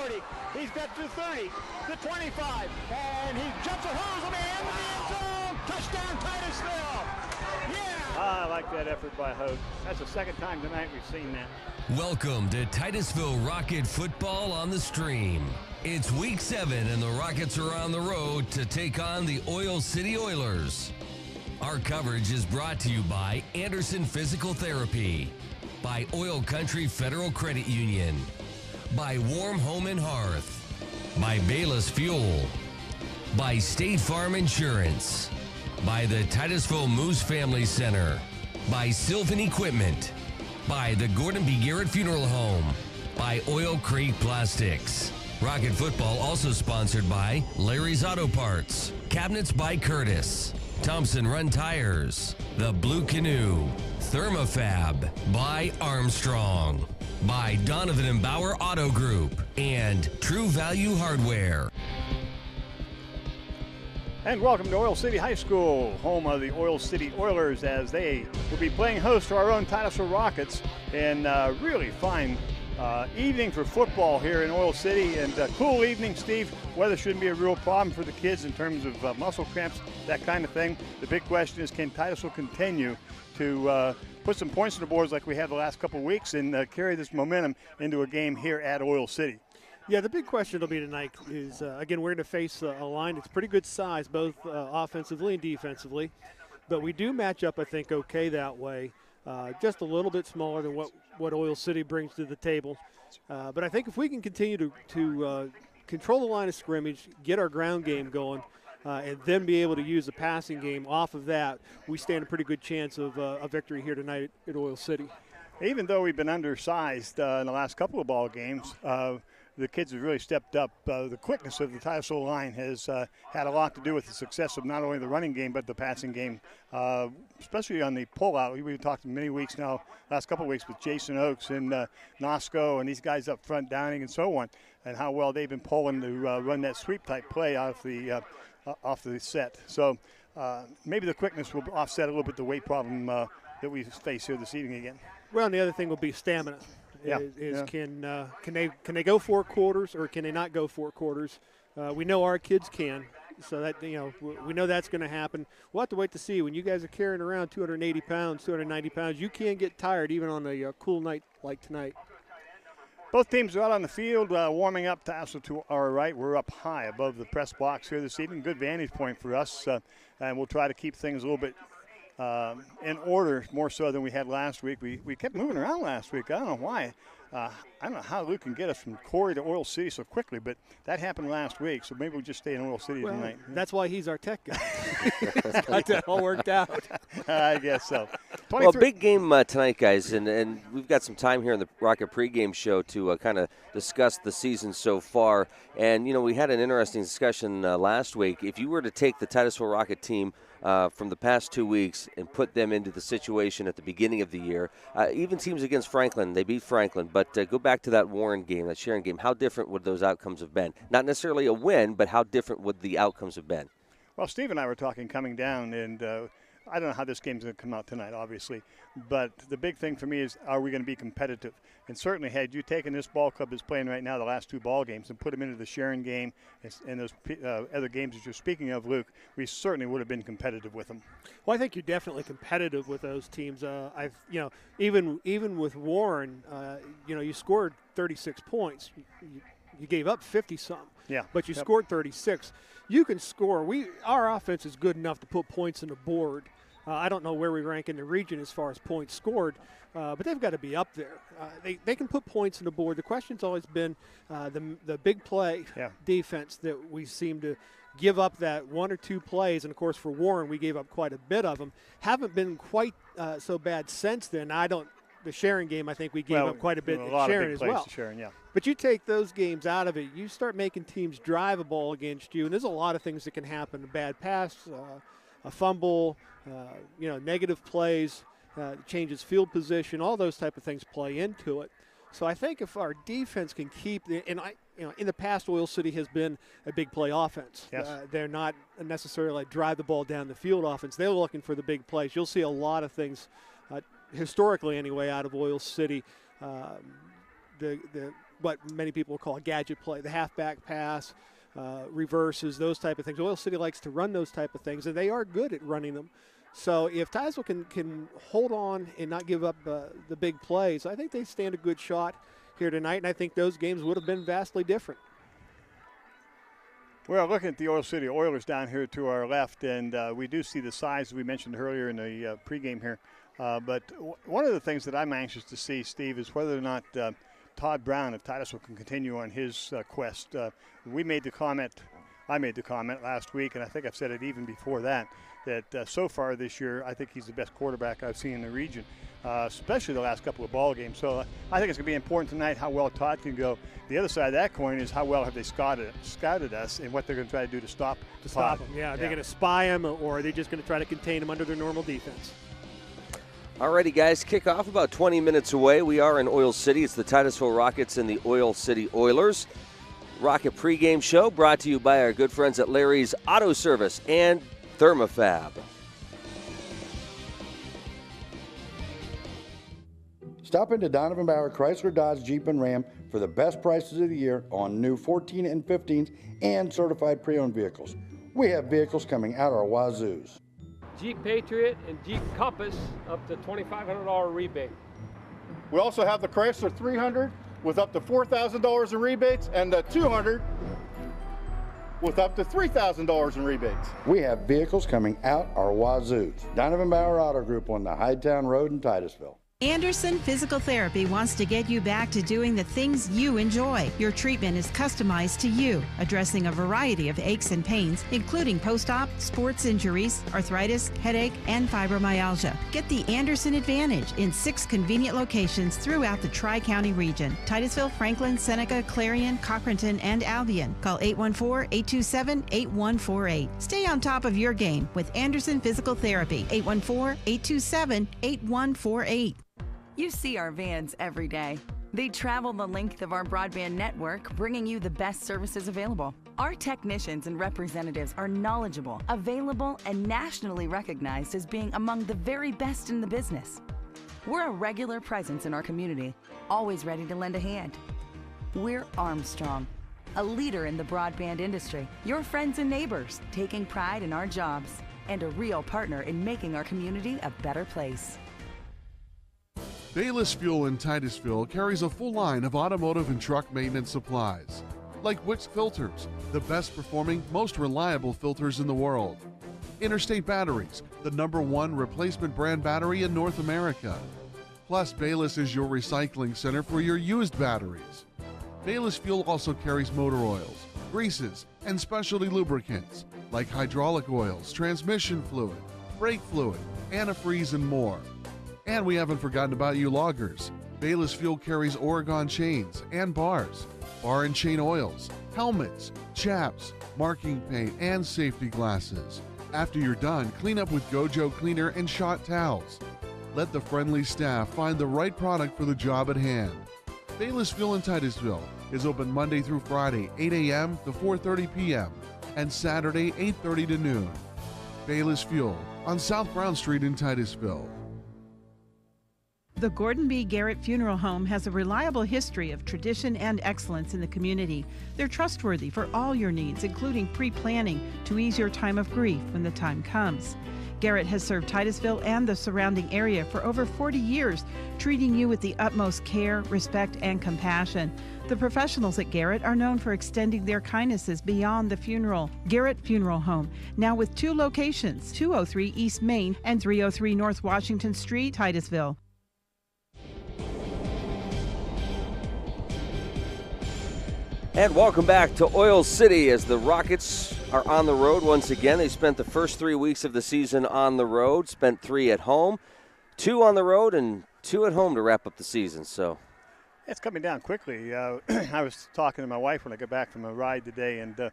40. He's got to 30, the 25, and he jumps a hurdle in the end zone. Touchdown, Titusville. Yeah. I like that effort by Hope. That's the second time tonight we've seen that. Welcome to Titusville Rocket Football on the Stream. It's week 7 and the Rockets are on the road to take on the Oil City Oilers. Our coverage is brought to you by Anderson Physical Therapy, by Oil Country Federal Credit Union, by Warm Home and Hearth, by Bayless Fuel, by State Farm Insurance, by the Titusville Moose Family Center, by Sylvan Equipment, by the Gordon B. Garrett Funeral Home, by Oil Creek Plastics. Rocket Football also sponsored by Larry's Auto Parts, Cabinets by Curtis, Thompson Run Tires, The Blue Canoe, Thermofab, by Armstrong, by Donovan and Bauer Auto Group, and True Value Hardware. And welcome to Oil City High School, home of the Oil City Oilers, as they will be playing host to our own Titusville Rockets. And really fine evening for football here in Oil City, and cool evening, Steve. Weather shouldn't be a real problem for the kids in terms of muscle cramps, that kind of thing. The big question is, can Titusville continue to put some points on the boards like we have the last couple of weeks and carry this momentum into a game here at Oil City? Yeah, the big question will be tonight is, again, we're going to face a line that's pretty good size, both offensively and defensively. But we do match up, I think, okay that way. Just a little bit smaller than what Oil City brings to the table. But I think if we can continue to control the line of scrimmage, get our ground game going, and then be able to use the passing game off of that, we stand a pretty good chance of a victory here tonight at Oil City. Even though we've been undersized in the last couple of ball games, the kids have really stepped up. The quickness of the Titusville line has had a lot to do with the success of not only the running game but the passing game, especially on the pullout. We've talked many weeks now, last couple of weeks, with Jason Oakes and Nosco and these guys up front, Downing and so on, and how well they've been pulling to run that sweep-type play off the set. So maybe the quickness will offset a little bit the weight problem that we face here this evening again. Well, and the other thing will be stamina. Can they go 4 quarters or can they not go 4 quarters? We know our kids can, so that we know that's going to happen. We'll have to wait to see. When you guys are carrying around 280 pounds, 290 pounds, you can get tired even on a cool night like tonight. Both teams are out on the field warming up. Tassel to our right. We're up high above the press box here this evening. Good vantage point for us, and we'll try to keep things a little bit in order, more so than we had last week. We kept moving around last week. I don't know why. I don't know how Luke can get us from Corey to Oil City so quickly, but that happened last week, so maybe we'll just stay in Oil City tonight. That's why he's our tech guy. He's got that all worked out. I guess so. Well, big game tonight, guys, and we've got some time here in the Rocket pregame show to kind of discuss the season so far. And, we had an interesting discussion last week. If you were to take the Titusville Rocket team from the past 2 weeks and put them into the situation at the beginning of the year, even teams against Franklin, they beat Franklin, but go back to that Warren game, that Sharon game, how different would those outcomes have been? Not necessarily a win, but how different would the outcomes have been? Well, Steve and I were talking coming down, and I don't know how this game's going to come out tonight, obviously, but the big thing for me is, are we going to be competitive? And certainly, had you taken this ball club that's playing right now, the last 2 ball games, and put them into the Sharon game and those other games that you're speaking of, Luke, we certainly would have been competitive with them. Well, I think you're definitely competitive with those teams. Even with Warren, you scored 36 points. You gave up 50-something. Yeah. But you scored 36. You can score. Our offense is good enough to put points on the board. I don't know where we rank in the region as far as points scored, but they've got to be up there. They can put points on the board. The question's always been the big play defense that we seem to give up that 1 or 2 plays. And, of course, for Warren, we gave up quite a bit of them. Haven't been quite so bad since then. The Sharon game, I think we gave up quite a bit at Sharon as well. Sharon, yeah. But you take those games out of it, you start making teams drive a ball against you, and there's a lot of things that can happen. A bad pass, a fumble, negative plays, changes field position, all those type of things play into it. So I think if our defense can keep – in the past, Oil City has been a big play offense. Yes. They're not necessarily like drive the ball down the field offense. They're looking for the big plays. You'll see a lot of things historically anyway, out of Oil City. The what many people call a gadget play, the halfback pass, reverses, those type of things. Oil City likes to run those type of things, and they are good at running them. So if Titusville can hold on and not give up the big plays, I think they stand a good shot here tonight, and I think those games would have been vastly different. Well, looking at the Oil City Oilers down here to our left, and we do see the size we mentioned earlier in the pregame here. But one of the things that I'm anxious to see, Steve, is whether or not Todd Brown of Titusville can continue on his quest. I made the comment last week, and I think I've said it even before that so far this year, I think he's the best quarterback I've seen in the region, especially the last couple of ball games. So I think it's going to be important tonight how well Todd can go. The other side of that coin is how well have they scouted us and what they're going to try to do to stop Todd. Him. Yeah, they're going to spy him, or are they just going to try to contain him under their normal defense? Alrighty, guys, kickoff about 20 minutes away. We are in Oil City. It's the Titusville Rockets and the Oil City Oilers. Rocket pregame show brought to you by our good friends at Larry's Auto Service and Thermofab. Stop into Donovan Bauer Chrysler Dodge Jeep and Ram for the best prices of the year on new 14 and 15s and certified pre-owned vehicles. We have vehicles coming out our wazoos. Jeep Patriot and Jeep Compass up to $2,500 rebate. We also have the Chrysler 300 with up to $4,000 in rebates and the 200 with up to $3,000 in rebates. We have vehicles coming out our wazoos. Donovan Bauer Auto Group on the Hightown Road in Titusville. Anderson Physical Therapy wants to get you back to doing the things you enjoy. Your treatment is customized to you, addressing a variety of aches and pains, including post-op, sports injuries, arthritis, headache, and fibromyalgia. Get the Anderson Advantage in 6 convenient locations throughout the Tri-County region: Titusville, Franklin, Seneca, Clarion, Cochranton, and Albion. Call 814-827-8148. Stay on top of your game with Anderson Physical Therapy. 814-827-8148. You see our vans every day. They travel the length of our broadband network, bringing you the best services available. Our technicians and representatives are knowledgeable, available, and nationally recognized as being among the very best in the business. We're a regular presence in our community, always ready to lend a hand. We're Armstrong, a leader in the broadband industry, your friends and neighbors, taking pride in our jobs, and a real partner in making our community a better place. Bayless Fuel in Titusville carries a full line of automotive and truck maintenance supplies, like Wix filters, the best performing, most reliable filters in the world. Interstate Batteries, the #1 replacement brand battery in North America. Plus, Bayless is your recycling center for your used batteries. Bayless Fuel also carries motor oils, greases, and specialty lubricants, like hydraulic oils, transmission fluid, brake fluid, antifreeze, and more. And we haven't forgotten about you loggers. Bayless Fuel carries Oregon chains and bars, bar and chain oils, helmets, chaps, marking paint, and safety glasses. After you're done, clean up with Gojo Cleaner and Shot Towels. Let the friendly staff find the right product for the job at hand. Bayless Fuel in Titusville is open Monday through Friday, 8 a.m. to 4:30 p.m. and Saturday, 8:30 to noon. Bayless Fuel on South Brown Street in Titusville. The Gordon B. Garrett Funeral Home has a reliable history of tradition and excellence in the community. They're trustworthy for all your needs, including pre-planning to ease your time of grief when the time comes. Garrett has served Titusville and the surrounding area for over 40 years, treating you with the utmost care, respect, and compassion. The professionals at Garrett are known for extending their kindnesses beyond the funeral. Garrett Funeral Home, now with 2 locations, 203 East Main and 303 North Washington Street, Titusville. And welcome back to Oil City as the Rockets are on the road once again. They spent the first 3 weeks of the season on the road, spent 3 at home, 2 on the road, and 2 at home to wrap up the season. So it's coming down quickly. I was talking to my wife when I got back from a ride today, and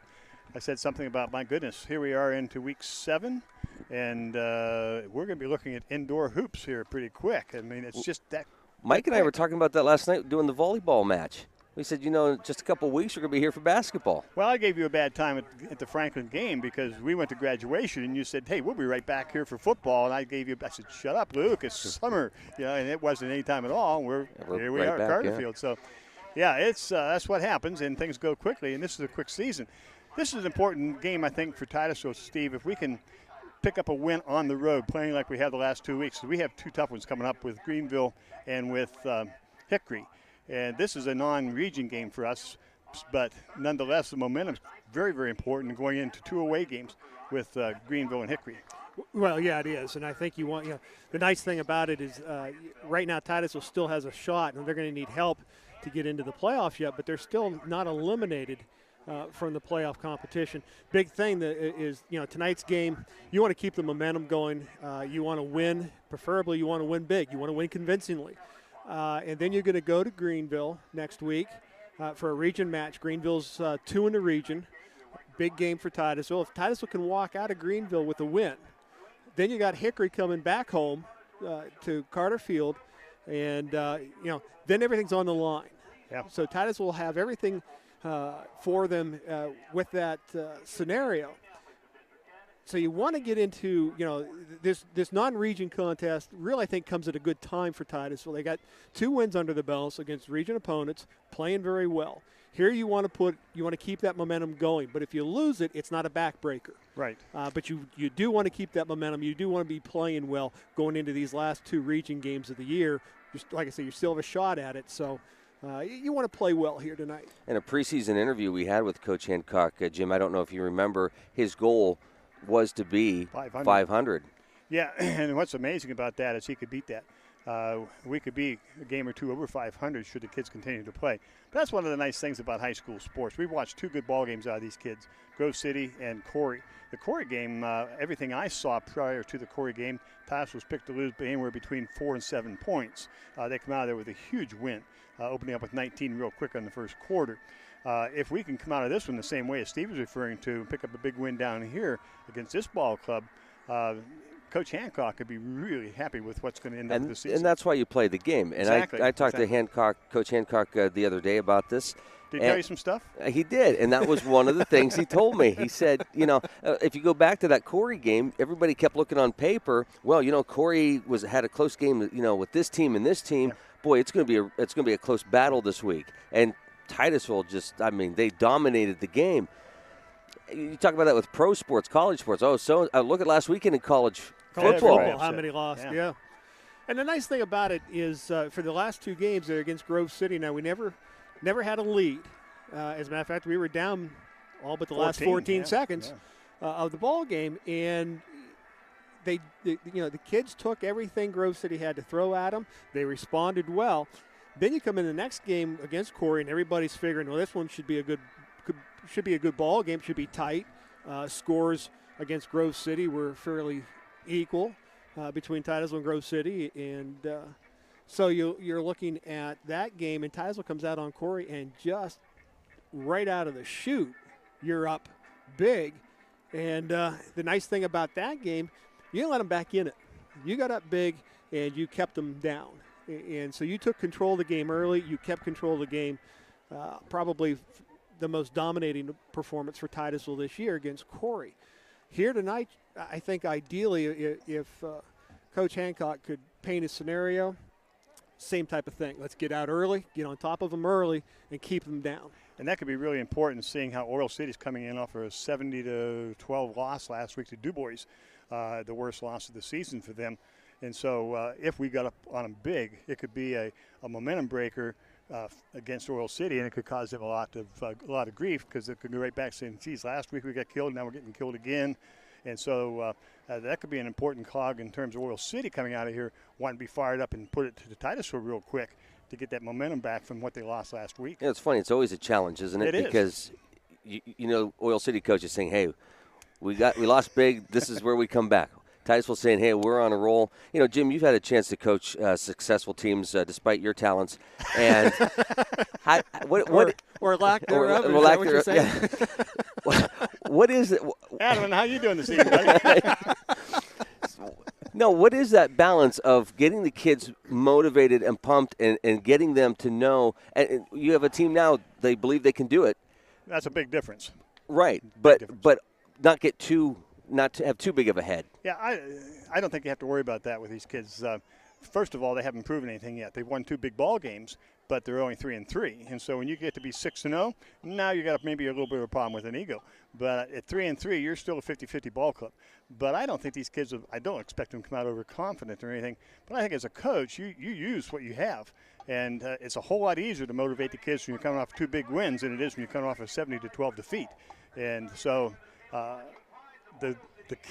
I said something about, my goodness, here we are into week 7, and we're going to be looking at indoor hoops here pretty quick. I mean, it's just that. Mike and I were talking about that last night doing the volleyball match. We said, just a couple of weeks, we're going to be here for basketball. Well, I gave you a bad time at the Franklin game because we went to graduation, and you said, hey, we'll be right back here for football. And I said, shut up, Luke, it's summer. And it wasn't any time at all. Here we are at Carterfield. Yeah. So Yeah, it's that's what happens, and things go quickly, and this is a quick season. This is an important game, I think, for Titusville, Steve. If we can pick up a win on the road, playing like we have the last 2 weeks. We have 2 tough ones coming up with Greenville and with Hickory. And this is a non-region game for us, but nonetheless, the momentum is very, very important going into 2 away games with Greenville and Hickory. Well, yeah, it is, and I think the nice thing about it is right now Titusville still has a shot, and they're going to need help to get into the playoffs yet, but they're still not eliminated from the playoff competition. Big thing that is, tonight's game, you want to keep the momentum going. You want to win, preferably you want to win big. You want to win convincingly. And then you're going to go to Greenville next week for a region match. Greenville's 2 in the region. Big game for Titusville. If Titusville can walk out of Greenville with a win, then you got Hickory coming back home to Carter Field, and then everything's on the line. Yeah. So Titusville will have everything for them with that scenario. So you want to get into this non-region contest. Really, I think comes at a good time for Titusville. They got 2 wins under the belts against region opponents, playing very well. Here you want to keep that momentum going, but if you lose it, it's not a backbreaker. Right. But you do want to keep that momentum. You do want to be playing well going into these last 2 region games of the year. Just like I say, you still have a shot at it. So you want to play well here tonight. In a preseason interview we had with Coach Hancock, Jim, I don't know if you remember, his goal was to be 500. Yeah, and what's amazing about that is he could beat that. We could be a game or 2 over 500 should the kids continue to play. But that's one of the nice things about high school sports. We've watched 2 good ball games out of these kids, Grove City and Corey. The Corey game, everything I saw prior to the Corey game, Titusville was picked to lose anywhere between 4 and 7 points. They come out of there with a huge win, opening up with 19 real quick on the first quarter. If we can come out of this one the same way as Steve was referring to and pick up a big win down here against this ball club, Coach Hancock could be really happy with what's going to end up this season. And that's why you play the game. And exactly. I talked to Coach Hancock the other day about this. Did he tell you some stuff? He did, and that was one of the things he told me. He said, if you go back to that Corey game, everybody kept looking on paper. Well, Corey had a close game, with this team and this team. Yeah. Boy, it's going to be a close battle this week. And Titusville they dominated the game. You talk about that with pro sports, college sports. Look at last weekend in college football. How many lost? Yeah. And the nice thing about it is for the last 2 games they're against Grove City. Now we never had a lead. As a matter of fact, we were down all but the last 14 seconds of the ball game, and the kids took everything Grove City had to throw at them. They responded well. Then you come in the next game against Corey, and everybody's figuring, well, this one should be a good ball game, should be tight. Scores against Grove City were fairly equal between Titusville and Grove City, and so you're looking at that game, and Titusville comes out on Corey, and just right out of the chute, you're up big. And the nice thing about that game, you didn't let them back in it. You got up big, and you kept them down. And so you took control of the game early. You kept control of the game. Probably the most dominating performance for Titusville this year against Corey. Here tonight, I think ideally if Coach Hancock could paint a scenario, same type of thing. Let's get out early, get on top of them early, and keep them down. And that could be really important, seeing how Oil City's coming in off a 70-12 loss last week to Du Bois, the worst loss of the season for them. And so if we got up on them big, it could be a momentum breaker against Oil City, and it could cause them a lot of grief, because it could go right back saying, geez, last week we got killed, now we're getting killed again. And so that could be an important cog in terms of Oil City coming out of here, wanting to be fired up and put it to the Titusville real quick to get that momentum back from what they lost last week. Yeah, it's funny. It's always a challenge, isn't it? Because Oil City coach is saying, hey, we lost big. This is where we come back. Titusville saying, hey, we're on a roll. Jim, you've had a chance to coach successful teams despite your talents. And or lack thereof, is that what you're saying? Yeah. What is it? Adam, how you doing this evening, buddy? No, what is that balance of getting the kids motivated and pumped and getting them to know? And you have a team now, they believe they can do it. That's a big difference. Right, but not to have too big of a head. Yeah, I don't think you have to worry about that with these kids. First of all, they haven't proven anything yet. They've won 2 big ball games, but they're only 3-3. And so when you get to be 6-0, now you got maybe a little bit of a problem with an ego. But at 3-3, you're still a 50-50 ball club. But I don't think these kids, I don't expect them to come out overconfident or anything. But I think as a coach, you use what you have. And it's a whole lot easier to motivate the kids when you're coming off 2 big wins than it is when you're coming off a 70-12 defeat. And so the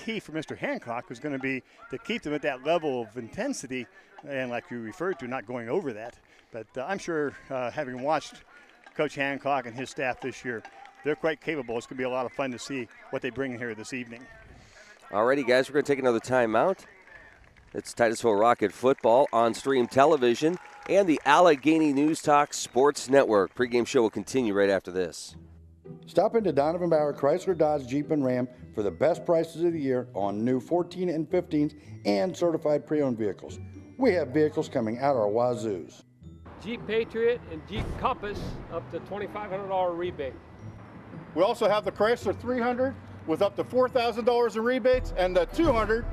key for Mr. Hancock is going to be to keep them at that level of intensity, and like you referred to, not going over that. But I'm sure, having watched Coach Hancock and his staff this year, they're quite capable. It's going to be a lot of fun to see what they bring here this evening. Alrighty, guys, we're going to take another timeout. It's Titusville Rocket football on Stream Television and the Allegheny News Talk Sports Network. Pre-game show will continue right after this. Stop into Donovan Bauer Chrysler Dodge Jeep and Ram for the best prices of the year on new 14 and 15s and certified pre-owned vehicles. We have vehicles coming out our wazoos. Jeep Patriot and Jeep Compass up to $2,500 rebate. We also have the Chrysler 300 with up to $4,000 in rebates and the 200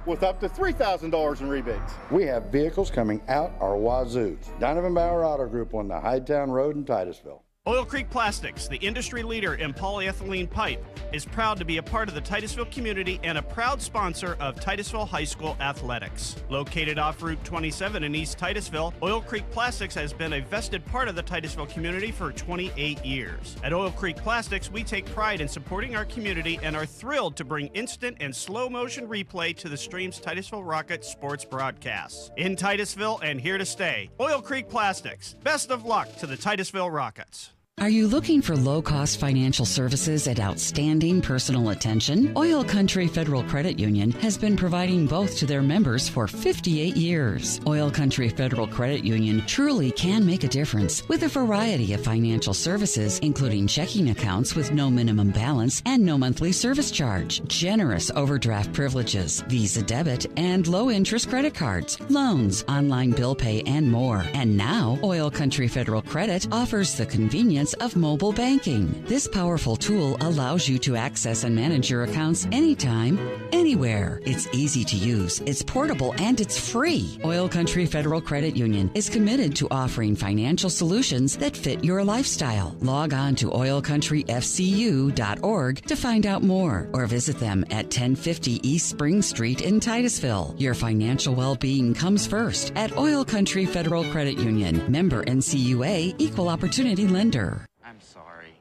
with up to $3,000 in rebates. We have vehicles coming out our wazoos. Donovan Bauer Auto Group on the Hightown Road in Titusville. Oil Creek Plastics, the industry leader in polyethylene pipe, is proud to be a part of the Titusville community and a proud sponsor of Titusville High School athletics. Located off Route 27 in East Titusville, Oil Creek Plastics has been a vested part of the Titusville community for 28 years. At Oil Creek Plastics, we take pride in supporting our community and are thrilled to bring instant and slow motion replay to the Stream's Titusville Rockets sports broadcasts. In Titusville and here to stay, Oil Creek Plastics. Best of luck to the Titusville Rockets. Are you looking for low-cost financial services and outstanding personal attention? Oil Country Federal Credit Union has been providing both to their members for 58 years. Oil Country Federal Credit Union truly can make a difference with a variety of financial services, including checking accounts with no minimum balance and no monthly service charge, generous overdraft privileges, Visa debit, and low-interest credit cards, loans, online bill pay, and more. And now, Oil Country Federal Credit offers the convenience of mobile banking. This powerful tool allows you to access and manage your accounts anytime, anywhere. It's easy to use, it's portable, and it's free. Oil Country Federal Credit Union is committed to offering financial solutions that fit your lifestyle. Log on to oilcountryfcu.org to find out more, or visit them at 1050 East Spring Street in Titusville. Your financial well-being comes first at Oil Country Federal Credit Union. Member NCUA, Equal Opportunity Lender. I'm sorry.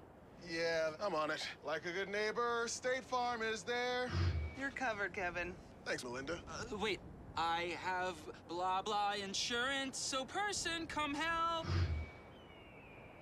Yeah, I'm on it. Like a good neighbor, State Farm is there. You're covered, Kevin. Thanks, Melinda. Wait, I have blah blah insurance, so person, come help.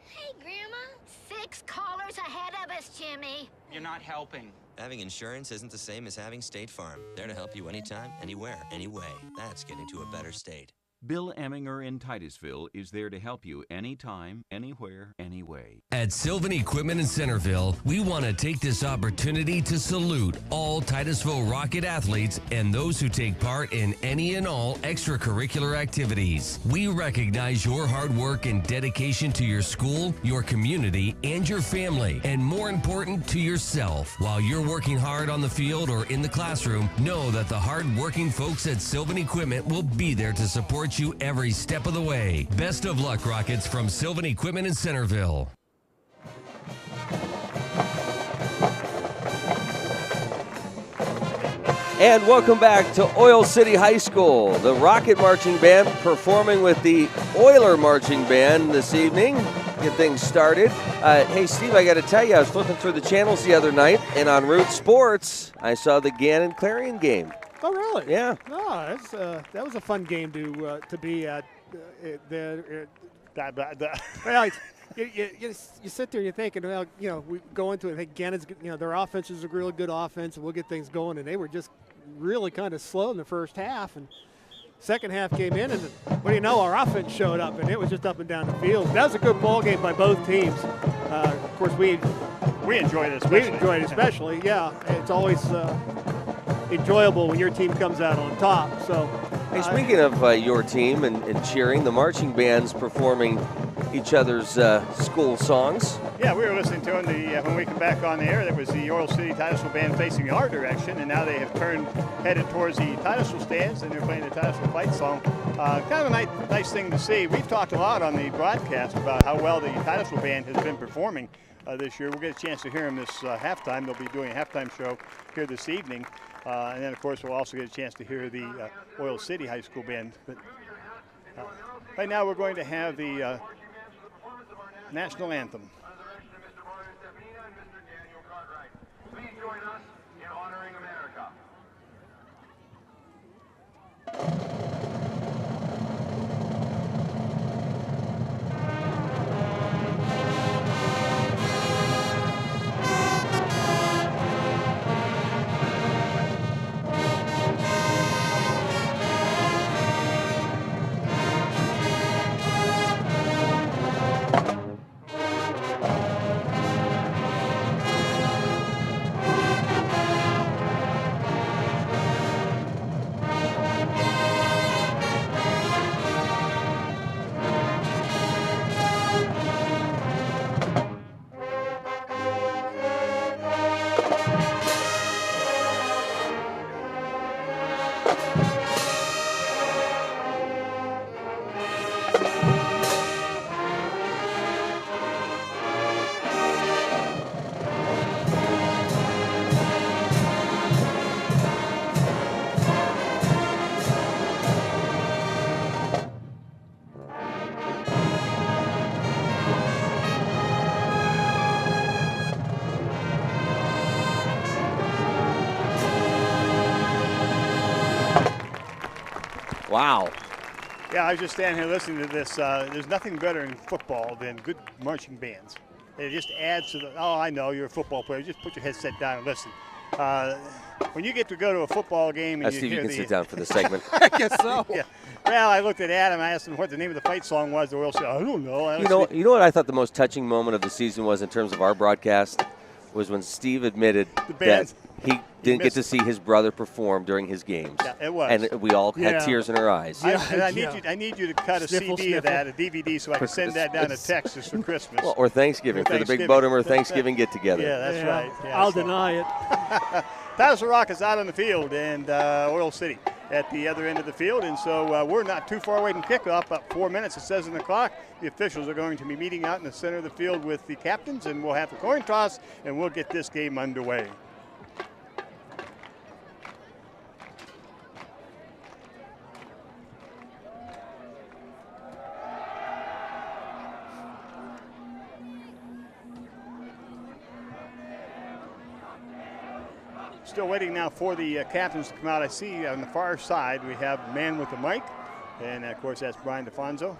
Hey, Grandma. 6 callers ahead of us, Jimmy. You're not helping. Having insurance isn't the same as having State Farm. There to help you anytime, anywhere, anyway. That's getting to a better state. Bill Eminger in Titusville is there to help you anytime, anywhere, anyway. At Sylvan Equipment in Centerville, we want to take this opportunity to salute all Titusville Rocket athletes and those who take part in any and all extracurricular activities. We recognize your hard work and dedication to your school, your community, and your family, and more important, to yourself. While you're working hard on the field or in the classroom, know that the hard-working folks at Sylvan Equipment will be there to support you every step of the way. Best of luck, Rockets, from Sylvan Equipment in Centerville. And welcome back to Oil City High School. The Rocket Marching Band performing with the Oiler Marching Band this evening. Get things started. Hey, Steve, I got to tell you, I was flipping through the channels the other night, and on Root Sports, I saw the Gannon Clarion game. Oh, really? Yeah. Oh, that was a fun game to be at. Well, you sit there and you're thinking, well, we go into it and think Gannon's, their offense is a really good offense and we'll get things going. And they were just really kind of slow in the first half. And second half came in, and what do you know, our offense showed up, and it was just up and down the field. That was a good ball game by both teams. Of course, we enjoyed it. We enjoyed it especially. Yeah, it's always enjoyable when your team comes out on top. So, hey, speaking of your team and cheering, the marching band's performing each other's school songs. Yeah, we were listening to them when we come back on the air. That was the Oil City Titusville band facing our direction, and now they have headed towards the Titusville stands, and they're playing the Titusville fight song. Kind of a nice thing to see. We've talked a lot on the broadcast about how well the Titusville band has been performing this year. We'll get a chance to hear them this halftime. They'll be doing a halftime show here this evening. And then, of course, we'll also get a chance to hear the Oil City High School band. But right now we're going to have the national anthem. Please join us in honoring America. Wow. Yeah, I was just standing here listening to this. There's nothing better in football than good marching bands. It just adds to the, oh, I know, you're a football player. Just put your headset down and listen. When you get to go to a football game and Steve, you can sit down for the segment. I guess so. Yeah. Well, I looked at Adam. I asked him what the name of the fight song was. The Oil City. I don't know. You know what I thought the most touching moment of the season was in terms of our broadcast was when Steve admitted that he didn't get to see his brother perform during his games. Yeah, it was. And we all had tears in our eyes. I need you to cut a CD of that, a DVD, so I can send that down to Texas for Christmas. Well, or Thanksgiving, for the Big Bodemer Thanksgiving get-together. Yeah, that's right. Yeah, I'll deny it. Titusville Rockets out on the field, and Oil City at the other end of the field. And so we're not too far away from kickoff, about 4 minutes, it says on the clock. The officials are going to be meeting out in the center of the field with the captains, and we'll have a coin toss, and we'll get this game underway. Still waiting now for the captains to come out. I see on the far side we have a man with the mic, and of course that's Brian DeFonso,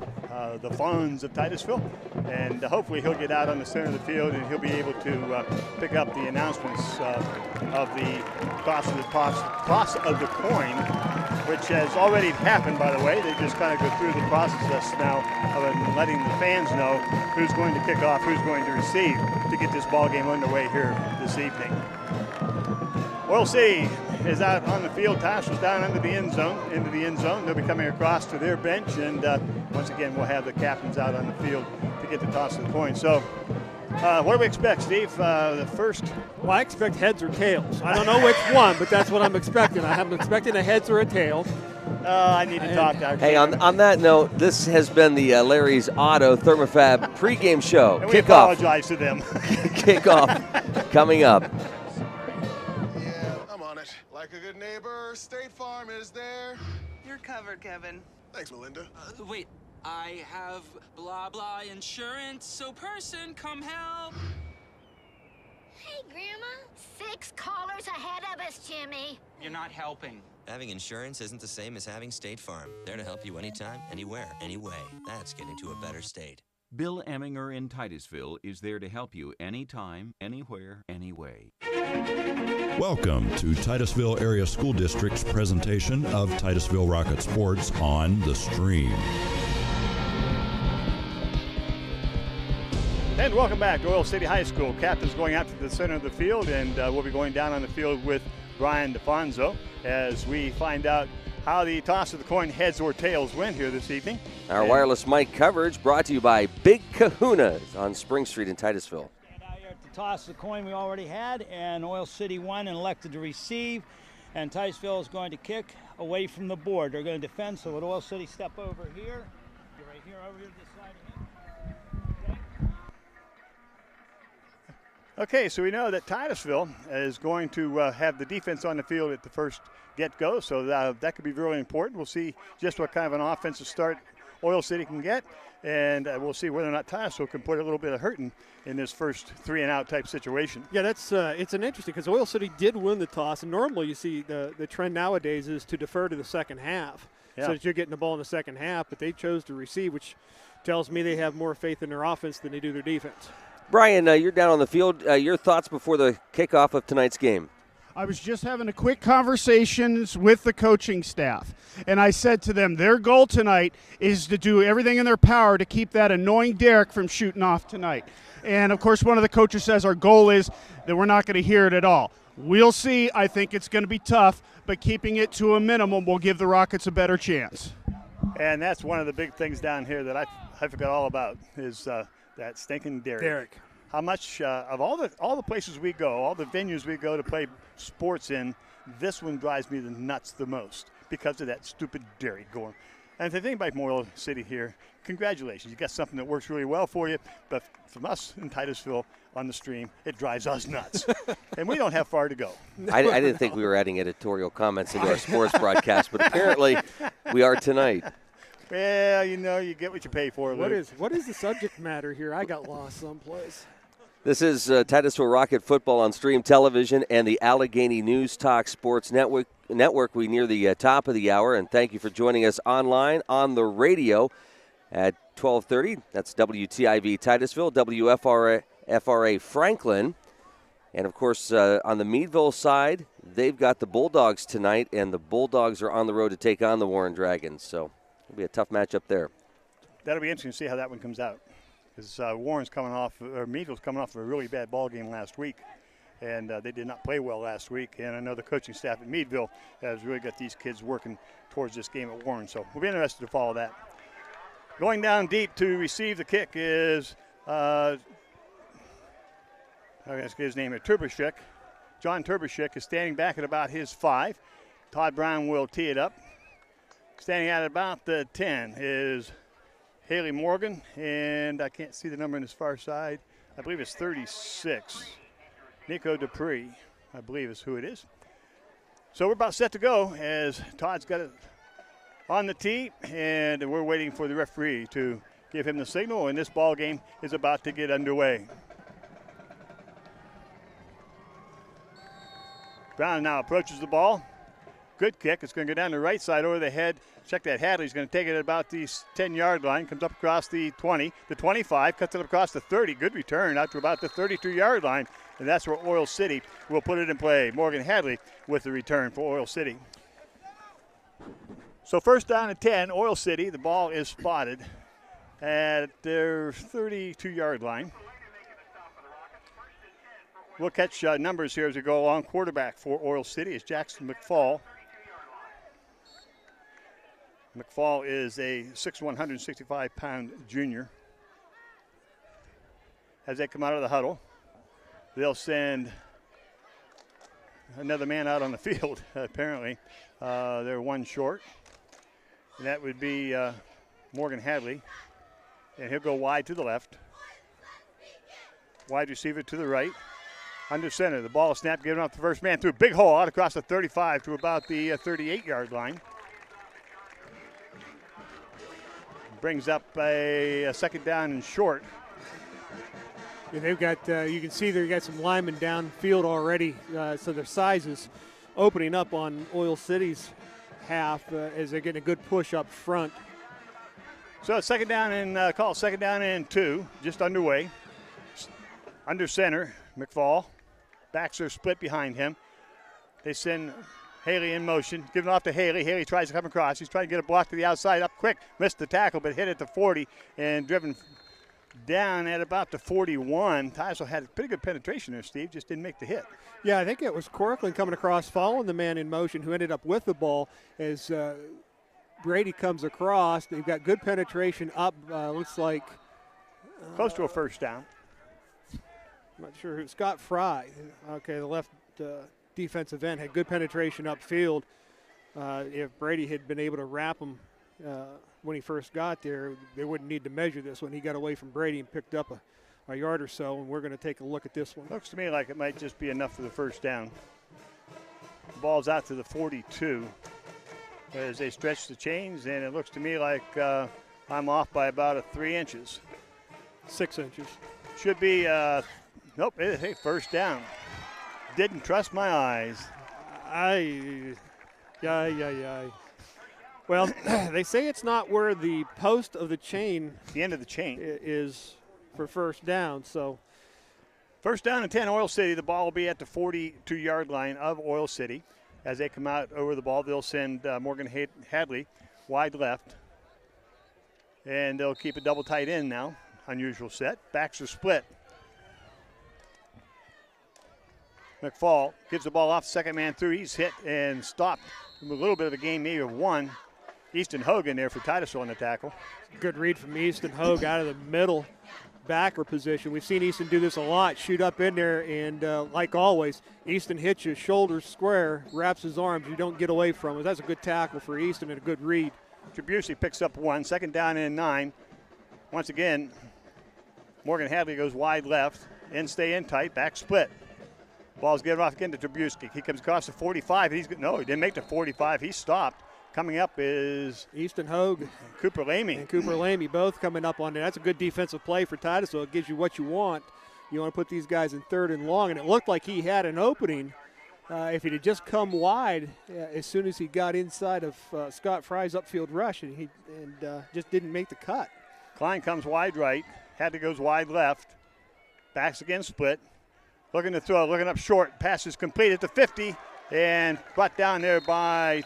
the Fonz of Titusville, and hopefully he'll get out on the center of the field and he'll be able to pick up the announcements of the toss of the coin, which has already happened, by the way. They just kind of go through the process now of letting the fans know who's going to kick off, who's going to receive to get this ball game underway here this evening. Oil City is out on the field. Titusville's down into the end zone. They'll be coming across to their bench, and once again, we'll have the captains out on the field to get the toss of the coin. So, what do we expect, Steve? The first? Well, I expect heads or tails. I don't know which one, but that's what I'm expecting. I'm expecting a heads or a tail. I need to talk to our Hey, on that note, this has been the Larry's Auto Thermofab pregame show. And we apologize to them. Kickoff coming up. Like a good neighbor, State Farm is there. You're covered, Kevin. Thanks, Melinda. Wait, I have blah blah insurance, so person, come help. Hey, Grandma. 6 callers ahead of us, Jimmy. You're not helping. Having insurance isn't the same as having State Farm. There to help you anytime, anywhere, anyway. That's getting to a better state. Bill Eminger in Titusville is there to help you anytime, anywhere, anyway. Welcome to Titusville Area School District's presentation of Titusville Rocket Sports on the Stream. And welcome back to Oil City High School. Captain's going out to the center of the field, and we'll be going down on the field with Brian DeFonso as we find out how the toss of the coin, heads or tails, went here this evening. Our wireless mic coverage brought to you by Big Kahunas on Spring Street in Titusville. The toss of the coin we already had, and Oil City won and elected to receive, and Titusville is going to kick away from the board. They're going to defend, so let Oil City step over here. You're right here, over here this side of me. Okay, so we know that Titusville is going to have the defense on the field at the first get-go, so that could be really important. We'll see just what kind of an offensive start Oil City can get, and we'll see whether or not Titusville can put a little bit of hurting in this first 3-and-out type situation. Yeah, that's it's an interesting, because Oil City did win the toss, and normally you see the trend nowadays is to defer to the second half, so that you're getting the ball in the second half, but they chose to receive, which tells me they have more faith in their offense than they do their defense. Brian, you're down on the field. Your thoughts before the kickoff of tonight's game? I was just having a quick conversations with the coaching staff, and I said to them their goal tonight is to do everything in their power to keep that annoying Derek from shooting off tonight. And, of course, one of the coaches says our goal is that we're not going to hear it at all. We'll see. I think it's going to be tough, but keeping it to a minimum will give the Rockets a better chance. And that's one of the big things down here that I forgot all about is that stinking Derek. How much of all the places we go, all the venues we go to play sports in, this one drives me nuts the most because of that stupid Derek going. And if you think about Oil City here, congratulations. You got something that works really well for you, but from us in Titusville on the stream, it drives us nuts. And we don't have far to go. I didn't think we were adding editorial comments into our sports broadcast, but apparently we are tonight. Well, you get what you pay for. What is the subject matter here? I got lost someplace. This is Titusville Rocket football on Stream Television and the Allegheny News Talk Sports Network. We near the top of the hour, and thank you for joining us online on the radio at 12:30. That's WTIV Titusville, WFRA Franklin, and of course on the Meadville side, they've got the Bulldogs tonight, and the Bulldogs are on the road to take on the Warren Dragons. So it'll be a tough matchup there. That'll be interesting to see how that one comes out. Because Meadville's coming off of a really bad ball game last week, and they did not play well last week. And I know the coaching staff at Meadville has really got these kids working towards this game at Warren. So we'll be interested to follow that. Going down deep to receive the kick is, I'm going to get his name here, Turbashek. John Turbashek is standing back at about his 5. Todd Brown will tee it up. Standing at about the 10 is Haley Morgan, and I can't see the number on his far side. I believe it's 36. Nico Dupree, I believe is who it is. So we're about set to go as Todd's got it on the tee, and we're waiting for the referee to give him the signal, and this ball game is about to get underway. Brown now approaches the ball. Good kick. It's going to go down the right side over the head. Check that. Hadley's going to take it at about the 10-yard line. Comes up across the 20, the 25, cuts it across the 30. Good return out to about the 32-yard line. And that's where Oil City will put it in play. Morgan Hadley with the return for Oil City. So first down and 10, Oil City. The ball is spotted at their 32-yard line. We'll catch numbers here as we go along. Quarterback for Oil City is Jackson McFall. McFall is a 6'1", 165-pound junior. As they come out of the huddle, they'll send another man out on the field, apparently. They're one short. And that would be Morgan Hadley. And he'll go wide to the left. Wide receiver to the right. Under center, the ball snap given off the first man through a big hole out across the 35 to about the 38-yard line. Brings up a second down and short. Yeah, they've got, you can see they've got some linemen downfield already, so their size is opening up on Oil City's half as they're getting a good push up front. So second down and call second down and 2, just underway. Under center, McFall. Backs are split behind him. They send Haley in motion, giving off to Haley. Haley tries to come across. He's trying to get a block to the outside, up quick. Missed the tackle, but hit at the 40 and driven down at about the 41. Titusville had pretty good penetration there, Steve, just didn't make the hit. Yeah, I think it was Corkland coming across, following the man in motion, who ended up with the ball as Brady comes across. They've got good penetration up, looks like. Close to a first down. I'm not sure who. Scott Fry. Okay, the left defensive end had good penetration upfield. If Brady had been able to wrap him when he first got there, they wouldn't need to measure this one. He got away from Brady and picked up a yard or so, and we're going to take a look at this one. Looks to me like it might just be enough for the first down. The ball's out to the 42 as they stretch the chains, and it looks to me like I'm off by about 3 inches. 6 inches. Should be, nope, hey, first down. Didn't trust my eyes. Well, they say it's not where the post of the chain, the end of the chain, is for first down. So, first down and 10, Oil City. The ball will be at the 42-yard line of Oil City. As they come out over the ball, they'll send Morgan Hadley wide left, and they'll keep a double tight end now. Unusual set. Backs are split. McFall gives the ball off, second man through. He's hit and stopped. A little bit of a game, maybe of one. Easton Hogue in there for Titusville on the tackle. Good read from Easton Hogue out of the middle backer position. We've seen Easton do this a lot, shoot up in there, and like always, Easton hits you shoulders square, wraps his arms. You don't get away from it. That's a good tackle for Easton and a good read. Tribusey picks up one, second down and 9. Once again, Morgan Hadley goes wide left, in stay in tight, back split. Ball's given off again to Tribusey. He comes across the 45. He didn't make the 45. He stopped. Coming up is Easton Hogue. Cooper Lamy. And Cooper Lamy both coming up on there. That's a good defensive play for Titusville. It gives you what you want. You want to put these guys in third and long, and it looked like he had an opening. If he'd have just come wide as soon as he got inside of Scott Fry's upfield rush, and just didn't make the cut. Klein comes wide right. Hadley goes wide left. Backs again split. Looking to throw, looking up short. Pass is complete at the 50 and brought down there by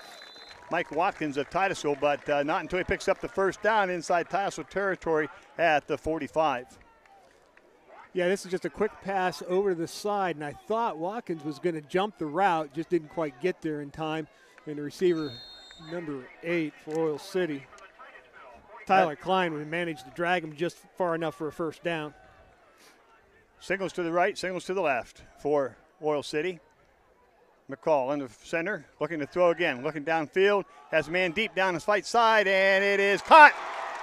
Mike Watkins of Titusville, but not until he picks up the first down inside Titusville territory at the 45. Yeah, this is just a quick pass over to the side, and I thought Watkins was going to jump the route, just didn't quite get there in time. And the receiver, number 8 for Oil City, Tyler Klein, would manage to drag him just far enough for a first down. Signals to the right, signals to the left for Oil City. McCall in the center, looking to throw again, looking downfield, has a man deep down his right side, and it is caught.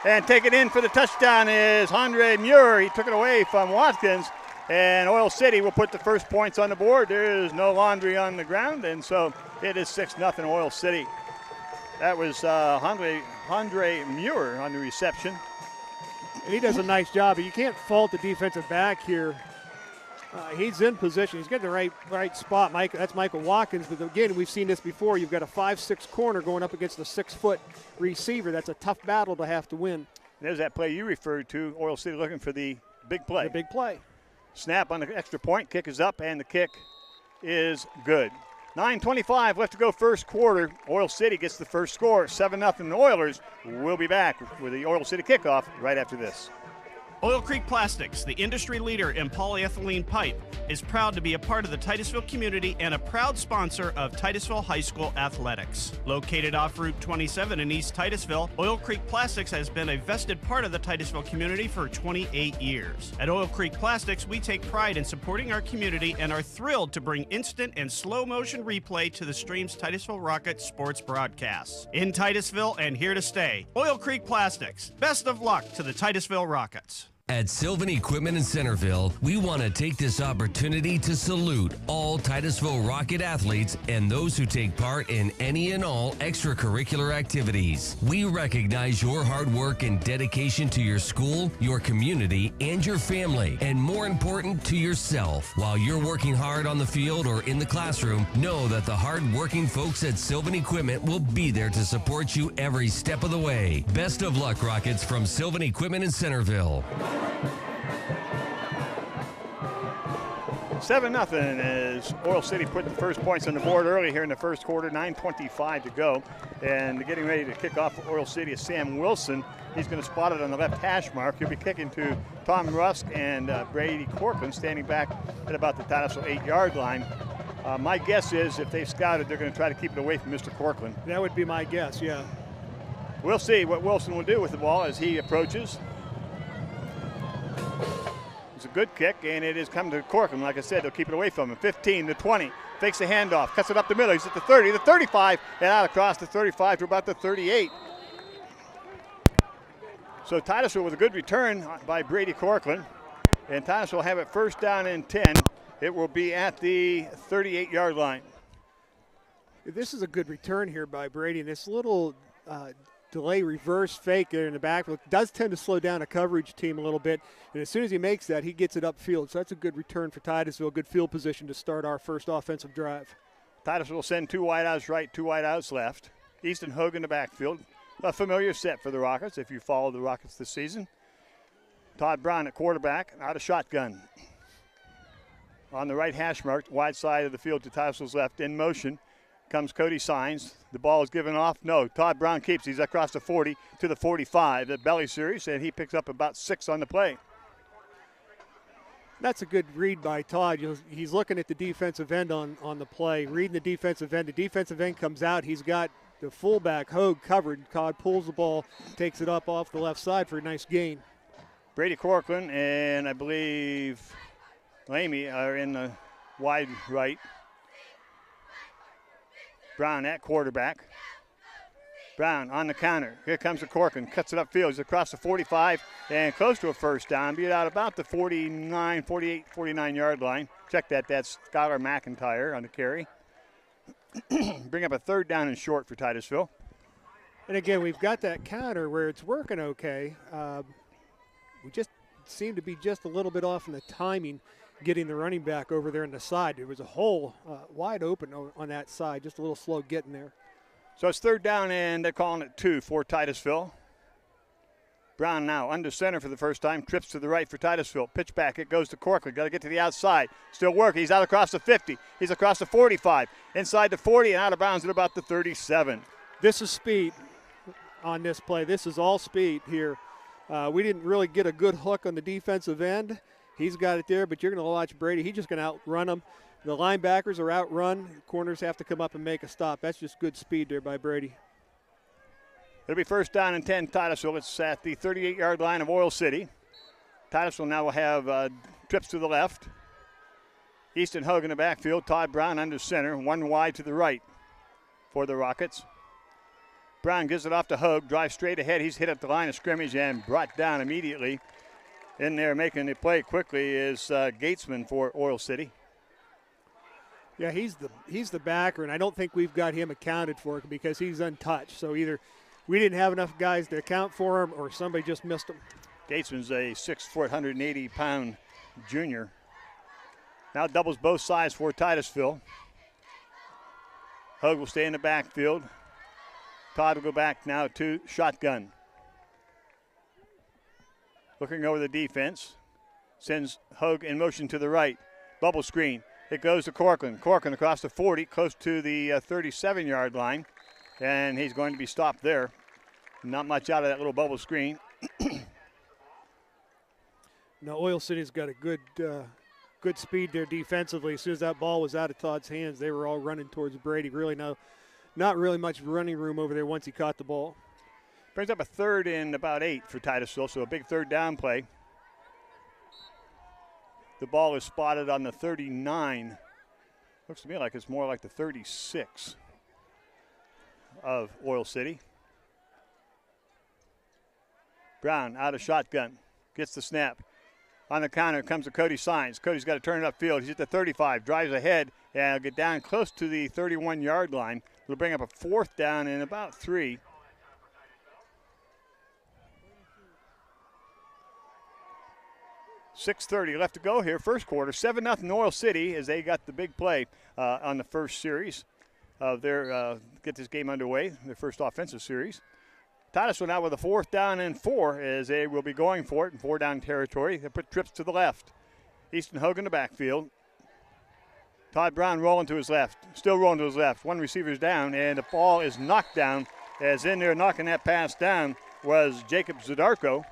And taken in for the touchdown is Andre Muir. He took it away from Watkins, and Oil City will put the first points on the board. There is no laundry on the ground, and so it is 6-0 Oil City. That was Andre Muir on the reception. And he does a nice job, but you can't fault the defensive back here. He's in position. He's got the right spot. That's Michael Watkins. But again, we've seen this before. You've got a 5'6" corner going up against a 6-foot receiver. That's a tough battle to have to win. There's that play you referred to. Oil City looking for the big play. The big play. Snap on the extra point. Kick is up, and the kick is good. 9:25 left to go first quarter. Oil City gets the first score. 7-0 Oilers. We'll be back with the Oil City kickoff right after this. Oil Creek Plastics, the industry leader in polyethylene pipe, is proud to be a part of the Titusville community and a proud sponsor of Titusville High School athletics. Located off Route 27 in East Titusville, Oil Creek Plastics has been a vested part of the Titusville community for 28 years. At Oil Creek Plastics, we take pride in supporting our community and are thrilled to bring instant and slow motion replay to the stream's Titusville Rockets sports broadcasts. In Titusville and here to stay, Oil Creek Plastics. Best of luck to the Titusville Rockets. At Sylvan Equipment in Centerville, we want to take this opportunity to salute all Titusville Rocket athletes and those who take part in any and all extracurricular activities. We recognize your hard work and dedication to your school, your community, and your family, and more important, to yourself. While you're working hard on the field or in the classroom, know that the hard-working folks at Sylvan Equipment will be there to support you every step of the way. Best of luck, Rockets, from Sylvan Equipment in Centerville. 7-0 as Oil City put the first points on the board early here in the first quarter, 9:25 to go. And getting ready to kick off for Oil City is Sam Wilson. He's going to spot it on the left hash mark. He'll be kicking to Tom Rusk and Brady Corcoran, standing back at about the Titusville 8-yard line. My guess is if they've scouted, they're going to try to keep it away from Mr. Corcoran. That would be my guess, yeah. We'll see what Wilson will do with the ball as he approaches. It's a good kick, and it is coming to Corcoran. Like I said, they'll keep it away from him. 15 to 20. Fakes the handoff, cuts it up the middle. He's at the 30, the 35, and out across the 35 to about the 38. So Titusville with a good return by Brady Corcoran. And Titusville will have it first down and 10. It will be at the 38-yard line. This is a good return here by Brady. And this little delay reverse fake there in the backfield does tend to slow down a coverage team a little bit. And as soon as he makes that, he gets it upfield. So that's a good return for Titusville, good field position to start our first offensive drive. Titusville will send 2 wideouts right, 2 wideouts left. Easton Hogue in the backfield. A familiar set for the Rockets if you follow the Rockets this season. Todd Brown at quarterback, out of shotgun. On the right hash mark, wide side of the field to Titusville's left, in motion comes Cody Signs. The ball is given off. No, Todd Brown keeps. He's across the 40 to the 45. The belly series, and he picks up about 6 on the play. That's a good read by Todd. He's looking at the defensive end on the play, reading the defensive end. The defensive end comes out. He's got the fullback, Hogue, covered. Todd pulls the ball, takes it up off the left side for a nice gain. Brady Corcoran and I believe Lamy are in the wide right. Brown at quarterback. Brown on the counter. Here comes the Corcoran. Cuts it upfield. He's across the 45 and close to a first down. Beat out about the 49, 48, 49-yard line. Check that. That's Skylar McIntyre on the carry. Bring up a third down and short for Titusville. And again, we've got that counter where it's working okay. We just seem to be just a little bit off in the timing getting the running back over there on the side. There was a hole wide open on that side, just a little slow getting there. So it's third down, and they're calling it 2 for Titusville. Brown now under center for the first time, trips to the right for Titusville. Pitch back, it goes to Corcoran. Got to get to the outside. Still working. He's out across the 50. He's across the 45. Inside the 40 and out of bounds at about the 37. This is speed on this play. This is all speed here. We didn't really get a good hook on the defensive end. He's got it there, but you're going to watch Brady. He's just going to outrun him. The linebackers are outrun. Corners have to come up and make a stop. That's just good speed there by Brady. It'll be first down and 10 Titusville. It's at the 38-yard line of Oil City. Titusville now will have trips to the left. Easton Hogue in the backfield. Todd Brown under center. 1 wide to the right for the Rockets. Brown gives it off to Hogue. Drives straight ahead. He's hit at the line of scrimmage and brought down immediately. In there making the play quickly is Gatesman for Oil City. Yeah, he's the backer, and I don't think we've got him accounted for because he's untouched. So either we didn't have enough guys to account for him or somebody just missed him. Gatesman's a 6-foot, 180-pound junior. Now doubles both sides for Titusville. Hogue will stay in the backfield. Todd will go back now to shotgun. Looking over the defense. Sends Hogue in motion to the right. Bubble screen. It goes to Corcoran. Corcoran across the 40, close to the 37-yard line. And he's going to be stopped there. Not much out of that little bubble screen. Now Oil City's got a good speed there defensively. As soon as that ball was out of Todd's hands, they were all running towards Brady. Really not really much running room over there once he caught the ball. Brings up a third and about 8 for Titusville, so a big third down play. The ball is spotted on the 39. Looks to me like it's more like the 36 of Oil City. Brown out of shotgun. Gets the snap. On the counter comes to Cody Signs. Cody's got to turn it upfield. He's at the 35. Drives ahead and get down close to the 31-yard line. It'll bring up a fourth down and about 3. .6:30 left to go here, first quarter. 7-0 Oil City as they got the big play on the first series of their get this game underway, their first offensive series. Titusville now with a 4th down and 4 as they will be going for it in 4-down territory. They put trips to the left. Easton Hogue in the backfield. Todd Brown rolling to his left, still rolling to his left. One receiver's down, and the ball is knocked down. As in there knocking that pass down was Jacob Zadarko,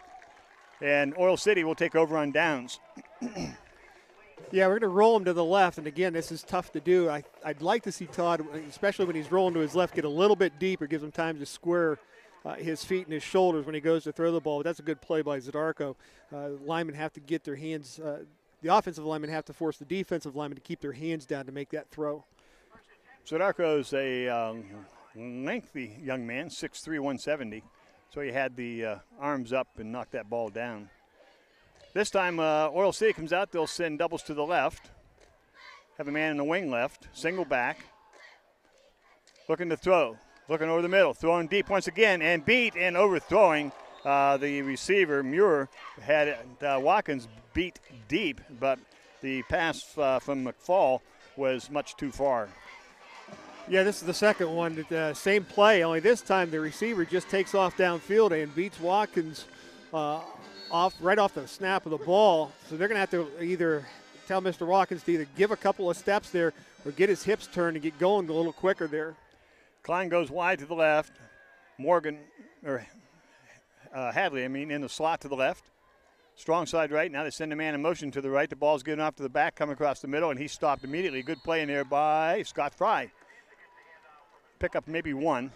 and Oil City will take over on downs. Yeah, we're going to roll him to the left, and again, this is tough to do. I'd like to see Todd, especially when he's rolling to his left, get a little bit deeper, gives him time to square his feet and his shoulders when he goes to throw the ball. But that's a good play by Zadarko. Linemen have to get their hands. The offensive linemen have to force the defensive linemen to keep their hands down to make that throw. Zadarko's a lengthy young man, 6'3", 170. So he had the arms up and knocked that ball down. This time Oil City comes out. They'll send doubles to the left. Have a man in the wing left. Single back. Looking to throw. Looking over the middle. Throwing deep once again and beat and overthrowing the receiver. Muir had Watkins beat deep, but the pass from McFall was much too far. Yeah, this is the second one. Same play, only this time the receiver just takes off downfield and beats Watkins right off the snap of the ball. So they're going to have to either tell Mr. Watkins to either give a couple of steps there or get his hips turned and get going a little quicker there. Klein goes wide to the left. Hadley, in the slot to the left. Strong side right. Now they send a man in motion to the right. The ball's given off to the back, coming across the middle, and he stopped immediately. Good play in there by Scott Fry. Pick up maybe one.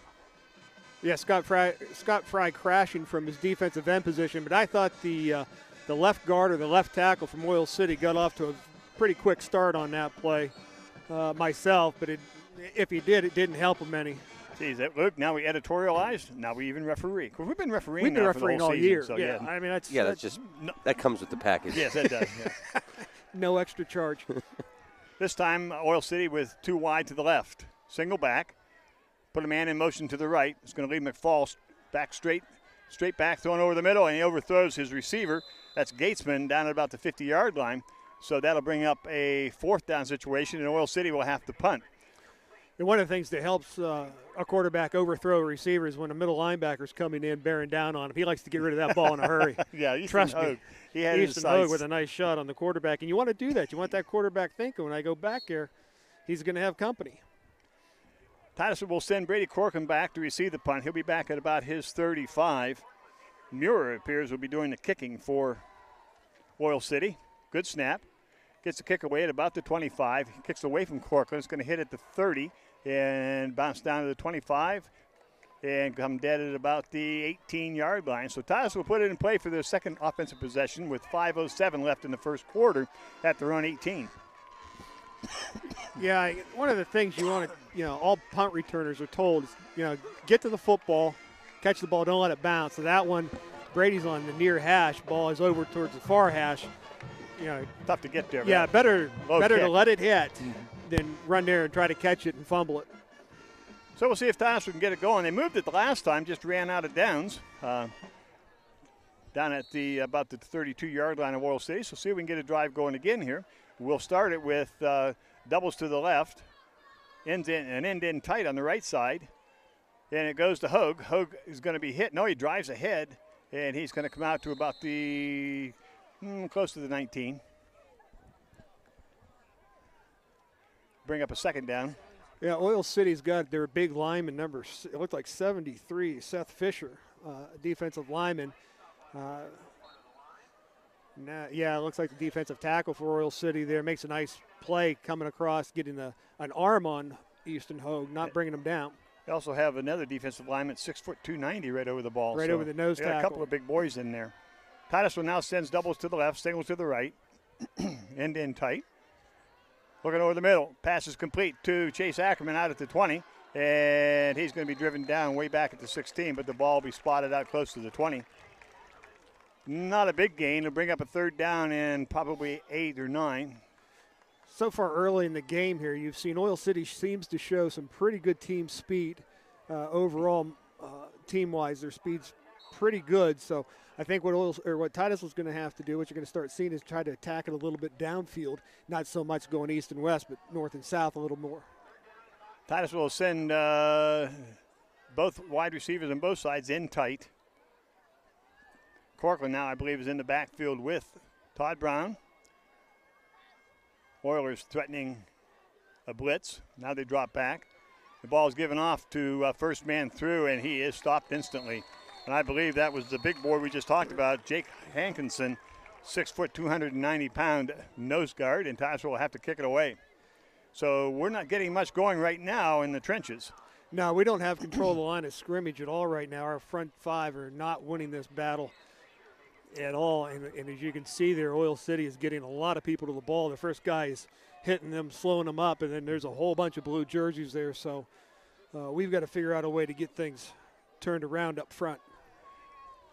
Yeah, Scott Fry crashing from his defensive end position, but I thought the left guard or the left tackle from Oil City got off to a pretty quick start on that play myself, but if he did, it didn't help him any. Geez, Luke, now we editorialize, now we even referee. Because we've been refereeing We've been refereeing for the whole all season, year. So Yeah, that's just that comes with the package. Yes, it does. Yeah. No extra charge. This time, Oil City with two wide to the left. Single back. Put a man in motion to the right. It's going to leave McFall back straight back, throwing over the middle, and he overthrows his receiver. That's Gatesman down at about the 50-yard line. So that'll bring up a fourth down situation, and Oil City will have to punt. And one of the things that helps a quarterback overthrow a receiver is when a middle linebacker's coming in, bearing down on him. He likes to get rid of that ball in a hurry. Yeah, Easton Trust Hogue. me. He had Easton Hogue with a nice shot on the quarterback. And you want to do that. You want that quarterback thinking when I go back there, he's going to have company. Titusville will send Brady Corcoran back to receive the punt. He'll be back at about his 35. Muir, it appears, will be doing the kicking for Oil City. Good snap. Gets the kick away at about the 25. He kicks away from Corcoran. It's going to hit at the 30 and bounce down to the 25 and come dead at about the 18-yard line. So Titusville will put it in play for their second offensive possession with 5:07 left in the first quarter at their own 18. Yeah, one of the things you want to, all punt returners are told is, get to the football, catch the ball, don't let it bounce. So that one, Brady's on the near hash, ball is over towards the far hash. Tough to get there. Yeah, right? better kick. to let it hit than run there and try to catch it and fumble it. So we'll see if Titusville can get it going. They moved it the last time, just ran out of downs down at about the 32-yard line of Oil City. So see if we can get a drive going again here. We'll start it with doubles to the left, end in tight on the right side. And it goes to Hogue. Hogue is going to be hit. No, he drives ahead, and he's going to come out to about the close to the 19. Bring up a second down. Yeah, Oil City's got their big lineman number. It looked like 73, Seth Fisher, defensive lineman. It looks like the defensive tackle for Oil City there makes a nice play coming across, getting an arm on Easton Hogue, not bringing him down. They also have another defensive lineman, 6'2", 290, right over the ball. Right over the nose tackle. A couple of big boys in there. Titusville now sends doubles to the left, singles to the right, end in tight. Looking over the middle, pass is complete to Chase Ackerman out at the 20, and he's going to be driven down way back at the 16, but the ball will be spotted out close to the 20. Not a big gain. It'll bring up a third down and probably 8 or 9. So far early in the game here, you've seen Oil City seems to show some pretty good team speed. Overall, team-wise, their speed's pretty good. So I think what Titusville's going to have to do, what you're going to start seeing, is try to attack it a little bit downfield, not so much going east and west, but north and south a little more. Titusville will send both wide receivers on both sides in tight. Corcoran now, I believe, is in the backfield with Todd Brown. Oilers threatening a blitz. Now they drop back. The ball is given off to first man through, and he is stopped instantly. And I believe that was the big boy we just talked about, Jake Hankinson, 6 foot, 290-pound nose guard, and Titusville will have to kick it away. So we're not getting much going right now in the trenches. No, we don't have control of the line of scrimmage at all right now. Our front five are not winning this battle at all. And as you can see there, Oil City is getting a lot of people to the ball. The first guy is hitting them, slowing them up, and then there's a whole bunch of blue jerseys there. So we've got to figure out a way to get things turned around up front.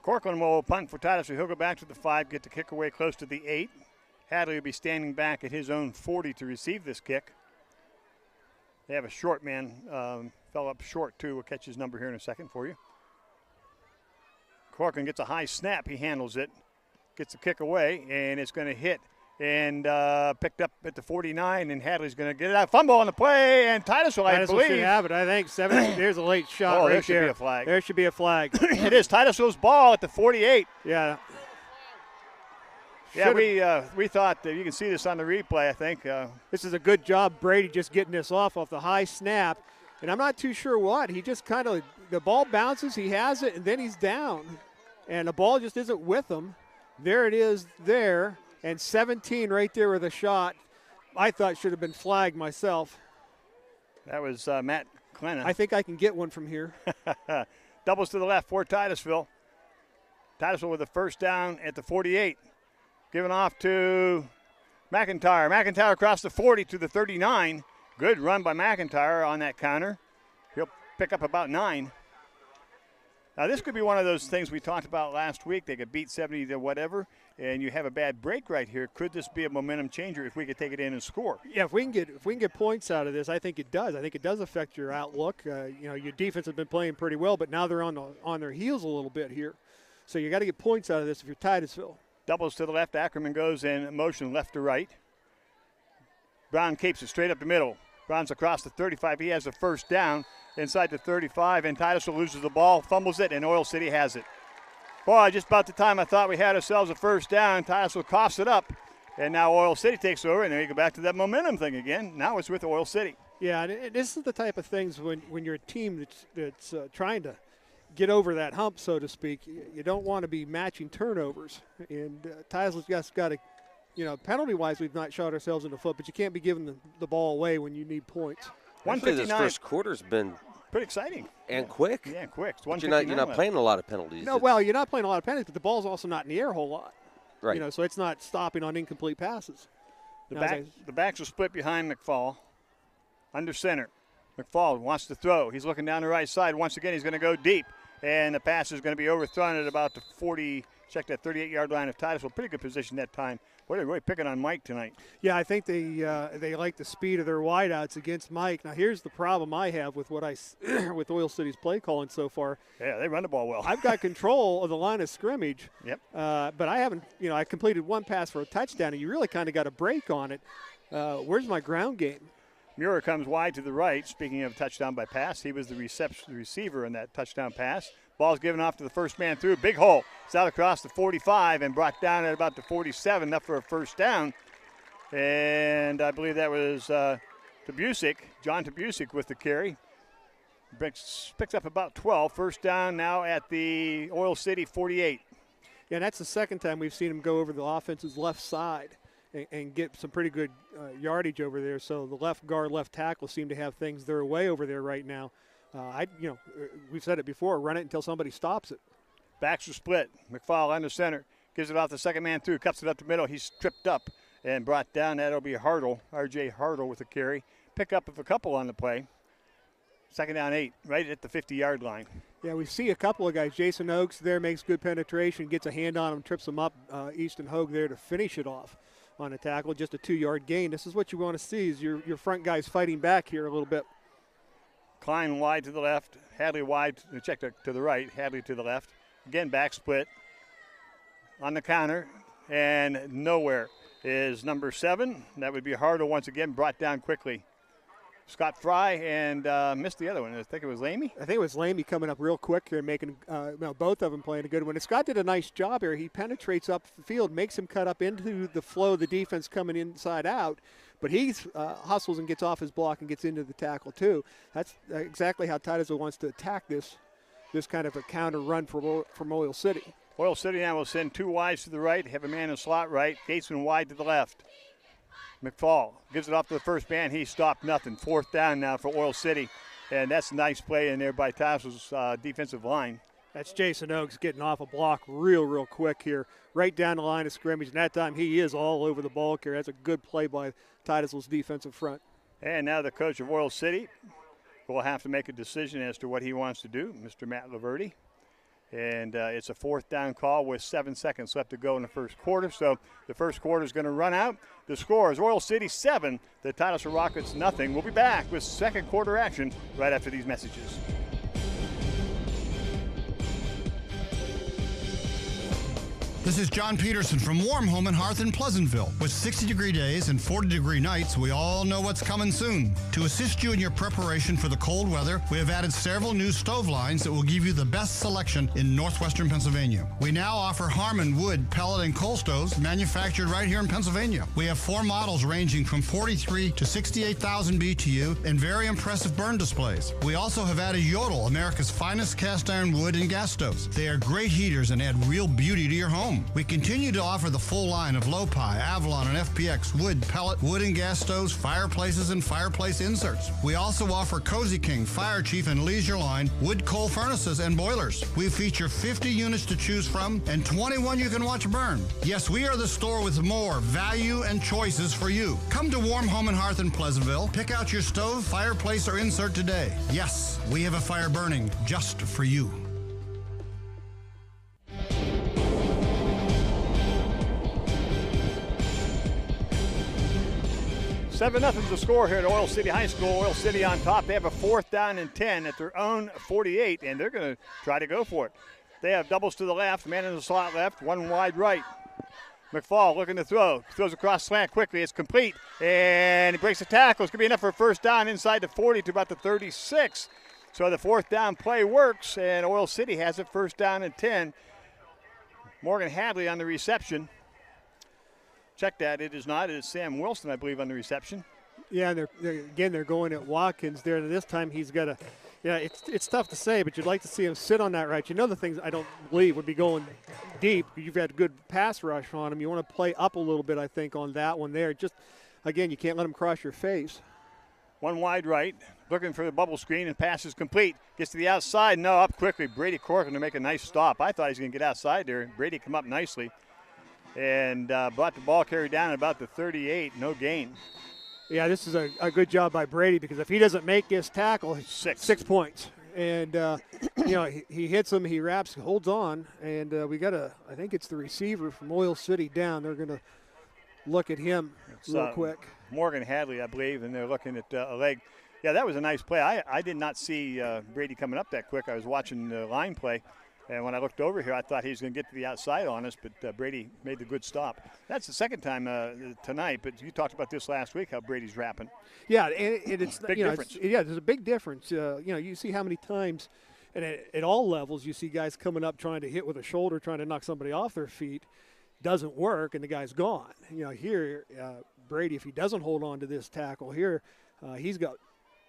Corcoran will punt for Titusville. He'll go back to the 5, get the kick away close to the 8. Hadley will be standing back at his own 40 to receive this kick. They have a short man, fell up short too. We'll catch his number here in a second for you. Corcoran gets a high snap. He handles it, gets the kick away, and it's going to hit and picked up at the 49, and Hadley's going to get it out. Fumble on the play, and Titusville, I believe. Should have it, I think. 7. There's a late shot right there. There should be a flag. There should be a flag. It is Titusville's ball at the 48. Yeah. Yeah, we thought that you can see this on the replay, I think. This is a good job, Brady, just getting this off the high snap. And I'm not too sure what. He just kind of, the ball bounces, he has it, and then he's down. And the ball just isn't with him. There it is there. And 17 right there with a shot. I thought should have been flagged myself. That was Matt Clenna. I think I can get one from here. Doubles to the left for Titusville. Titusville with the first down at the 48. Given off to McIntyre. McIntyre across the 40 to the 39. Good run by McIntyre on that counter. He'll pick up about 9. Now, this could be one of those things we talked about last week. They could beat 70 to whatever, and you have a bad break right here. Could this be a momentum changer if we could take it in and score? Yeah, if we can get points out of this, I think it does. I think it does affect your outlook. Your defense has been playing pretty well, but now they're on their heels a little bit here. So you got to get points out of this if you're Titusville. Doubles to the left. Ackerman goes in motion left to right. Brown keeps it straight up the middle. Brown's across the 35. He has a first down inside the 35, and Titusville loses the ball, fumbles it, and Oil City has it. Boy, just about the time I thought we had ourselves a first down, Titusville coughs it up, and now Oil City takes over, and then you go back to that momentum thing again. Now it's with Oil City. Yeah, and this is the type of things when you're a team that's trying to get over that hump, so to speak. You don't want to be matching turnovers, and Titusville's just got to, penalty-wise, we've not shot ourselves in the foot, but you can't be giving the ball away when you need points. Actually, this first quarter's been pretty exciting and quick. Yeah, quick. But you're not playing a lot of penalties. No, well, you're not playing a lot of penalties, but the ball's also not in the air a whole lot. Right. So it's not stopping on incomplete passes. The backs are split behind McFall. Under center. McFall wants to throw. He's looking down the right side. Once again, he's going to go deep. And the pass is going to be overthrown at about the 38-yard line of Titusville. Pretty good position that time. Boy, they're really picking on Mike tonight. Yeah, I think they like the speed of their wideouts against Mike. Now, here's the problem I have with with Oil City's play calling so far. Yeah, they run the ball well. I've got control of the line of scrimmage. Yep. But I haven't, I completed one pass for a touchdown, and you really kind of got a break on it. Where's my ground game? Muir comes wide to the right. Speaking of touchdown by pass, he was the receiver in that touchdown pass. Ball's given off to the first man through. Big hole. It's out across the 45 and brought down at about the 47, up for a first down. And I believe that was John Tabusic with the carry. Picks up about 12. First down now at the Oil City 48. Yeah, and that's the second time we've seen him go over the offense's left side and get some pretty good yardage over there. So the left guard, left tackle seem to have things their way over there right now. We've said it before, run it until somebody stops it. Backs are split. McFall under center. Gives it off the second man through. Cuts it up the middle. He's tripped up and brought down. That'll be Hartle, R.J. Hartle with the carry. Pick up of a couple on the play. Second down 8, right at the 50-yard line. Yeah, we see a couple of guys. Jason Oakes there makes good penetration, gets a hand on him, trips him up. Easton Hogue there to finish it off on a tackle. Just a 2-yard gain. This is what you want to see is your front guys fighting back here a little bit. Klein wide to the left. Hadley wide. Check to the right. Hadley to the left. Again, back split. On the counter. And nowhere is number 7. That would be Hartle once again, brought down quickly. Scott Fry and missed the other one. I think it was Lamy. I think it was Lamy coming up real quick here, making both of them playing a good one. And Scott did a nice job here. He penetrates up the field, makes him cut up into the flow of the defense coming inside out. but he hustles and gets off his block and gets into the tackle too. That's exactly how Titusville wants to attack this kind of a counter run from Oil City. Oil City now will send 2 wides to the right, have a man in slot right, Gatesman wide to the left. McFall gives it off to the first man. He stopped nothing. 4th down now for Oil City, and that's a nice play in there by Titusville's defensive line. That's Jason Oakes getting off a block real quick here, right down the line of scrimmage. And that time he is all over the ball carrier. That's a good play by Titusville's defensive front. And now the coach of Oil City will have to make a decision as to what he wants to do, Mr. Matt Laverty. And it's a 4th down call with 7 seconds left to go in the first quarter. So the first quarter is going to run out. The score is Oil City 7, the Titusville Rockets nothing. We'll be back with second quarter action right after these messages. This is John Peterson from Warm Home and Hearth in Pleasantville. With 60-degree days and 40-degree nights, we all know what's coming soon. To assist you in your preparation for the cold weather, we have added several new stove lines that will give you the best selection in northwestern Pennsylvania. We now offer Harmon wood, pellet, and coal stoves manufactured right here in Pennsylvania. We have 4 models ranging from 43 to 68,000 BTU and very impressive burn displays. We also have added Yodel, America's finest cast iron wood and gas stoves. They are great heaters and add real beauty to your home. We continue to offer the full line of Lopi, Avalon, and FPX wood, pellet, wood and gas stoves, fireplaces, and fireplace inserts. We also offer Cozy King, Fire Chief, and Leisure Line wood coal furnaces and boilers. We feature 50 units to choose from and 21 you can watch burn. Yes, we are the store with more value and choices for you. Come to Warm Home and Hearth in Pleasantville. Pick out your stove, fireplace, or insert today. Yes, we have a fire burning just for you. 7-0 the score here at Oil City High School. Oil City on top. They have a 4th down and 10 at their own 48, and they're going to try to go for it. They have doubles to the left, man in the slot left, 1 wide right. McFall looking to throw. Throws across slant quickly. It's complete, and he breaks the tackle. It's going to be enough for a first down inside the 40 to about the 36. So the 4th down play works, and Oil City has it 1st down and 10. Morgan Hadley on the reception. Check that. It is not. It is Sam Wilson, I believe, on the reception. Yeah, they're going at Watkins there. This time he's got a – yeah, it's tough to say, but you'd like to see him sit on that right. You know the things I don't believe would be going deep. You've had good pass rush on him. You want to play up a little bit, I think, on that one there. Just, again, you can't let him cross your face. 1 wide right, looking for the bubble screen, and pass is complete. Gets to the outside. No, up quickly. Brady Corcoran to make a nice stop. I thought he was going to get outside there. Brady come up nicely. And brought the ball carried down at about the 38, no gain. Yeah, this is a good job by Brady, because if he doesn't make this tackle, 6 points. And, he hits him, he wraps, holds on, and we got I think it's the receiver from Oil City down. They're going to look at him real quick. Morgan Hadley, I believe, and they're looking at a leg. Yeah, that was a nice play. I did not see Brady coming up that quick. I was watching the line play. And when I looked over here, I thought he was going to get to the outside on us, but Brady made the good stop. That's the second time tonight, but you talked about this last week, how Brady's rapping. Yeah, and it's big difference. There's a big difference. You see how many times, and at all levels, you see guys coming up trying to hit with a shoulder, trying to knock somebody off their feet. Doesn't work, and the guy's gone. Here, Brady, if he doesn't hold on to this tackle here, he's got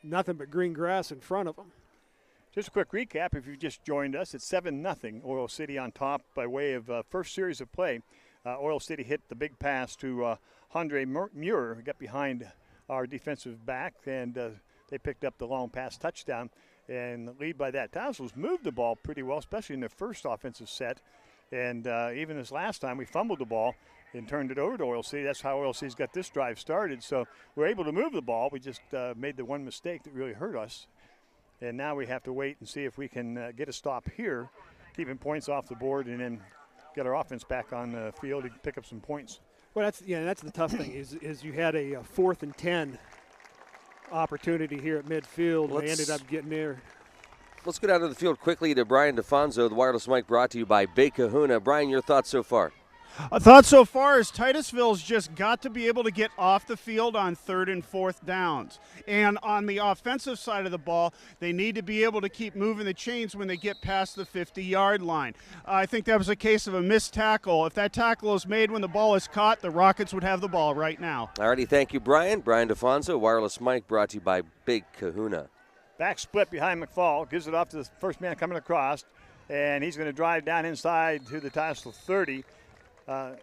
nothing but green grass in front of him. Just a quick recap, if you've just joined us, it's 7-0, Oil City on top by way of first series of play. Oil City hit the big pass to Andre Muir, who got behind our defensive back, and they picked up the long pass touchdown and lead by that. Titusville's moved the ball pretty well, especially in their first offensive set, and even this last time we fumbled the ball and turned it over to Oil City. That's how Oil City's got this drive started, so we're able to move the ball. We just made the one mistake that really hurt us. And now we have to wait and see if we can get a stop here, keeping points off the board, and then get our offense back on the field and pick up some points. Well, that's the tough thing is you had a 4th and 10 opportunity here at midfield, and they ended up getting there. Let's go down to the field quickly to Brian DeFonso, the wireless mic brought to you by Bay Kahuna. Brian, your thoughts so far? I thought so far is Titusville's just got to be able to get off the field on 3rd and 4th downs. And on the offensive side of the ball, they need to be able to keep moving the chains when they get past the 50-yard line. I think that was a case of a missed tackle. If that tackle is made when the ball is caught, the Rockets would have the ball right now. Alrighty, thank you, Brian. Brian DeFonso, Wireless Mike, brought to you by Big Kahuna. Back split behind McFall, gives it off to the first man coming across, and he's going to drive down inside to the Titusville 30. John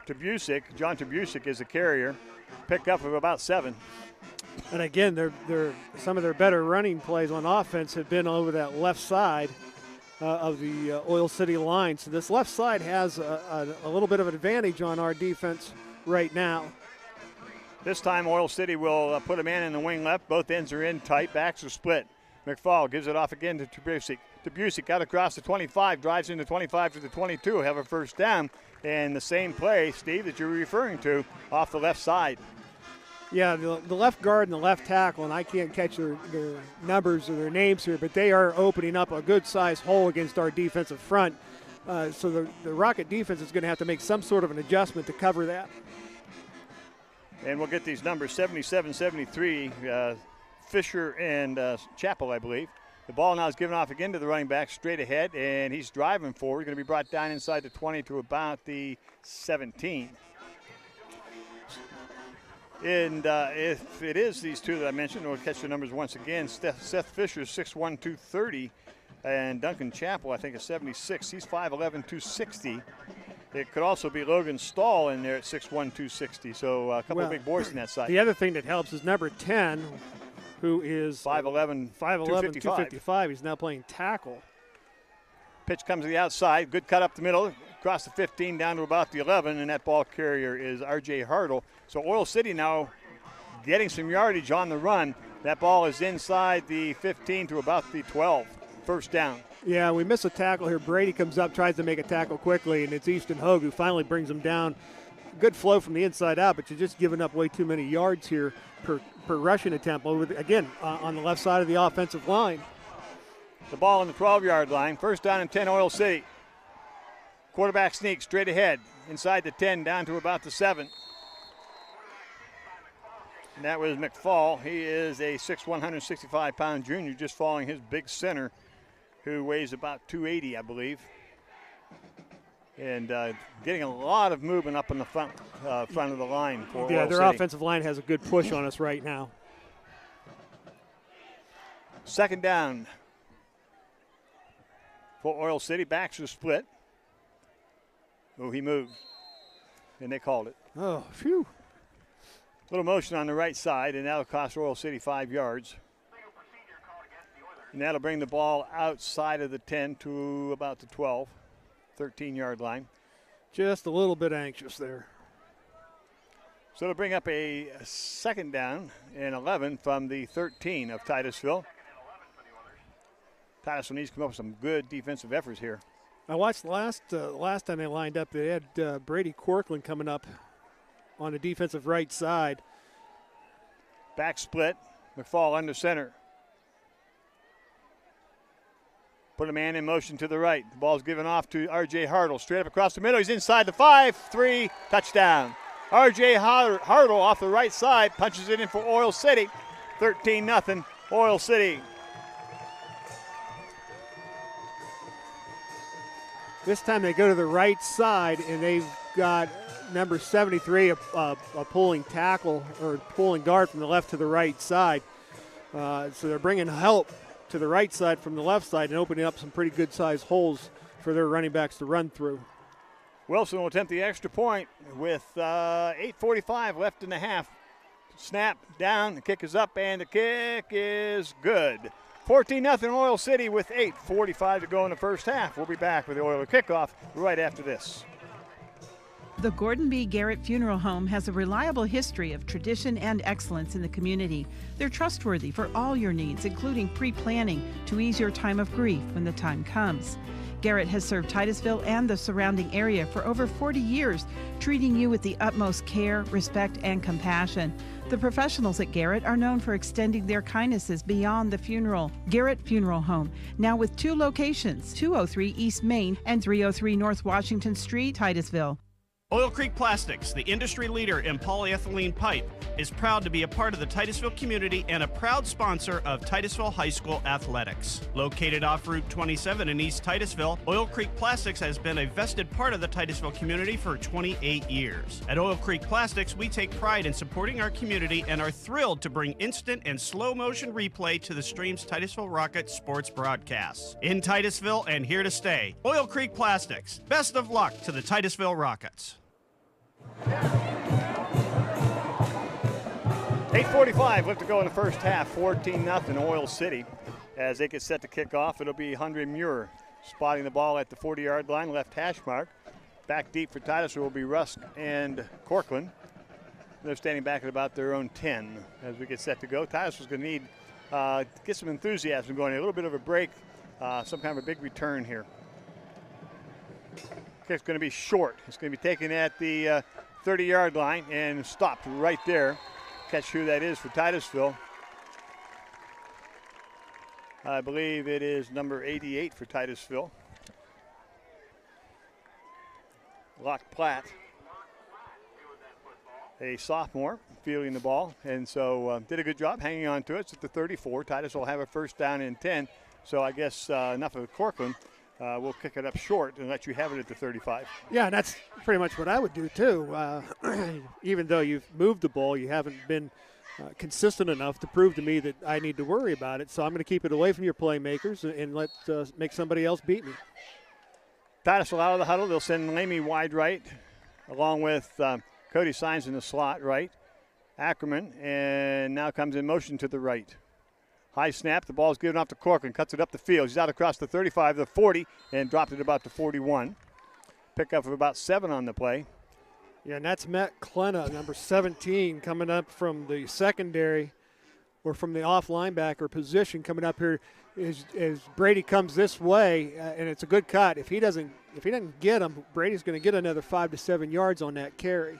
Trabusik is the carrier. Pick up of about 7. And again, some of their better running plays on offense have been over that left side of the Oil City line. So this left side has a little bit of an advantage on our defense right now. This time Oil City will put a man in the wing left. Both ends are in tight. Backs are split. McFall gives it off again to Trabusik. Trabusik out across the 25, drives into 25 to the 22, have a first down. And the same play, Steve, that you're referring to off the left side. Yeah, the left guard and the left tackle, and I can't catch their numbers or their names here, but they are opening up a good-sized hole against our defensive front. So the Rocket defense is going to have to make some sort of an adjustment to cover that. And we'll get these numbers, 77, 73, Fisher and Chappell, I believe. The ball now is given off again to the running back straight ahead, and he's driving forward. Going to be brought down inside the 20 to about the 17. And if it is these two that I mentioned, we'll catch the numbers once again. Seth Fisher is 6'1", 230, and Duncan Chappell, I think, is 76. He's 5'11", 260. It could also be Logan Stahl in there at 6'1", 260. So a couple of big boys on that side. The other thing that helps is number 10, who is 5'11", 255. He's now playing tackle. Pitch comes to the outside. Good cut up the middle. Across the 15 down to about the 11, and that ball carrier is R.J. Hartle. So Oil City now getting some yardage on the run. That ball is inside the 15 to about the 12. First down. Yeah, we miss a tackle here. Brady comes up, tries to make a tackle quickly, and it's Easton Hogue who finally brings him down. Good flow from the inside out, but you're just giving up way too many yards here per rushing attempt. Again, on the left side of the offensive line. The ball on the 12-yard line. First down and 10, Oil City. Quarterback sneak straight ahead, inside the 10, down to about the 7. And that was McFall. He is a 6'1", 165-pound junior, just following his big center, who weighs about 280, I believe. And getting a lot of movement up in the front of the line for Oil their City. Offensive line has a good push on us right now. Second down for Oil City. Backs are split. Oh, he moved, and they called it. Oh, phew. Little motion on the right side, and that'll cost Oil City 5 yards. And that'll bring the ball outside of the 10 to about the 12, 13-yard line. Just a little bit anxious there. So it'll bring up a second down and 11 from the 13 of Titusville. Titusville needs to come up with some good defensive efforts here. I watched last time they lined up, they had Brady Corkland coming up on the defensive right side. Back split, McFall under center. Put a man in motion to the right. The ball's given off to R.J. Hartle. Straight up across the middle. He's inside the 5-3, touchdown. R.J. Hartle off the right side punches it in for Oil City. 13-0, Oil City. This time they go to the right side, and they've got number 73, a pulling tackle or pulling guard from the left to the right side. So they're bringing help to the right side from the left side and opening up some pretty good-sized holes for their running backs to run through. Wilson will attempt the extra point with 8:45 left in the half. Snap down, the kick is up, and the kick is good. 14-0 Oil City with 8:45 to go in the first half. We'll be back with the Oiler kickoff right after this. The Gordon B. Garrett Funeral Home has a reliable history of tradition and excellence in the community. They're trustworthy for all your needs, including pre-planning to ease your time of grief when the time comes. Garrett has served Titusville and the surrounding area for over 40 years, treating you with the utmost care, respect, and compassion. The professionals at Garrett are known for extending their kindnesses beyond the funeral. Garrett Funeral Home, now with 2 locations, 203 East Main and 303 North Washington Street, Titusville. Oil Creek Plastics, the industry leader in polyethylene pipe, is proud to be a part of the Titusville community and a proud sponsor of Titusville High School athletics. Located off Route 27 in East Titusville, Oil Creek Plastics has been a vested part of the Titusville community for 28 years. At Oil Creek Plastics, we take pride in supporting our community and are thrilled to bring instant and slow motion replay to the stream's Titusville Rockets sports broadcasts. In Titusville and here to stay, Oil Creek Plastics. Best of luck to the Titusville Rockets. 8:45 left to go in the first half, 14-0 Oil City. As they get set to kick off, it'll be Hundrey Muir spotting the ball at the 40-yard line, left hash mark. Back deep for Titusville will be Rusk and Corcoran. They're standing back at about their own 10 as we get set to go. Titusville's going to need get some enthusiasm going, a little bit of a break, some kind of a big return here. Kick's going to be short. It's going to be taken at the 30-yard line and stopped right there. Catch who that is for Titusville. I believe it is number 88 for Titusville. Locke Platt, a sophomore, fielding the ball, and so did a good job hanging on to it. It's at the 34. Titusville will have a first down and 10. So I guess enough of Corcoran. We'll kick it up short and let you have it at the 35. Yeah, and that's pretty much what I would do too. Even though you've moved the ball, you haven't been consistent enough to prove to me that I need to worry about it. So I'm going to keep it away from your playmakers and let make somebody else beat me. Titusville out of the huddle. They'll send Lamy wide right, along with Cody Sines in the slot right. Ackerman, and now comes in motion to the right. High snap, the ball's given off to Corcoran, cuts it up the field. He's out across the 35, the 40, and dropped it about the 41. Pickup of about 7 on the play. Yeah, and that's Matt Klena, number 17, coming up from the secondary or from the off linebacker position, coming up here as Brady comes this way, and it's a good cut. If he doesn't get him, Brady's going to get another 5 to 7 yards on that carry.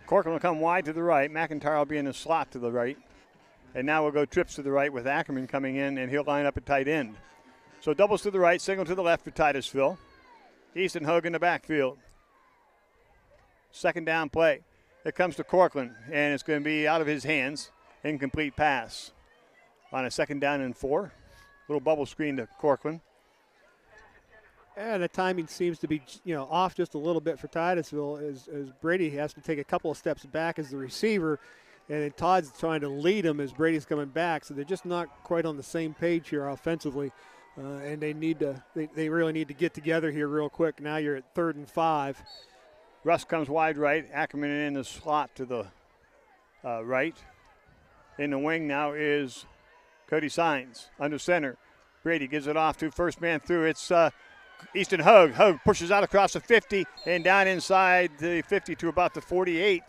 Corcoran will come wide to the right. McIntyre will be in the slot to the right. And now we'll go trips to the right with Ackerman coming in, and he'll line up at tight end. So doubles to the right, single to the left for Titusville. Easton Hogue in the backfield. Second down play. It comes to Corcoran, and it's going to be out of his hands. Incomplete pass on a second down and 4. Little bubble screen to Corcoran. And the timing seems to be, off just a little bit for Titusville as Brady has to take a couple of steps back as the receiver. And then Todd's trying to lead him as Brady's coming back, so they're just not quite on the same page here offensively, and they really need to get together here real quick. Now you're at 3rd and 5. Russ comes wide right. Ackerman in the slot to the right. In the wing now is Cody Sines under center. Brady gives it off to first man through. It's Easton Hogue. Hogue pushes out across the 50 and down inside the 50 to about the 48.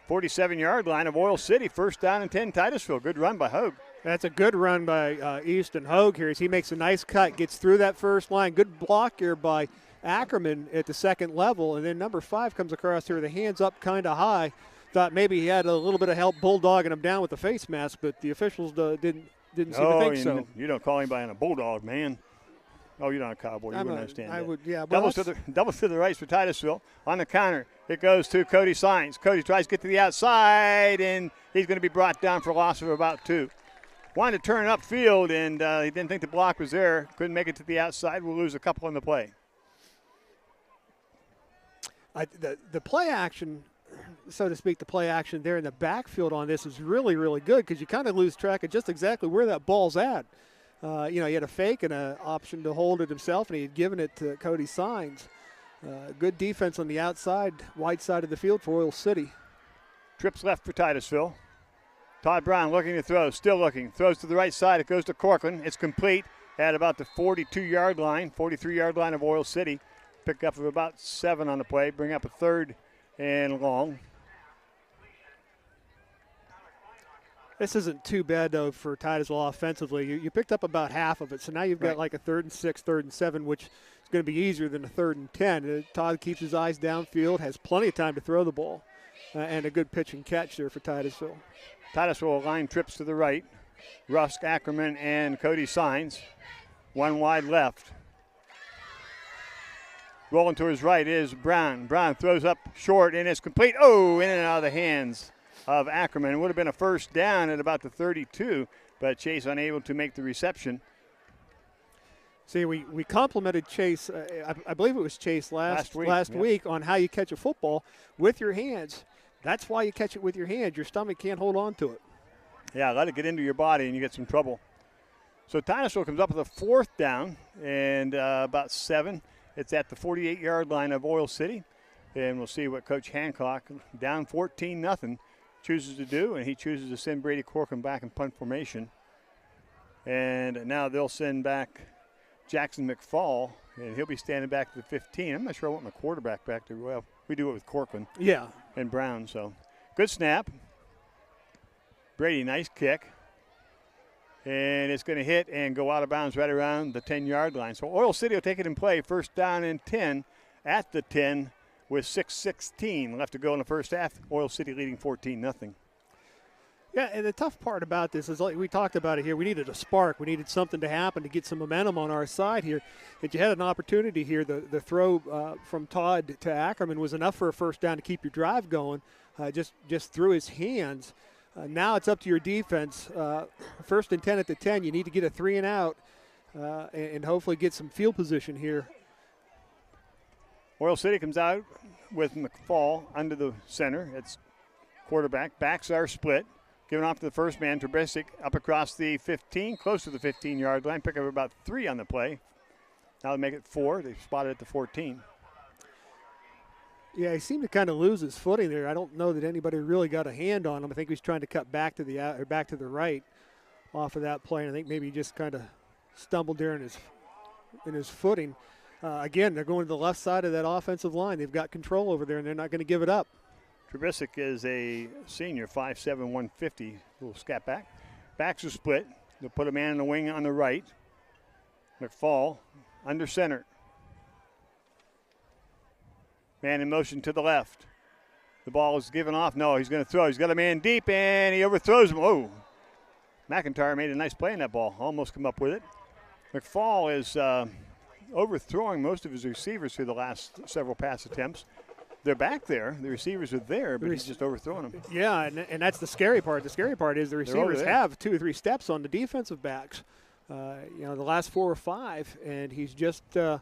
47-yard line of Oil City. First down and 10, Titusville. Good run by Hogue. That's a good run by Easton Hogue here as he makes a nice cut, gets through that first line. Good block here by Ackerman at the second level. And then number 5 comes across here with the hands up kind of high. Thought maybe he had a little bit of help bulldogging him down with the face mask, but the officials didn't seem to think so. You don't call anybody a bulldog, man. Oh, you're not a cowboy. You wouldn't understand that. I would, yeah. Doubles to the right for Titusville. On the counter, it goes to Cody Sines. Cody tries to get to the outside, and he's going to be brought down for a loss of about 2. Wanted to turn upfield, and he didn't think the block was there. Couldn't make it to the outside. We'll lose a couple on the play. The play action, so to speak, the play action there in the backfield on this is really, really good because you kind of lose track of just exactly where that ball's at. He had a fake and an option to hold it himself, and he had given it to Cody Sines. Good defense on the outside, wide side of the field for Oil City. Trips left for Titusville. Todd Brown looking to throw, still looking. Throws to the right side. It goes to Corcoran. It's complete at about the 42-yard line, 43-yard line of Oil City. Pick up of about 7 on the play. Bring up a 3rd and long. This isn't too bad, though, for Titusville offensively. You picked up about half of it, so now you've got like a 3rd and 6, 3rd and 7, which is going to be easier than a 3rd and 10. Todd keeps his eyes downfield, has plenty of time to throw the ball, and a good pitch and catch there for Titusville. Titusville line trips to the right. Rusk, Ackerman, and Cody Sines. One wide left. Rolling to his right is Brown. Brown throws up short, and it's complete. Oh, in and out of the hands of Ackerman. It would have been a first down at about the 32, but Chase unable to make the reception. See, we complimented Chase, I believe it was Chase last week on how you catch a football with your hands. That's why you catch it with your hands. Your stomach can't hold on to it. Yeah, let it get into your body and you get some trouble. So Titusville comes up with a fourth down and about 7. It's at the 48-yard line of Oil City. And we'll see what Coach Hancock, down 14-0, chooses to do. And he chooses to send Brady Corcoran back in punt formation. And now they'll send back Jackson McFall, and he'll be standing back to the 15. I'm not sure I want my quarterback back there. Well, we do it with Corcoran. Yeah. And Brown, so good snap. Brady, nice kick. And it's going to hit and go out of bounds right around the 10-yard line. So Oil City will take it in play. First down and 10 at the 10 with 6:16 left to go in the first half. Oil City leading 14-0. Yeah, and the tough part about this is, like we talked about it here, we needed a spark. We needed something to happen to get some momentum on our side here. If you had an opportunity here, the throw from Todd to Ackerman was enough for a first down to keep your drive going, just through his hands. Now it's up to your defense. First and 10 at the 10. You need to get a 3 and out and hopefully get some field position here. Oil City comes out with McFall under the center. It's quarterback. Backs are split. Giving off to the first man, Trubisic up across the 15, close to the 15-yard line. Pick up about 3 on the play. Now they make it 4. They've spotted at the 14. Yeah, he seemed to kind of lose his footing there. I don't know that anybody really got a hand on him. I think he was trying to cut back to the right off of that play. And I think maybe he just kind of stumbled there in his footing. Again, they're going to the left side of that offensive line. They've got control over there, and they're not going to give it up. Trubisic is a senior, 5'7", 150, little scat back. Backs are split. They'll put a man in the wing on the right. McFall under center. Man in motion to the left. The ball is given off. No, he's going to throw. He's got a man deep, and he overthrows him. Oh, McIntyre made a nice play in that ball. Almost come up with it. McFall is overthrowing most of his receivers through the last several pass attempts. They're back there. The receivers are there, but he's just overthrowing them. Yeah, and that's the scary part. The scary part is the receivers have 2 or 3 steps on the defensive backs. The last 4 or 5, and he's just, a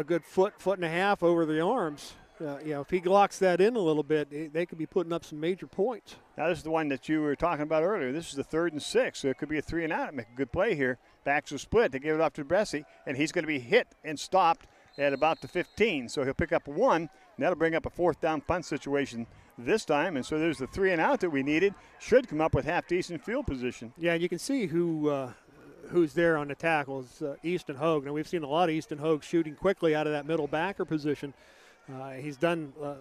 good foot and a half over the arms. If he locks that in a little bit, they could be putting up some major points. Now, this is the one that you were talking about earlier. This is the 3rd and 6, so it could be a 3 and out. Make a good play here. Backs are split. They give it off to Bessie, and he's going to be hit and stopped at about the 15. So he'll pick up 1, and that'll bring up a 4th down punt situation this time. And so there's the 3 and out that we needed. Should come up with half-decent field position. Yeah, and you can see who's there on the tackles, Easton Hogue. Now, we've seen a lot of Easton Hogue shooting quickly out of that middle backer position. He's done a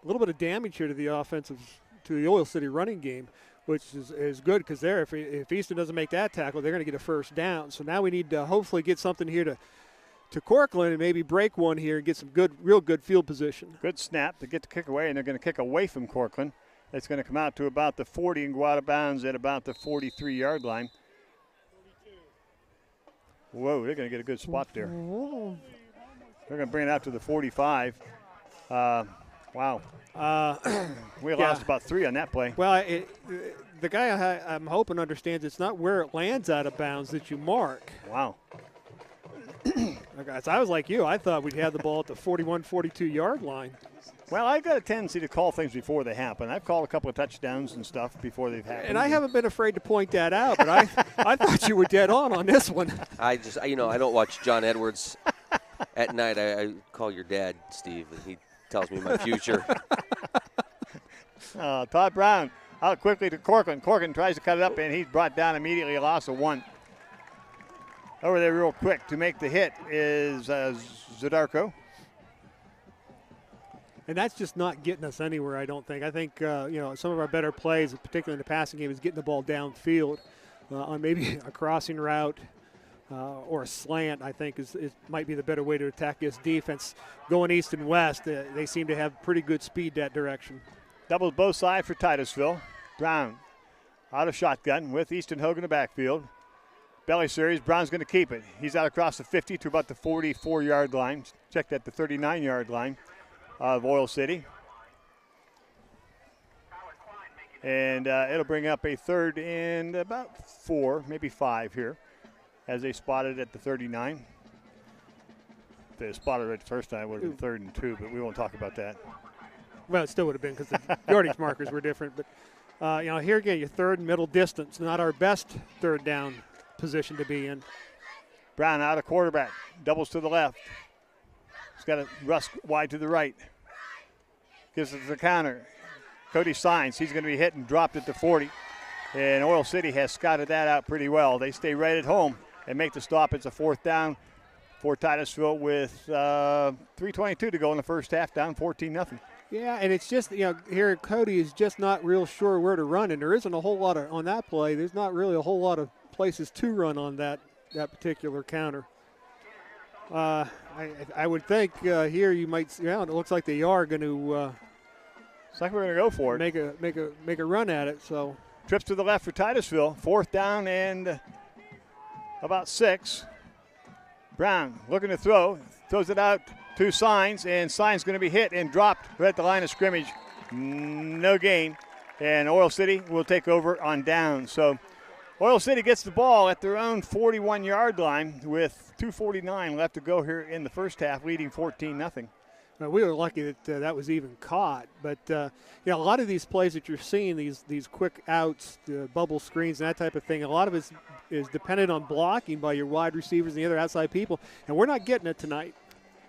little bit of damage here to the Oil City running game, which is good because if Easton doesn't make that tackle, they're going to get a first down. So now we need to hopefully get something here to Corcoran and maybe break one here and get some real good field position. Good snap to get the kick away, and they're going to kick away from Corcoran. It's going to come out to about the 40 and go out of bounds at about the 43-yard line. Whoa, they're going to get a good spot there. They're going to bring it out to the 45. Wow. We lost about 3 on that play. Well, the guy I'm hoping understands it's not where it lands out of bounds that you mark. Wow. Guys, I was like you. I thought we'd have the ball at the 41, 42-yard line. Well, I've got a tendency to call things before they happen. I've called a couple of touchdowns and stuff before they've happened. And I haven't been afraid to point that out, but I thought you were dead on this one. I don't watch John Edwards at night. I call your dad, Steve, and he tells me my future. Todd Brown out quickly to Corcoran. Corcoran tries to cut it up, and he's brought down immediately, a loss of 1. Over there real quick to make the hit is Zadarko. And that's just not getting us anywhere, I don't think. I think, some of our better plays, particularly in the passing game, is getting the ball downfield on maybe a crossing route or a slant, I think, might be the better way to attack this defense. Going east and west, they seem to have pretty good speed that direction. Doubles both sides for Titusville. Brown out of shotgun with Easton Hogue in the backfield. Belly series, Brown's going to keep it. He's out across the 50 to about the 44-yard line. Checked at the 39-yard line of Oil City. And it'll bring up a 3rd and about 4, maybe 5 here, as they spotted at the 39. If they spotted it the first time, it would have been 3rd and 2, but we won't talk about that. Well, it still would have been because the yardage markers were different. But, here again, your 3rd middle distance, not our best 3rd down position to be in. Brown out of quarterback, doubles to the left. He's got a Russ wide to the right. Gives it to the counter. Cody Signs, he's going to be hit and dropped at the 40. And Oil City has scouted that out pretty well. They stay right at home and make the stop. It's a 4th down for Titusville with 3:22 to go in the first half, down 14-0. Yeah, and it's just, here Cody is just not real sure where to run, and there isn't a whole lot on that play. There's not really a whole lot of places to run on that particular counter. I would think here you might, it looks like they are going to. It's like we're going to go for it. Make a run at it. So trips to the left for Titusville. 4th down and about 6. Brown looking to throw. Throws it out to Signs, and Signs going to be hit and dropped right at the line of scrimmage. No gain. And Oil City will take over on down. So Oil City gets the ball at their own 41-yard line with 2:49 left to go here in the first half, leading 14-0. We were lucky that that was even caught. But, a lot of these plays that you're seeing, these quick outs, the bubble screens, and that type of thing, a lot of it is dependent on blocking by your wide receivers and the other outside people, and we're not getting it tonight.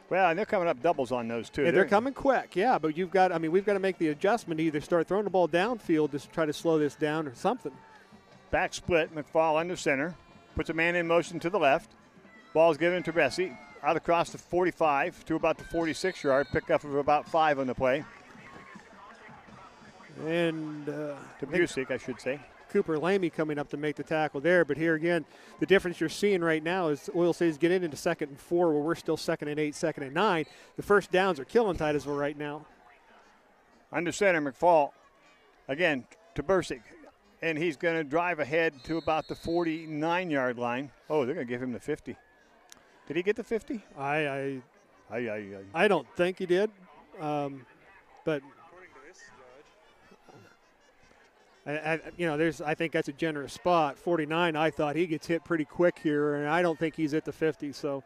Well, and they're coming up doubles on those, too. And they're coming quick, yeah, but we've got to make the adjustment to either start throwing the ball downfield to try to slow this down or something. Back split, McFall under center, puts a man in motion to the left. Ball's given to Bessie. Out across the 45 to about the 46-yard, pickup of about 5 on the play. And to Busick, I should say. Cooper Lamy coming up to make the tackle there. But here again, the difference you're seeing right now is Oil City's getting into 2nd and 4, where we're still 2nd and 8, 2nd and 9. The first downs are killing Titusville right now. Under center, McFall. Again, to Busick. And he's going to drive ahead to about the 49-yard line. Oh, they're going to give him the 50. Did he get the 50? I don't think he did, but I think that's a generous spot. 49, I thought he gets hit pretty quick here, and I don't think he's at the 50. So,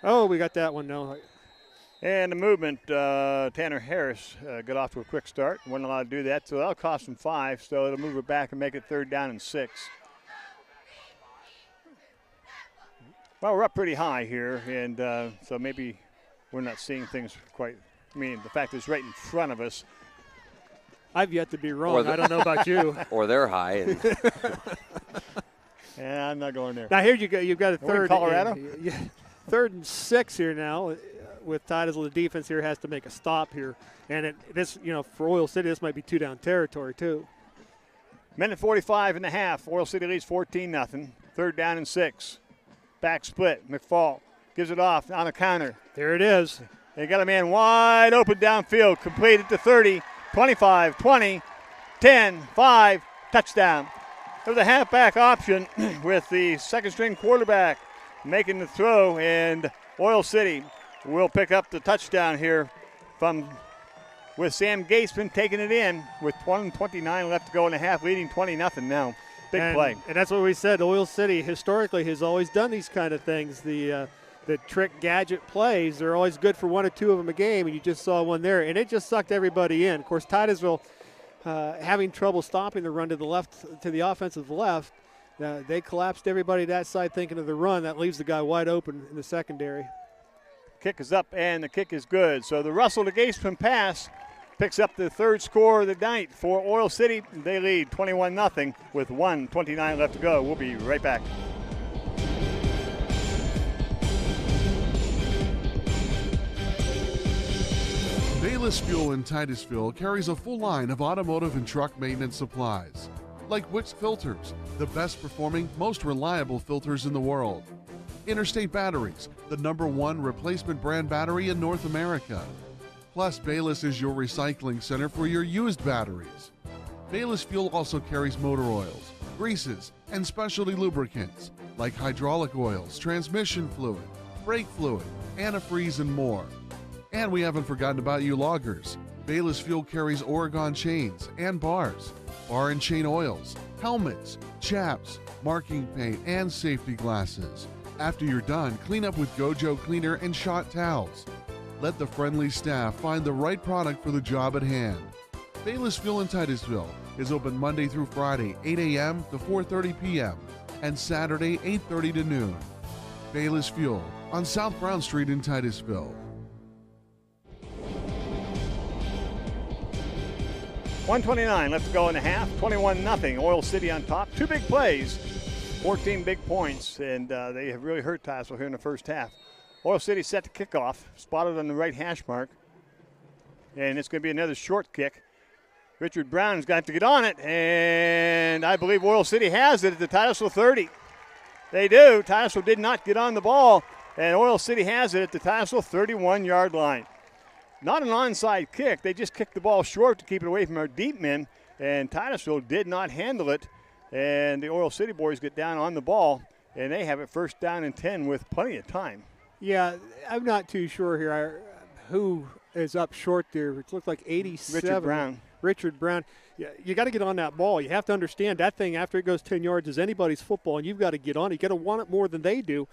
we got that one now. And the movement, Tanner Harris got off to a quick start. Wasn't allowed to do that, so that'll cost him 5. So it'll move it back and make it 3rd down and 6. Well, we're up pretty high here, and so maybe we're not seeing things quite. I mean, the fact is right in front of us. I've yet to be wrong. I don't know about you. Or they're high. Yeah, I'm not going there. Now, here you go. You've got a 3rd. Colorado? 3rd and 6 here now. With Titusville, the defense here has to make a stop here. And for Oil City, this might be 2-down territory, too. Minute 45 and a half. Oil City leads 14-0. 3rd down and 6. Back split. McFall gives it off on a counter. There it is. They got a man wide open downfield. Completed to 30, 25, 20, 10, 5, touchdown. It was a halfback option with the 2nd-string quarterback making the throw, and Oil City will pick up the touchdown here with Sam Gatesman taking it in with 1:29 left to go in the half, leading 20-0 now. Big play. And that's what we said. Oil City historically has always done these kind of things. The trick gadget plays, they're always good for 1 or 2 of them a game, and you just saw one there. And it just sucked everybody in. Of course, Titusville having trouble stopping the run to the left, to the offensive left. They collapsed everybody that side thinking of the run. That leaves the guy wide open in the secondary. Kick is up, and the kick is good. So the Russell to Gatesman pass picks up the 3rd score of the night for Oil City. They lead 21-0 with 1:29 left to go. We'll be right back. Bayless Fuel in Titusville carries a full line of automotive and truck maintenance supplies, like Wix filters, the best performing, most reliable filters in the world. Interstate Batteries, the #1 replacement brand battery in North America. Plus, Bayless is your recycling center for your used batteries. Bayless Fuel also carries motor oils, greases, and specialty lubricants. like hydraulic oils, transmission fluid, brake fluid, antifreeze, and more. And we haven't forgotten about you loggers. Bayless Fuel carries Oregon chains and bars, bar and chain oils, helmets, chaps, marking paint, and safety glasses. After you're done, clean up with Gojo Cleaner and Shot Towels. Let the friendly staff find the right product for the job at hand. Bayless Fuel in Titusville is open Monday through Friday, 8 a.m. to 4:30 p.m. and Saturday, 8:30 to noon. Bayless Fuel on South Brown Street in Titusville. 129 left to go in the half. 21-0. Oil City on top. 2 big plays. 14 big points, and they have really hurt Titusville here in the first half. Oil City set to kick off. Spotted on the right hash mark. And it's going to be another short kick. Richard Brown's got to get on it, and I believe Oil City has it at the Titusville 30. They do. Titusville did not get on the ball, and Oil City has it at the Titusville 31-yard line. Not an onside kick. They just kicked the ball short to keep it away from our deep men, and Titusville did not handle it. And the Oil City boys get down on the ball, and they have it first down and 10 with plenty of time. Yeah, I'm not too sure here who is up short there. It looked like 87. Richard Brown. Yeah, you got to get on that ball. You have to understand that thing after it goes 10 yards is anybody's football, and you've got to get on it. You got to want it more than they do.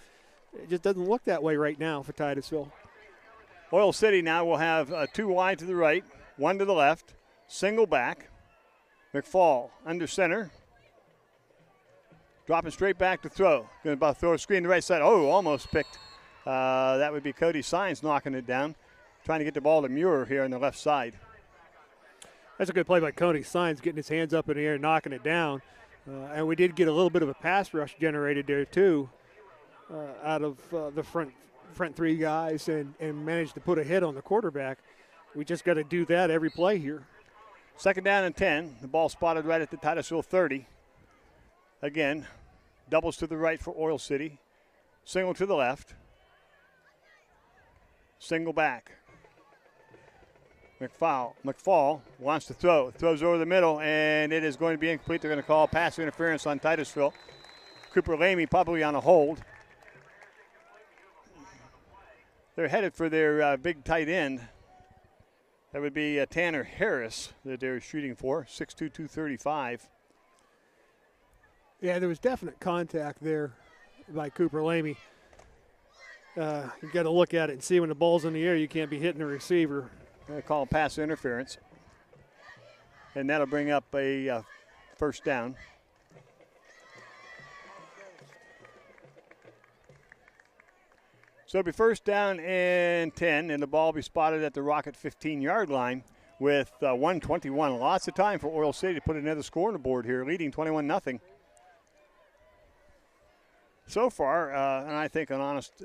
It just doesn't look that way right now for Titusville. Oil City now will have 2 wide to the right, 1 to the left, single back. McFall under center. Dropping straight back to throw. Going to throw a screen to the right side. Oh, almost picked. That would be Cody Sines knocking it down. Trying to get the ball to Muir here on the left side. That's a good play by Cody Sines, getting his hands up in the air and knocking it down. And we did get a little bit of a pass rush generated there, too, out of the front 3 guys and managed to put a hit on the quarterback. We just got to do that every play here. Second down and 10. The ball spotted right at the Titusville 30. Again, doubles to the right for Oil City. Single to the left. Single back. McFall wants to throw. Throws over the middle, and it is going to be incomplete. They're going to call pass interference on Titusville. Cooper Lamy probably on a hold. They're headed for their big tight end. That would be Tanner Harris that they're shooting for, 6'2", 235. Yeah, there was definite contact there by Cooper Lamy. You've got to look at it and see when the ball's in the air, you can't be hitting the receiver. They call pass interference. And that'll bring up a first down. So it'll be first down and 10, and the ball will be spotted at the Rocket 15-yard line with 1:21. Lots of time for Oil City to put another score on the board here, leading 21-0. So far, and I think an honest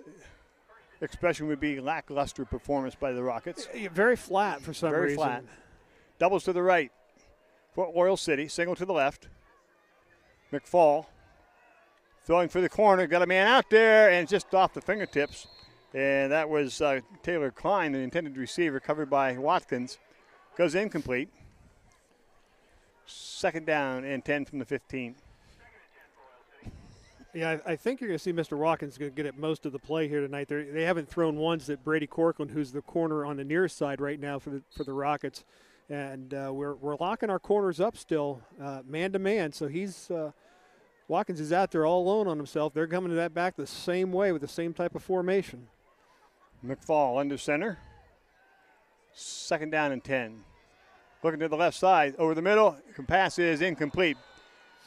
expression would be lackluster performance by the Rockets. Very flat for some reason. Very flat. Doubles to the right for Oil City. Single to the left. McFall throwing for the corner. Got a man out there, and just off the fingertips. And that was Taylor Klein, the intended receiver, covered by Watkins. Goes incomplete. Second down and 10 from the 15. Yeah, I think you're going to see Mr. Watkins going to get at most of the play here tonight. They haven't thrown ones that Brady Corcoran, who's the corner on the near side right now for the Rockets, and we're locking our corners up still, man to man. So Watkins is out there all alone on himself. They're coming to that back the same way with the same type of formation. McFall under center. Second down and 10. Looking to the left side, over the middle. Pass is incomplete.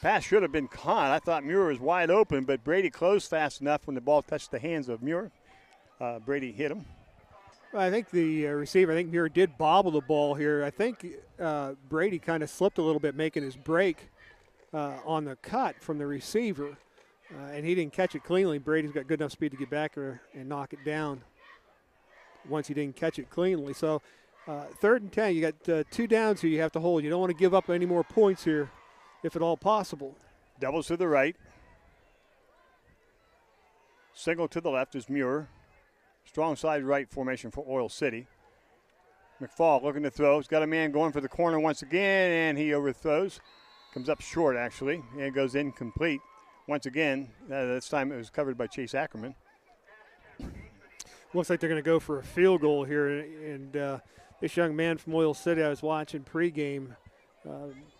Pass should have been caught. I thought Muir was wide open, but Brady closed fast enough when the ball touched the hands of Muir. Brady hit him. I think the receiver, Muir did bobble the ball here. I think Brady kind of slipped a little bit making his break on the cut from the receiver, and he didn't catch it cleanly. Brady's got good enough speed to get back there and knock it down once he didn't catch it cleanly. So third and 10, you got 2 downs here you have to hold. You don't want to give up any more points here, if at all possible. Doubles to the right. Single to the left is Muir. Strong side right formation for Oil City. McFall looking to throw. He's got a man going for the corner once again, and he overthrows. Comes up short, actually, and goes incomplete. once again. This time it was covered by Chase Ackerman. Looks like they're going to go for a field goal here. And this young man from Oil City I was watching pregame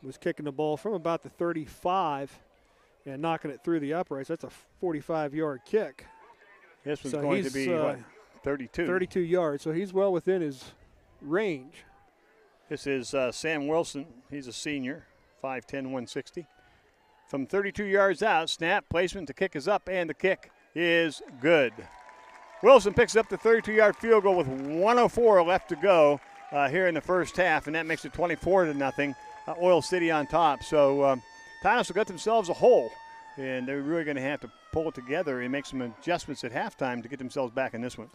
was kicking the ball from about the 35 and knocking it through the uprights. That's a 45-yard kick. This was going to be, 32? 32 yards, so he's well within his range. This is Sam Wilson. He's a senior, 5'10", 160. From 32 yards out, snap, placement, the kick is up, and the kick is good. Wilson picks up the 32-yard field goal with 1:04 left to go here in the first half, and that makes it 24-0. Oil City on top. So Titusville got themselves a hole, and they're really going to have to pull it together and make some adjustments at halftime to get themselves back in this one.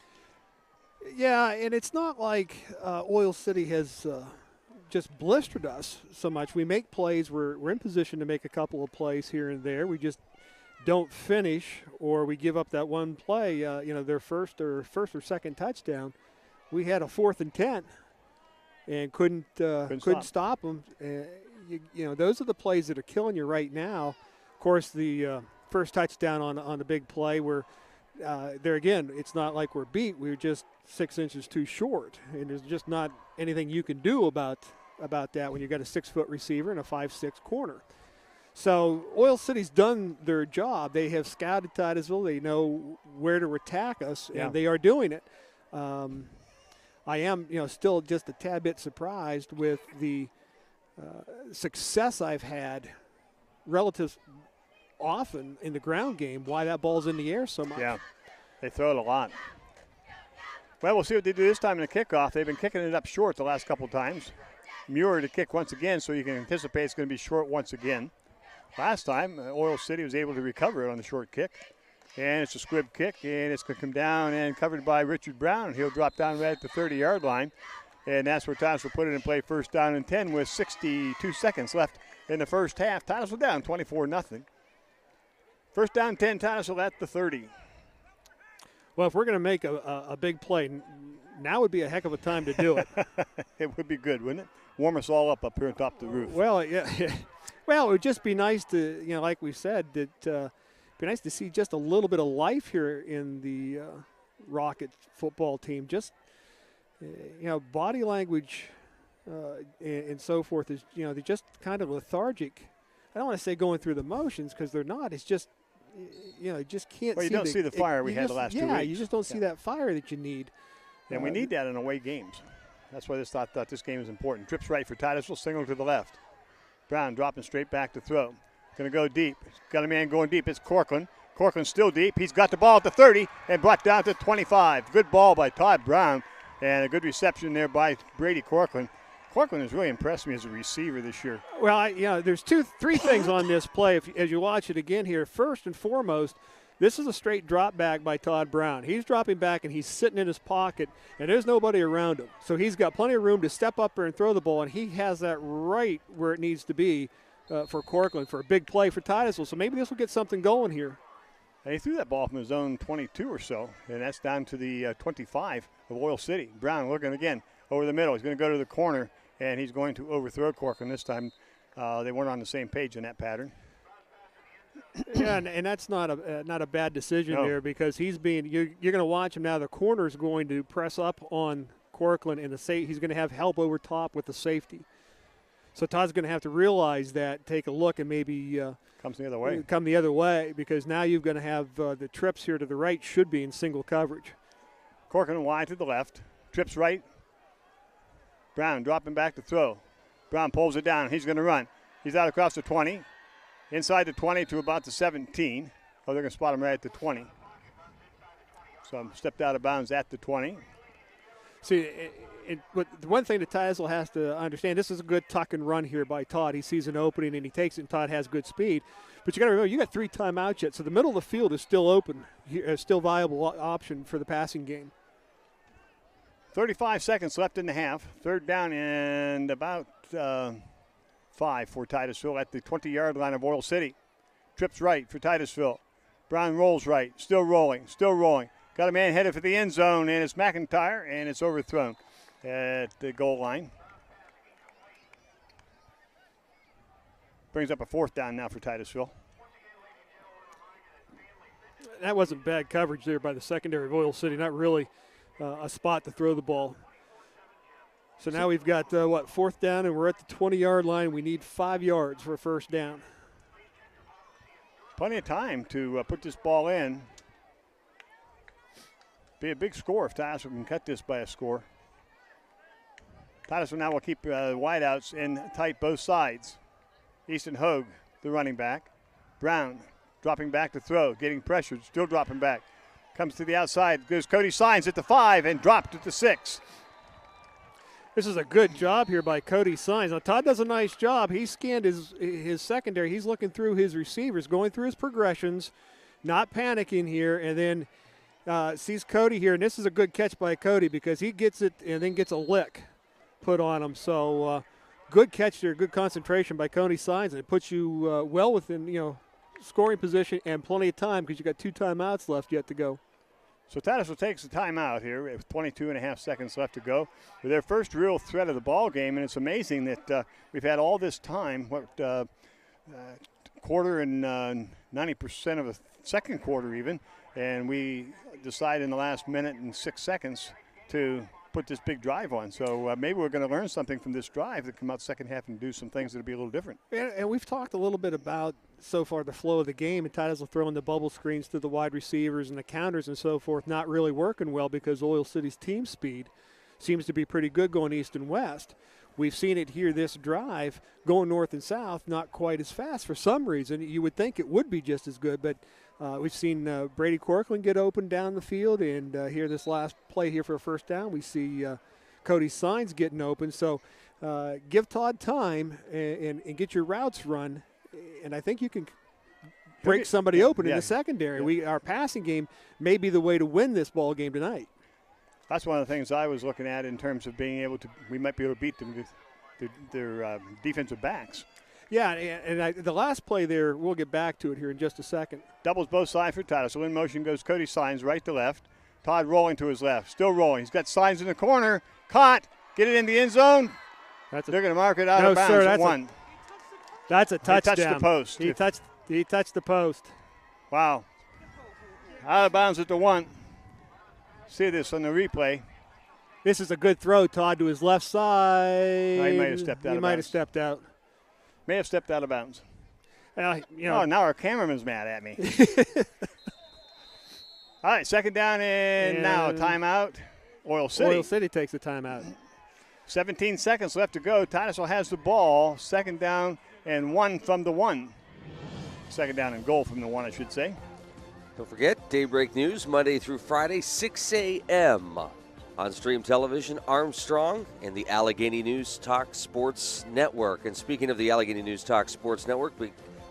Yeah, and it's not like Oil City has just blistered us so much. We make plays. We're in position to make a couple of plays here and there. We just don't finish, or we give up that one play. Their first or second touchdown. We had a 4th and 10, and couldn't stop them. Those are the plays that are killing you right now. Of course, the first touchdown on the big play, where there again, it's not like we're beat. We're just 6 inches too short, and there's just not anything you can do about that when you've got a 6-foot receiver and a 5'6" corner. So Oil City's done their job. They have scouted Titusville. They know where to attack us, and they are doing it. I am, still just a tad bit surprised with the success I've had relative often in the ground game, why that ball's in the air so much. Yeah, they throw it a lot. Well, we'll see what they do this time in the kickoff. They've been kicking it up short the last couple of times. Muir to kick once again, so you can anticipate it's going to be short once again. Last time, Oil City was able to recover it on the short kick. And it's a squib kick, and it's going to come down and covered by Richard Brown. He'll drop down right at the 30-yard line. And that's where Titusville put it in play, first down and 10 with 62 seconds left in the first half. Titusville down 24-0. First down 10, Titusville at the 30. Well, if we're going to make a big play, now would be a heck of a time to do it. It would be good, wouldn't it? Warm us all up here on top of the roof. Well, yeah. Well, it would just be nice to, like we said, that be nice to see just a little bit of life here in the Rocket football team. Just, body language and so forth is, they're just kind of lethargic. I don't want to say going through the motions, because they're not. It's just, you just can't see. Well, you don't see the fire we had the last 2 weeks. Yeah, you just don't see that fire that you need. And we need that in away games. That's why thought this game is important. Trips right for Titusville, single to the left. Brown dropping straight back to throw. Going to go deep. Got a man going deep. It's Corcoran. Corcoran's still deep. He's got the ball at the 30 and brought down to 25. Good ball by Todd Brown, and a good reception there by Brady Corcoran. Corcoran has really impressed me as a receiver this year. Well, there's three things on this play as you watch it again here. First and foremost, this is a straight drop back by Todd Brown. He's dropping back, and he's sitting in his pocket, and there's nobody around him. So he's got plenty of room to step up there and throw the ball, and he has that right where it needs to be for Corcoran for a big play for Titusville. So maybe this will get something going here. And he threw that ball from his own 22 or so, and that's down to the 25 of Oil City. Brown looking again over the middle. He's going to go to the corner, and he's going to overthrow Corcoran this time. They weren't on the same page in that pattern. Yeah, and that's not a bad decision there, because you're going to watch him now. The corner's going to press up on Corcoran, and he's going to have help over top with the safety. So Todd's going to have to realize that, take a look, and maybe come the other way, because now you're going to have the trips here to the right should be in single coverage. Corcoran wide to the left, trips right. Brown dropping back to throw. Brown pulls it down. He's going to run. He's out across the 20. Inside the 20 to about the 17. Oh, they're going to spot him right at the 20. So stepped out of bounds at the 20. See, but the one thing that Titusville has to understand, this is a good tuck and run here by Todd. He sees an opening and he takes it, and Todd has good speed. But you got to remember, you got 3 timeouts yet, so the middle of the field is still open, still viable option for the passing game. 35 seconds left in the half. Third down and about 5 for Titusville at the 20-yard line of Oil City. Trips right for Titusville. Brown rolls right, still rolling. Got a man headed for the end zone, and it's McIntyre, and it's overthrown at the goal line. Brings up a 4th down now for Titusville. that wasn't bad coverage there by the secondary of Oil City. Not really a spot to throw the ball. So now we've got, 4th down, and we're at the 20-yard line. We need 5 yards for a first down. Plenty of time to put this ball in. Be a big score if Titusville can cut this by a score. Titusville now will keep wideouts in tight both sides. Easton Hogue, the running back. Brown dropping back to throw, getting pressured, still dropping back. Comes to the outside, goes Cody Signs at the 5 and dropped at the 6. This is a good job here by Cody Signs. Now, Todd does a nice job. He scanned his secondary. He's looking through his receivers, going through his progressions, not panicking here, and then sees Cody here. And this is a good catch by Cody because he gets it and then gets a lick put on him. So good catch there, good concentration by Cody Signs, and it puts you well within, scoring position and plenty of time because you got 2 timeouts left yet to go. So Titusville takes the timeout here with 22.5 seconds left to go for their first real threat of the ball game, and it's amazing that we've had all this time, quarter and 90% of the second quarter even, and we decide in the last minute and 6 seconds to put this big drive on. So maybe we're going to learn something from this drive that come out second half and do some things that will be a little different. And we've talked a little bit about so far the flow of the game, and Titusville throwing the bubble screens to the wide receivers and the counters and so forth not really working well because Oil City's team speed seems to be pretty good going east and west. We've seen it here this drive going north and south, not quite as fast for some reason. You would think it would be just as good, but we've seen Brady Corkland get open down the field, and here this last play here for a first down, we see Cody Signs getting open. So give Todd time and get your routes run, and I think you can break somebody open in the secondary. Our passing game may be the way to win this ball game tonight. That's one of the things I was looking at in terms of being able to – we might be able to beat them with their defensive backs. Yeah, and the last play there, we'll get back to it here in just a second. Doubles both sides for Titusville. In motion goes Cody Signs right to left. Todd rolling to his left. Still rolling. He's got Signs in the corner. Caught. Get it in the end zone. They're going to mark it out of bounds at 1. That's a touchdown. He touched the post. He touched the post. Wow. Out of bounds at the 1. See this on the replay. This is a good throw, Todd, to his left side. No, he might have stepped out. He might have stepped out. May have stepped out of bounds. Oh, now our cameraman's mad at me. All right, second down and now timeout. Oil City. Oil City takes the timeout. 17 seconds left to go. Titusville has the ball. Second down and 1 from the 1. Second down and goal from the 1, I should say. Don't forget, Daybreak News, Monday through Friday, 6 a.m. on Stream Television, Armstrong, and the Allegheny News Talk Sports Network. And speaking of the Allegheny News Talk Sports Network,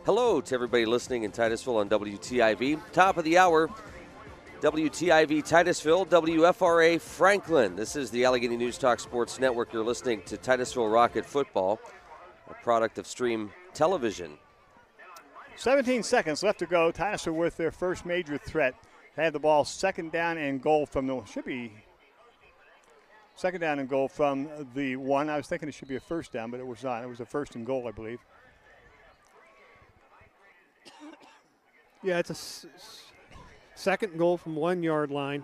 hello to everybody listening in Titusville on WTIV. Top of the hour, WTIV Titusville, WFRA Franklin. This is the Allegheny News Talk Sports Network. You're listening to Titusville Rocket Football, a product of Stream Television. 17 seconds left to go. Titusville with their first major threat. Had the ball second down and goal from the, should be second down and goal from the 1. I was thinking it should be a first down, but it was not. It was a first and goal, I believe. Yeah, it's a second goal from 1 yard line.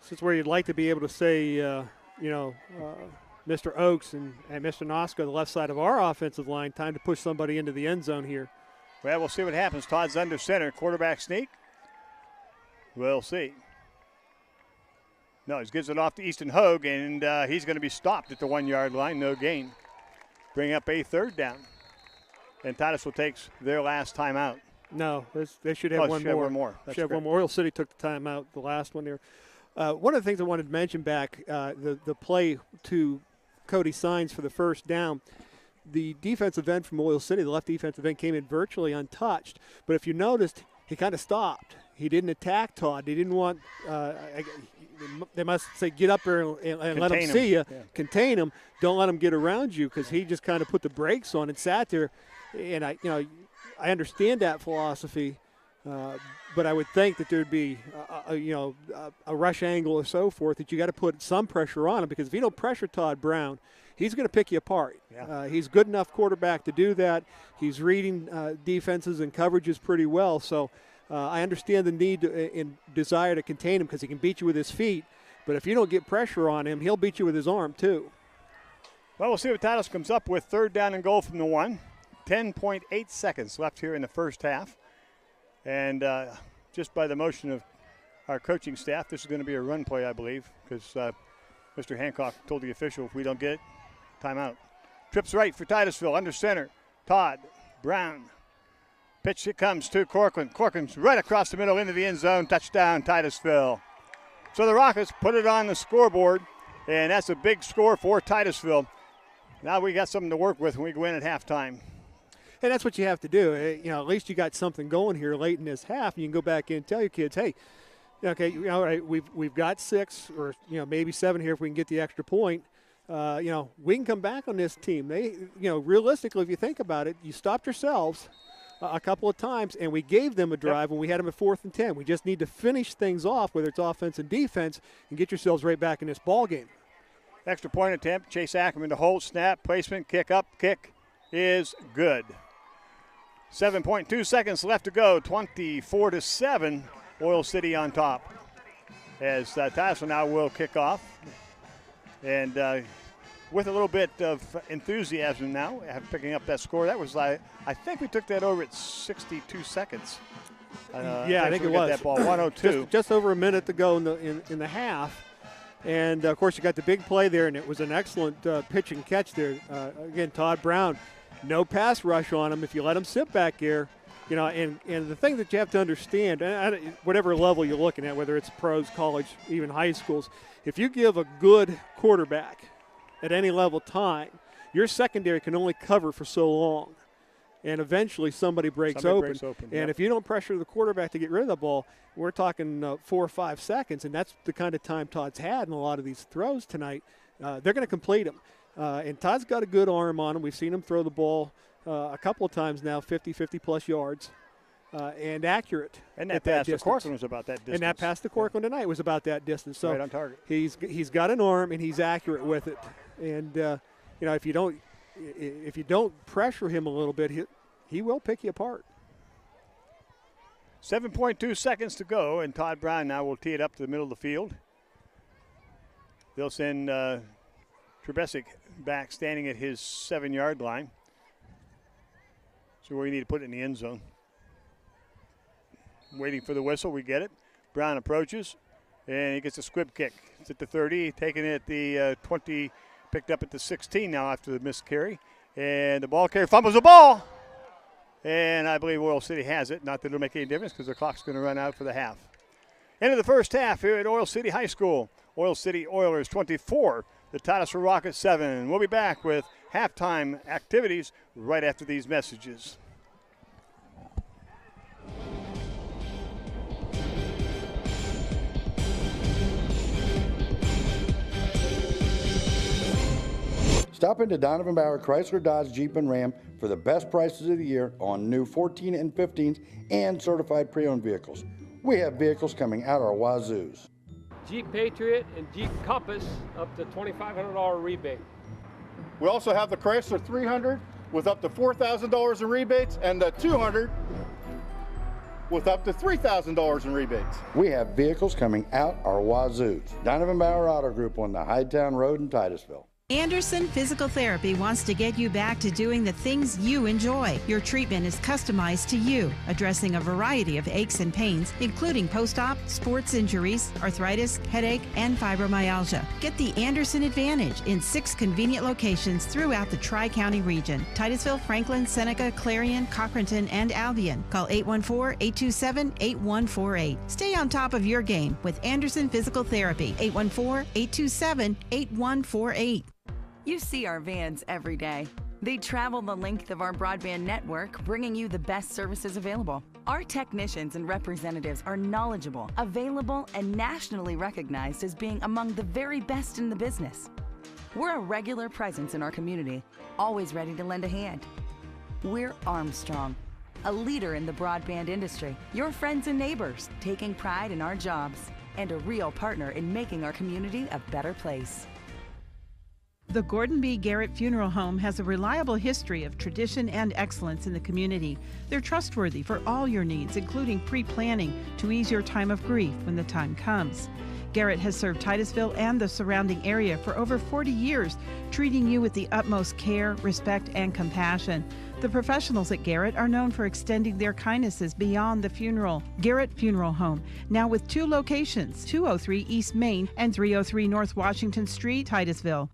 This is where you'd like to be able to say, Mr. Oakes and Mr. Nosko, the left side of our offensive line, time to push somebody into the end zone here. Well, we'll see what happens. Todd's under center. Quarterback sneak. We'll see. No, he gives it off to Easton Hogue, and he's going to be stopped at the 1 yard line. No gain. Bring up a third down. And Titusville takes their last timeout. No, they should have one more. That's should have one more. Oil City took the timeout, the last one there. One of the things I wanted to mention back, the play to Cody Signs for the first down. The defensive end from Oil City, the left defensive end, came in virtually untouched. But if you noticed, he kind of stopped. He didn't attack Todd. He didn't want they must say get up there and let him see you, contain him. Don't let him get around you, because he just kind of put the brakes on and sat there. And I understand that philosophy, but I would think that there'd be a rush angle or so forth that you got to put some pressure on him, because if you don't pressure Todd Brown, he's going to pick you apart. Yeah. He's good enough quarterback to do that. He's reading defenses and coverages pretty well. So I understand the need and desire to contain him because he can beat you with his feet. But if you don't get pressure on him, he'll beat you with his arm too. Well, we'll see what Titus comes up with. 3rd down and goal from the 1. 10.8 seconds left here in the first half. And just by the motion of our coaching staff, this is going to be a run play, I believe, because Mr. Hancock told the official if we don't get it, timeout. Trips right for Titusville, under center. Todd Brown. Pitch it comes to Corcoran. Corcoran's right across the middle into the end zone. Touchdown, Titusville. So the Rockets put it on the scoreboard, and that's a big score for Titusville. Now we got something to work with when we go in at halftime. And that's what you have to do. At least you got something going here late in this half. And you can go back in and tell your kids, hey, okay, all right, we've got 6 or maybe 7 here if we can get the extra point. We can come back on this team. They, realistically, if you think about it, you stopped yourselves a couple of times, and we gave them a drive when we had them at 4th and 10. We just need to finish things off, whether it's offense and defense, and get yourselves right back in this ball game. Extra point attempt. Chase Ackerman to hold, snap, placement, kick up, kick is good. 7.2 seconds left to go. 24-7. Oil City on top. As Titusville now will kick off. And with a little bit of enthusiasm now, picking up that score. That was, I think we took that over at 62 seconds. I think it was. That ball, 102. just over a minute to go in the half. And, of course, you got the big play there, and it was an excellent pitch and catch there. Again, Todd Brown, no pass rush on him. If you let him sit back there, and the thing that you have to understand, whatever level you're looking at, whether it's pros, college, even high schools, if you give a good quarterback at any level time, your secondary can only cover for so long. And eventually somebody breaks open. And if you don't pressure the quarterback to get rid of the ball, we're talking 4 or 5 seconds, and that's the kind of time Todd's had in a lot of these throws tonight. They're going to complete them. And Todd's got a good arm on him. We've seen him throw the ball a couple of times now, 50-plus yards, and accurate. And that pass to Corcoran was about that distance. And that pass to Corcoran tonight was about that distance. So right on target. He's got an arm, and he's accurate with it. And, if you don't pressure him a little bit, he will pick you apart. 7.2 seconds to go, and Todd Brown now will tee it up to the middle of the field. They'll send Trebesic back, standing at his 7-yard line. So we need to put it in the end zone. Waiting for the whistle, we get it. Brown approaches, and he gets a squib kick. It's at the 30, taking it at the 20, picked up at the 16 now after the missed carry. And the ball carrier fumbles the ball. And I believe Oil City has it. Not that it'll make any difference because the clock's going to run out for the half. End of the first half here at Oil City High School. Oil City Oilers 24, the Titusville Rockets 7. We'll be back with halftime activities right after these messages. Stop into Donovan Bauer Chrysler Dodge Jeep and Ram for the best prices of the year on new 14 and 15s and certified pre-owned vehicles. We have vehicles coming out our wazoos. Jeep Patriot and Jeep Compass up to $2,500 rebate. We also have the Chrysler 300 with up to $4,000 in rebates and the 200 with up to $3,000 in rebates. We have vehicles coming out our wazoos. Donovan Bauer Auto Group on the Hightown Road in Titusville. Anderson Physical Therapy wants to get you back to doing the things you enjoy. Your treatment is customized to you, addressing a variety of aches and pains, including post-op, sports injuries, arthritis, headache, and fibromyalgia. Get the Anderson Advantage in 6 convenient locations throughout the Tri-County region: Titusville, Franklin, Seneca, Clarion, Cochranton, and Albion. Call 814-827-8148. Stay on top of your game with Anderson Physical Therapy. 814-827-8148. You see our vans every day. They travel the length of our broadband network, bringing you the best services available. Our technicians and representatives are knowledgeable, available, and nationally recognized as being among the very best in the business. We're a regular presence in our community, always ready to lend a hand. We're Armstrong, a leader in the broadband industry, your friends and neighbors, taking pride in our jobs, and a real partner in making our community a better place. The Gordon B. Garrett Funeral Home has a reliable history of tradition and excellence in the community. They're trustworthy for all your needs, including pre-planning to ease your time of grief when the time comes. Garrett has served Titusville and the surrounding area for over 40 years, treating you with the utmost care, respect, and compassion. The professionals at Garrett are known for extending their kindnesses beyond the funeral. Garrett Funeral Home, now with 2 locations, 203 East Main and 303 North Washington Street, Titusville.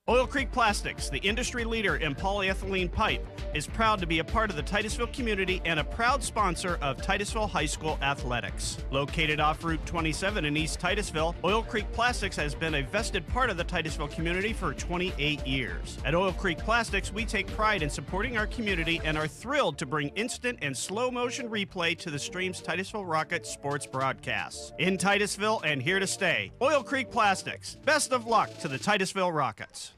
Oil Creek Plastics, the industry leader in polyethylene pipe, is proud to be a part of the Titusville community and a proud sponsor of Titusville High School athletics. Located off Route 27 in East Titusville, Oil Creek Plastics has been a vested part of the Titusville community for 28 years. At Oil Creek Plastics, we take pride in supporting our community and are thrilled to bring instant and slow motion replay to the stream's Titusville Rockets sports broadcasts. In Titusville and here to stay, Oil Creek Plastics. Best of luck to the Titusville Rockets.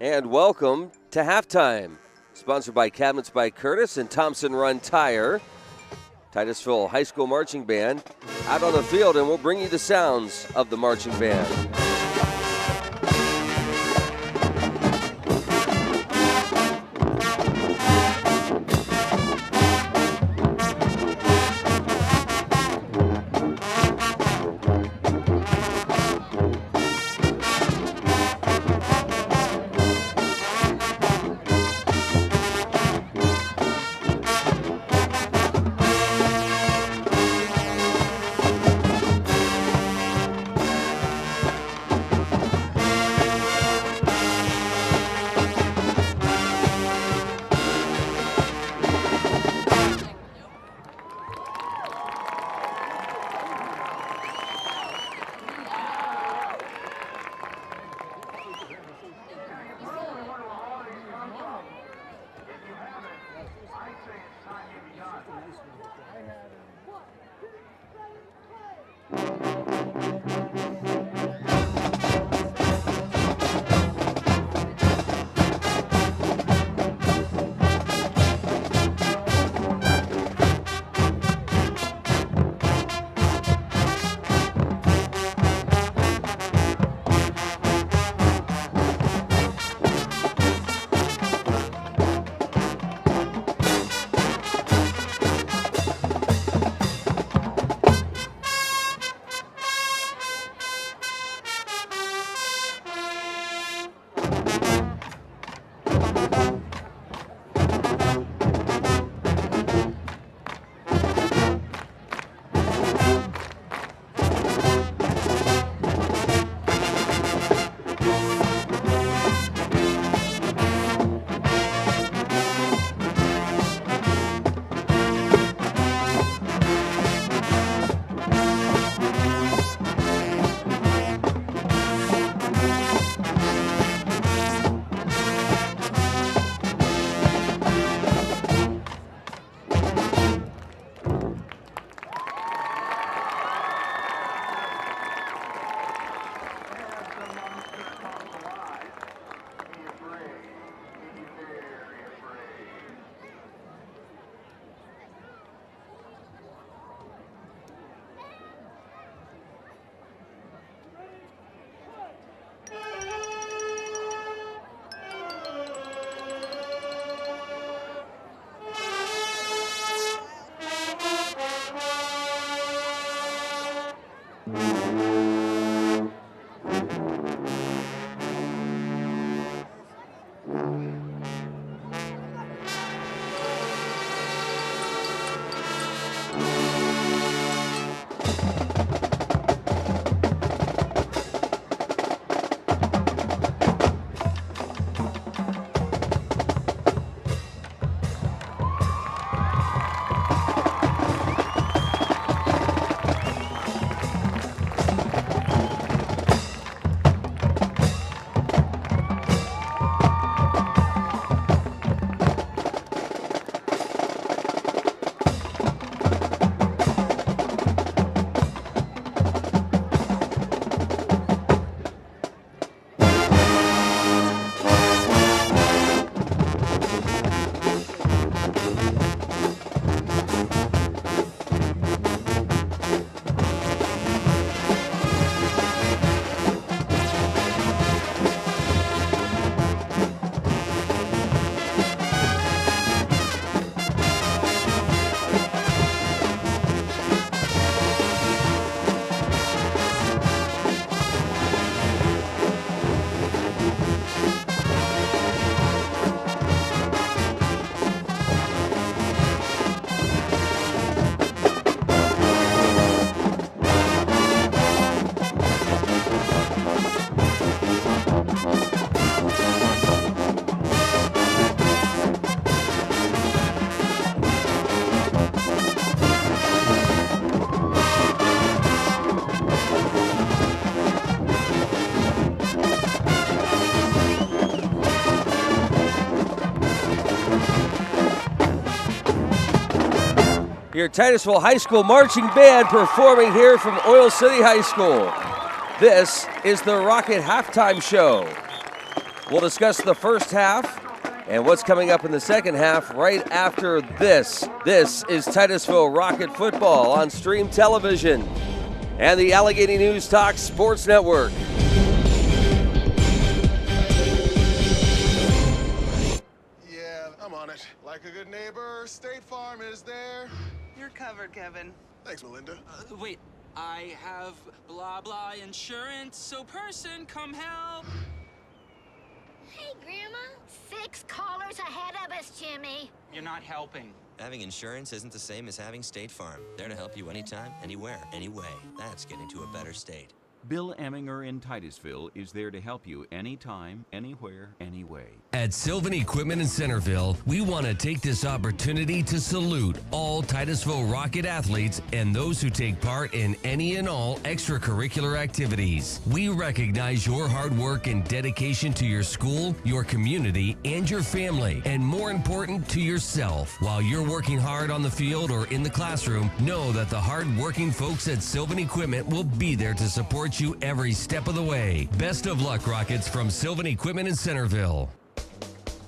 And welcome to halftime. Sponsored by Cabinets by Curtis and Thompson Run Tire. Titusville High School Marching Band out on the field, and we'll bring you the sounds of the marching band. Your Titusville High School Marching Band performing here from Oil City High School. This is the Rocket Halftime Show. We'll discuss the first half and what's coming up in the second half right after this. This is Titusville Rocket Football on Stream Television and the Allegheny News Talk Sports Network. Yeah, I'm on it. Like a good neighbor, State Farm is there. You're covered, Kevin. Thanks, Melinda. Wait, I have blah blah insurance, so person, come help. Hey, Grandma. 6 callers ahead of us, Jimmy. You're not helping. Having insurance isn't the same as having State Farm. They're to help you anytime, anywhere, anyway. That's getting to a better state. Bill Eminger in Titusville is there to help you anytime, anywhere, anyway. At Sylvan Equipment in Centerville, we want to take this opportunity to salute all Titusville Rocket athletes and those who take part in any and all extracurricular activities. We recognize your hard work and dedication to your school, your community, and your family, and more important, to yourself. While you're working hard on the field or in the classroom, know that the hard-working folks at Sylvan Equipment will be there to support you every step of the way. Best of luck, Rockets, from Sylvan Equipment in Centerville.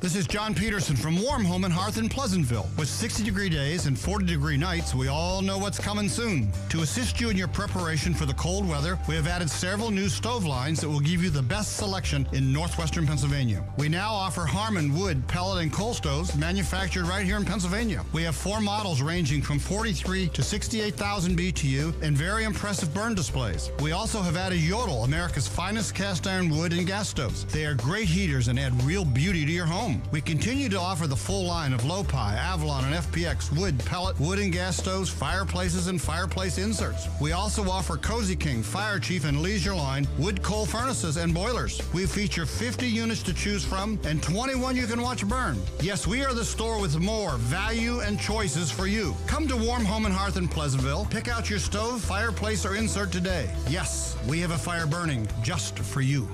This is John Peterson from Warm Home and Hearth in Pleasantville. With 60-degree days and 40-degree nights, we all know what's coming soon. To assist you in your preparation for the cold weather, we have added several new stove lines that will give you the best selection in northwestern Pennsylvania. We now offer Harmon wood, pellet, and coal stoves manufactured right here in Pennsylvania. We have 4 models ranging from 43 to 68,000 BTU and very impressive burn displays. We also have added Yodel, America's finest cast iron wood and gas stoves. They are great heaters and add real beauty to your home. We continue to offer the full line of Lopi, Avalon, and FPX wood, pellet, wood and gas stoves, fireplaces, and fireplace inserts. We also offer Cozy King, Fire Chief, and Leisure Line wood coal furnaces and boilers. We feature 50 units to choose from and 21 you can watch burn. Yes, we are the store with more value and choices for you. Come to Warm Home and Hearth in Pleasantville. Pick out your stove, fireplace, or insert today. Yes, we have a fire burning just for you.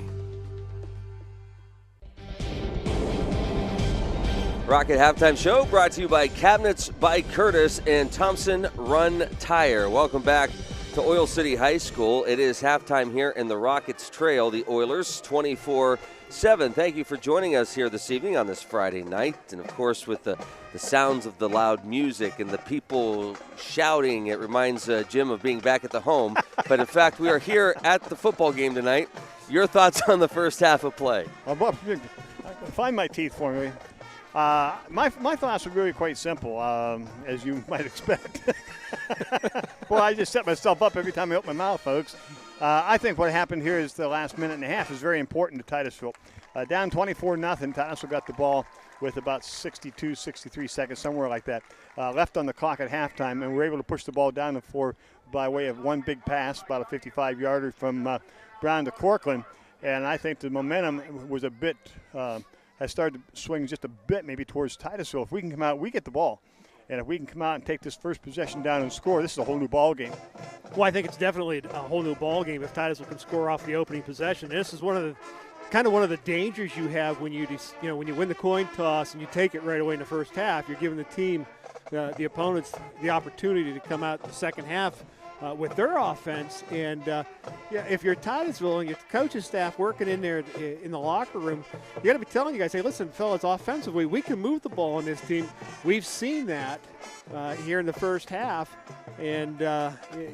Rocket Halftime Show brought to you by Cabinets by Curtis and Thompson Run Tire. Welcome back to Oil City High School. It is halftime here in the Rockets Trail, the Oilers 24-7. Thank you for joining us here this evening on this Friday night. And, of course, with the sounds of the loud music and the people shouting, it reminds Jim of being back at the home. But, in fact, we are here at the football game tonight. Your thoughts on the first half of play? Find my teeth for me. My thoughts are really quite simple, as you might expect. Well, I just set myself up every time I open my mouth, folks. I think what happened here is the last minute and a half is very important to Titusville. Down 24-0, Titusville got the ball with about 62, 63 seconds, somewhere like that, left on the clock at halftime, and we're able to push the ball down the floor by way of one big pass, about a 55-yarder from Brown to Corcoran. And I think the momentum was a bit has started to swing just a bit maybe towards Titusville. If we can come out, we get the ball. And if we can come out and take this first possession down and score, this is a whole new ball game. Well, I think it's definitely a whole new ball game if Titusville can score off the opening possession. This is one of the dangers you have when you win the coin toss and you take it right away in the first half. You're giving the team, the opponents, the opportunity to come out in the second half with their offense. And if you're Titusville and your coaching staff working in there in the locker room, you got to be telling you guys, hey, listen, fellas, offensively, we can move the ball on this team. We've seen that here in the first half. And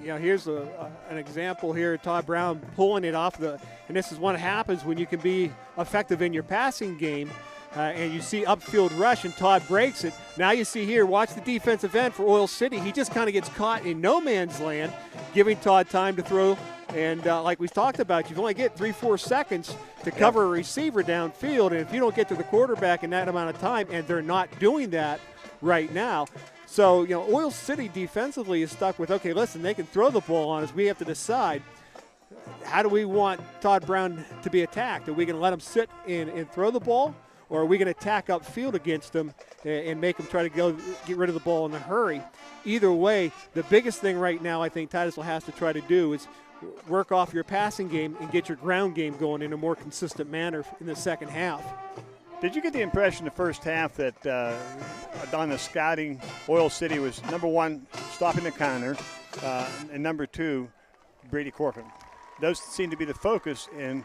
here's an example here. Todd Brown pulling it off and this is what happens when you can be effective in your passing game. And you see upfield rush, and Todd breaks it. Now you see here, watch the defensive end for Oil City. He just kind of gets caught in no man's land, giving Todd time to throw. And like we talked about, you only get 3-4 seconds to cover a receiver downfield. And if you don't get to the quarterback in that amount of time, and they're not doing that right now. So, Oil City defensively is stuck with, okay, listen, they can throw the ball on us. We have to decide, how do we want Todd Brown to be attacked? Are we going to let him sit and throw the ball? Or are we going to attack upfield against them and make them try to get rid of the ball in a hurry? Either way, the biggest thing right now I think Titusville has to try to do is work off your passing game and get your ground game going in a more consistent manner in the second half. Did you get the impression the first half that on the scouting, Oil City was number one stopping the counter, and number 2, Brady Corcoran. Those seem to be the focus, and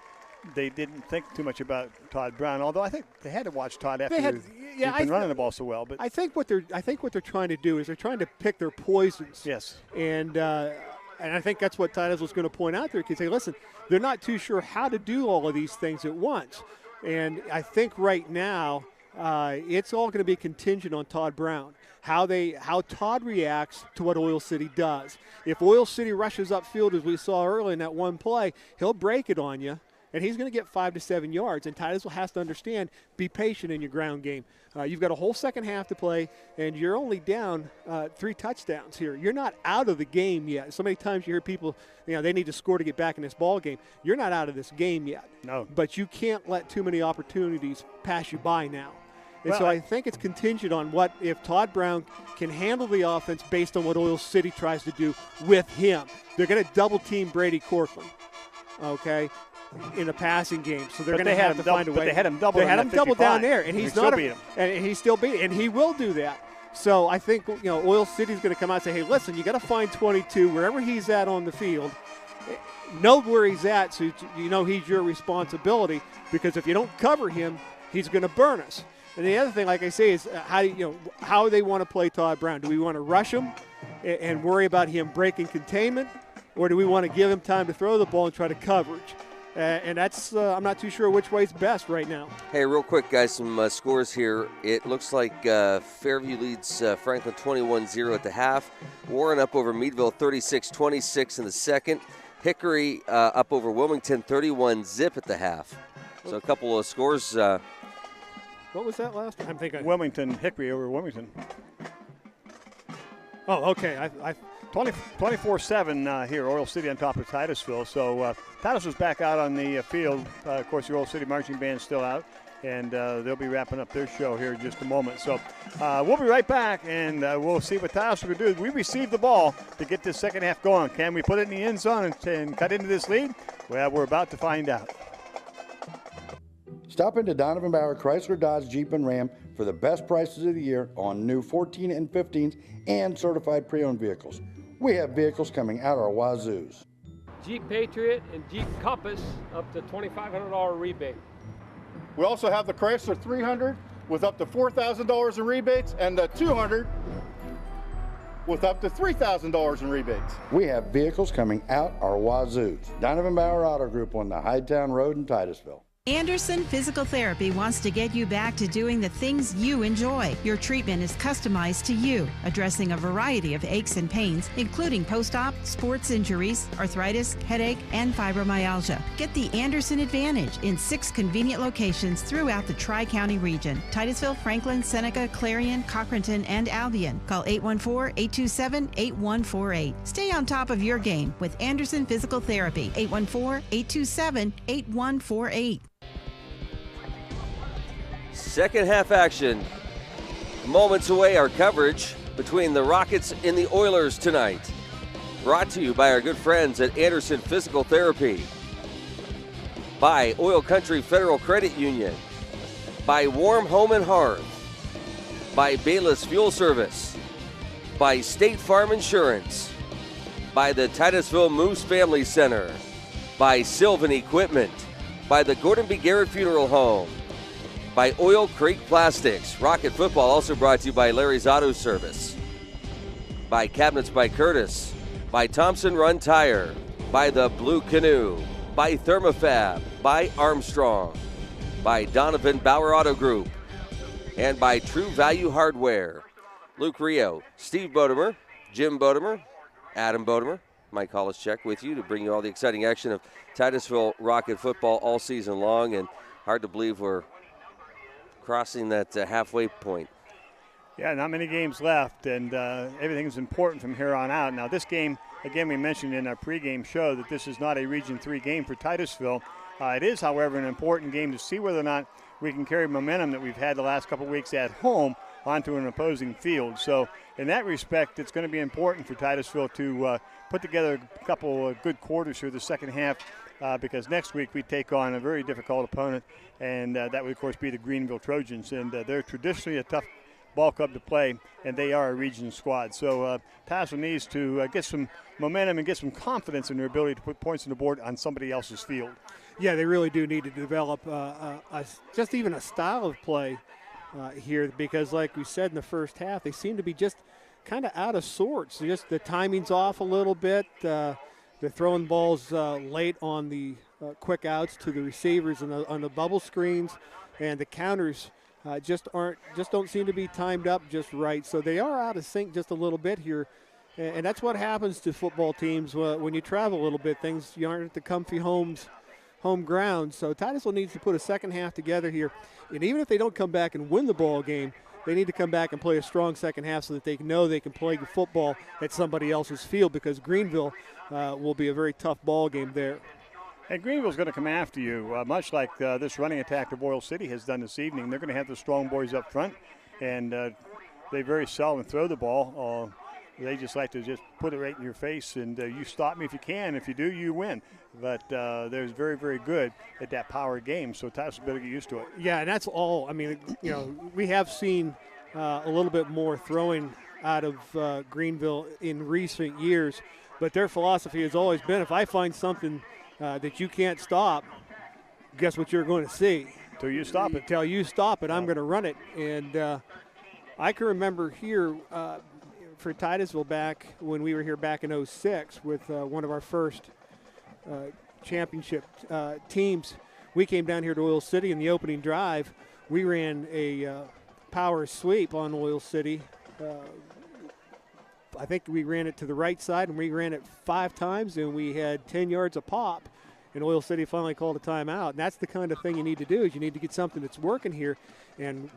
they didn't think too much about Todd Brown. Although I think they had to watch Todd after he's been running the ball so well. But I think what they're trying to do is they're trying to pick their poisons. Yes. And I think that's what Titusville's going to point out there. Because say, listen, they're not too sure how to do all of these things at once. And I think right now it's all going to be contingent on Todd Brown. How Todd reacts to what Oil City does. If Oil City rushes upfield, as we saw early in that one play, he'll break it on you, and he's going to get 5 to 7 yards. And Titusville has to understand, be patient in your ground game. You've got a whole second half to play, and you're only down 3 touchdowns here. You're not out of the game yet. So many times you hear people, they need to score to get back in this ball game. You're not out of this game yet. No. But you can't let too many opportunities pass you by now. And so I think it's contingent on if Todd Brown can handle the offense based on what Oil City tries to do with him. They're going to double team Brady Corcoran, okay, in a passing game. So they're going to have to find a way. But they had him double. They had him double down there, and he's not. And he still beat him, and he will do that. So I think Oil City's going to come out and say, hey, listen, you got to find 22 wherever he's at on the field. Know where he's at, so he's your responsibility. Because if you don't cover him, he's going to burn us. And the other thing, like I say, is how they want to play Todd Brown. Do we want to rush him and worry about him breaking containment, or do we want to give him time to throw the ball and try to coverage? And that's I'm not too sure which way's best right now. Hey, real quick, guys, some scores here. It looks like Fairview leads Franklin 21-0 at the half. Warren up over Meadville 36-26 in the second. Hickory up over Wilmington 31-0 at the half. So a couple of scores. What was that last time? Wilmington, Hickory over Wilmington. Oh, okay. 24-7 here, Oil City on top of Titusville. So Titusville's back out on the field. Of course, the Oil City marching band's still out, and they'll be wrapping up their show here in just a moment. So we'll be right back, and we'll see what Titusville can do. We received the ball to get this second half going. Can we put it in the end zone and cut into this lead? Well, we're about to find out. Stop into Donovan Bauer Chrysler Dodge Jeep and Ram for the best prices of the year on new 14 and 15s and certified pre-owned vehicles. We have vehicles coming out our wazoos. Jeep Patriot and Jeep Compass up to $2,500 rebate. We also have the Chrysler 300 with up to $4,000 in rebates and the 200 with up to $3,000 in rebates. We have vehicles coming out our wazoos. Donovan Bauer Auto Group on the Hightown Road in Titusville. Anderson Physical Therapy wants to get you back to doing the things you enjoy. Your treatment is customized to you, addressing a variety of aches and pains, including post-op, sports injuries, arthritis, headache, and fibromyalgia. Get the Anderson Advantage in 6 convenient locations throughout the Tri-County region: Titusville, Franklin, Seneca, Clarion, Cochranton, and Albion. Call 814-827-8148. Stay on top of your game with Anderson Physical Therapy. 814-827-8148. Second half action. Moments away, our coverage between the Rockets and the Oilers tonight. Brought to you by our good friends at Anderson Physical Therapy. By Oil Country Federal Credit Union. By Warm Home and Hearth. By Bayless Fuel Service. By State Farm Insurance. By the Titusville Moose Family Center. By Sylvan Equipment. By the Gordon B. Garrett Funeral Home. By Oil Creek Plastics. Rocket Football also brought to you by Larry's Auto Service. By Cabinets by Curtis. By Thompson Run Tire. By the Blue Canoe. By Thermofab. By Armstrong. By Donovan Bauer Auto Group. And by True Value Hardware. Luke Rio, Steve Bodemer, Jim Bodemer, Adam Bodemer, Mike Hollischeck with you to bring you all the exciting action of Titusville Rocket football all season long. And hard to believe we're crossing that halfway point. Yeah, not many games left, and everything's important from here on out. Now, this game, again, we mentioned in our pregame show that this is not a Region 3 game for Titusville. It is, however, an important game to see whether or not we can carry momentum that we've had the last couple weeks at home onto an opposing field. So, in that respect, it's going to be important for Titusville to put together a couple of good quarters here the second half, because next week we take on a very difficult opponent, and that would, of course, be the Greenville Trojans. And they're traditionally a tough ball club to play, and they are a region squad. So Titusville needs to get some momentum and get some confidence in their ability to put points on the board on somebody else's field. Yeah, they really do need to develop just even a style of play here, because like we said in the first half, they seem to be just kind of out of sorts. Just the timing's off a little bit. They're throwing balls late on the quick outs to the receivers and on the bubble screens, and the counters just don't seem to be timed up just right. So they are out of sync just a little bit here, and that's what happens to football teams when you travel a little bit. You aren't at the comfy home ground. So Titusville needs to put a second half together here, and even if they don't come back and win the ball game, they need to come back and play a strong second half so that they know they can play football at somebody else's field, because Greenville will be a very tough ball game there. And Greenville's going to come after you, much like this running attack of Oil City has done this evening. They're going to have the strong boys up front, and they very seldom throw the ball. They just like to just put it right in your face, and you stop me if you can. If you do, you win. But they're very, very good at that power game, so Titusville better get used to it. Yeah, and that's all. I mean, we have seen a little bit more throwing out of Greenville in recent years, but their philosophy has always been, if I find something that you can't stop, guess what you're going to see? Till you stop it. Till you stop it, I'm going to run it. And I can remember here for Titusville back when we were here back in 06 with one of our first championship teams. We came down here to Oil City in the opening drive. We ran a power sweep on Oil City. I think we ran it to the right side, and we ran it 5 times, and we had 10 yards a pop. And Oil City finally called a timeout. And that's the kind of thing you need to do, is you need to get something that's working here and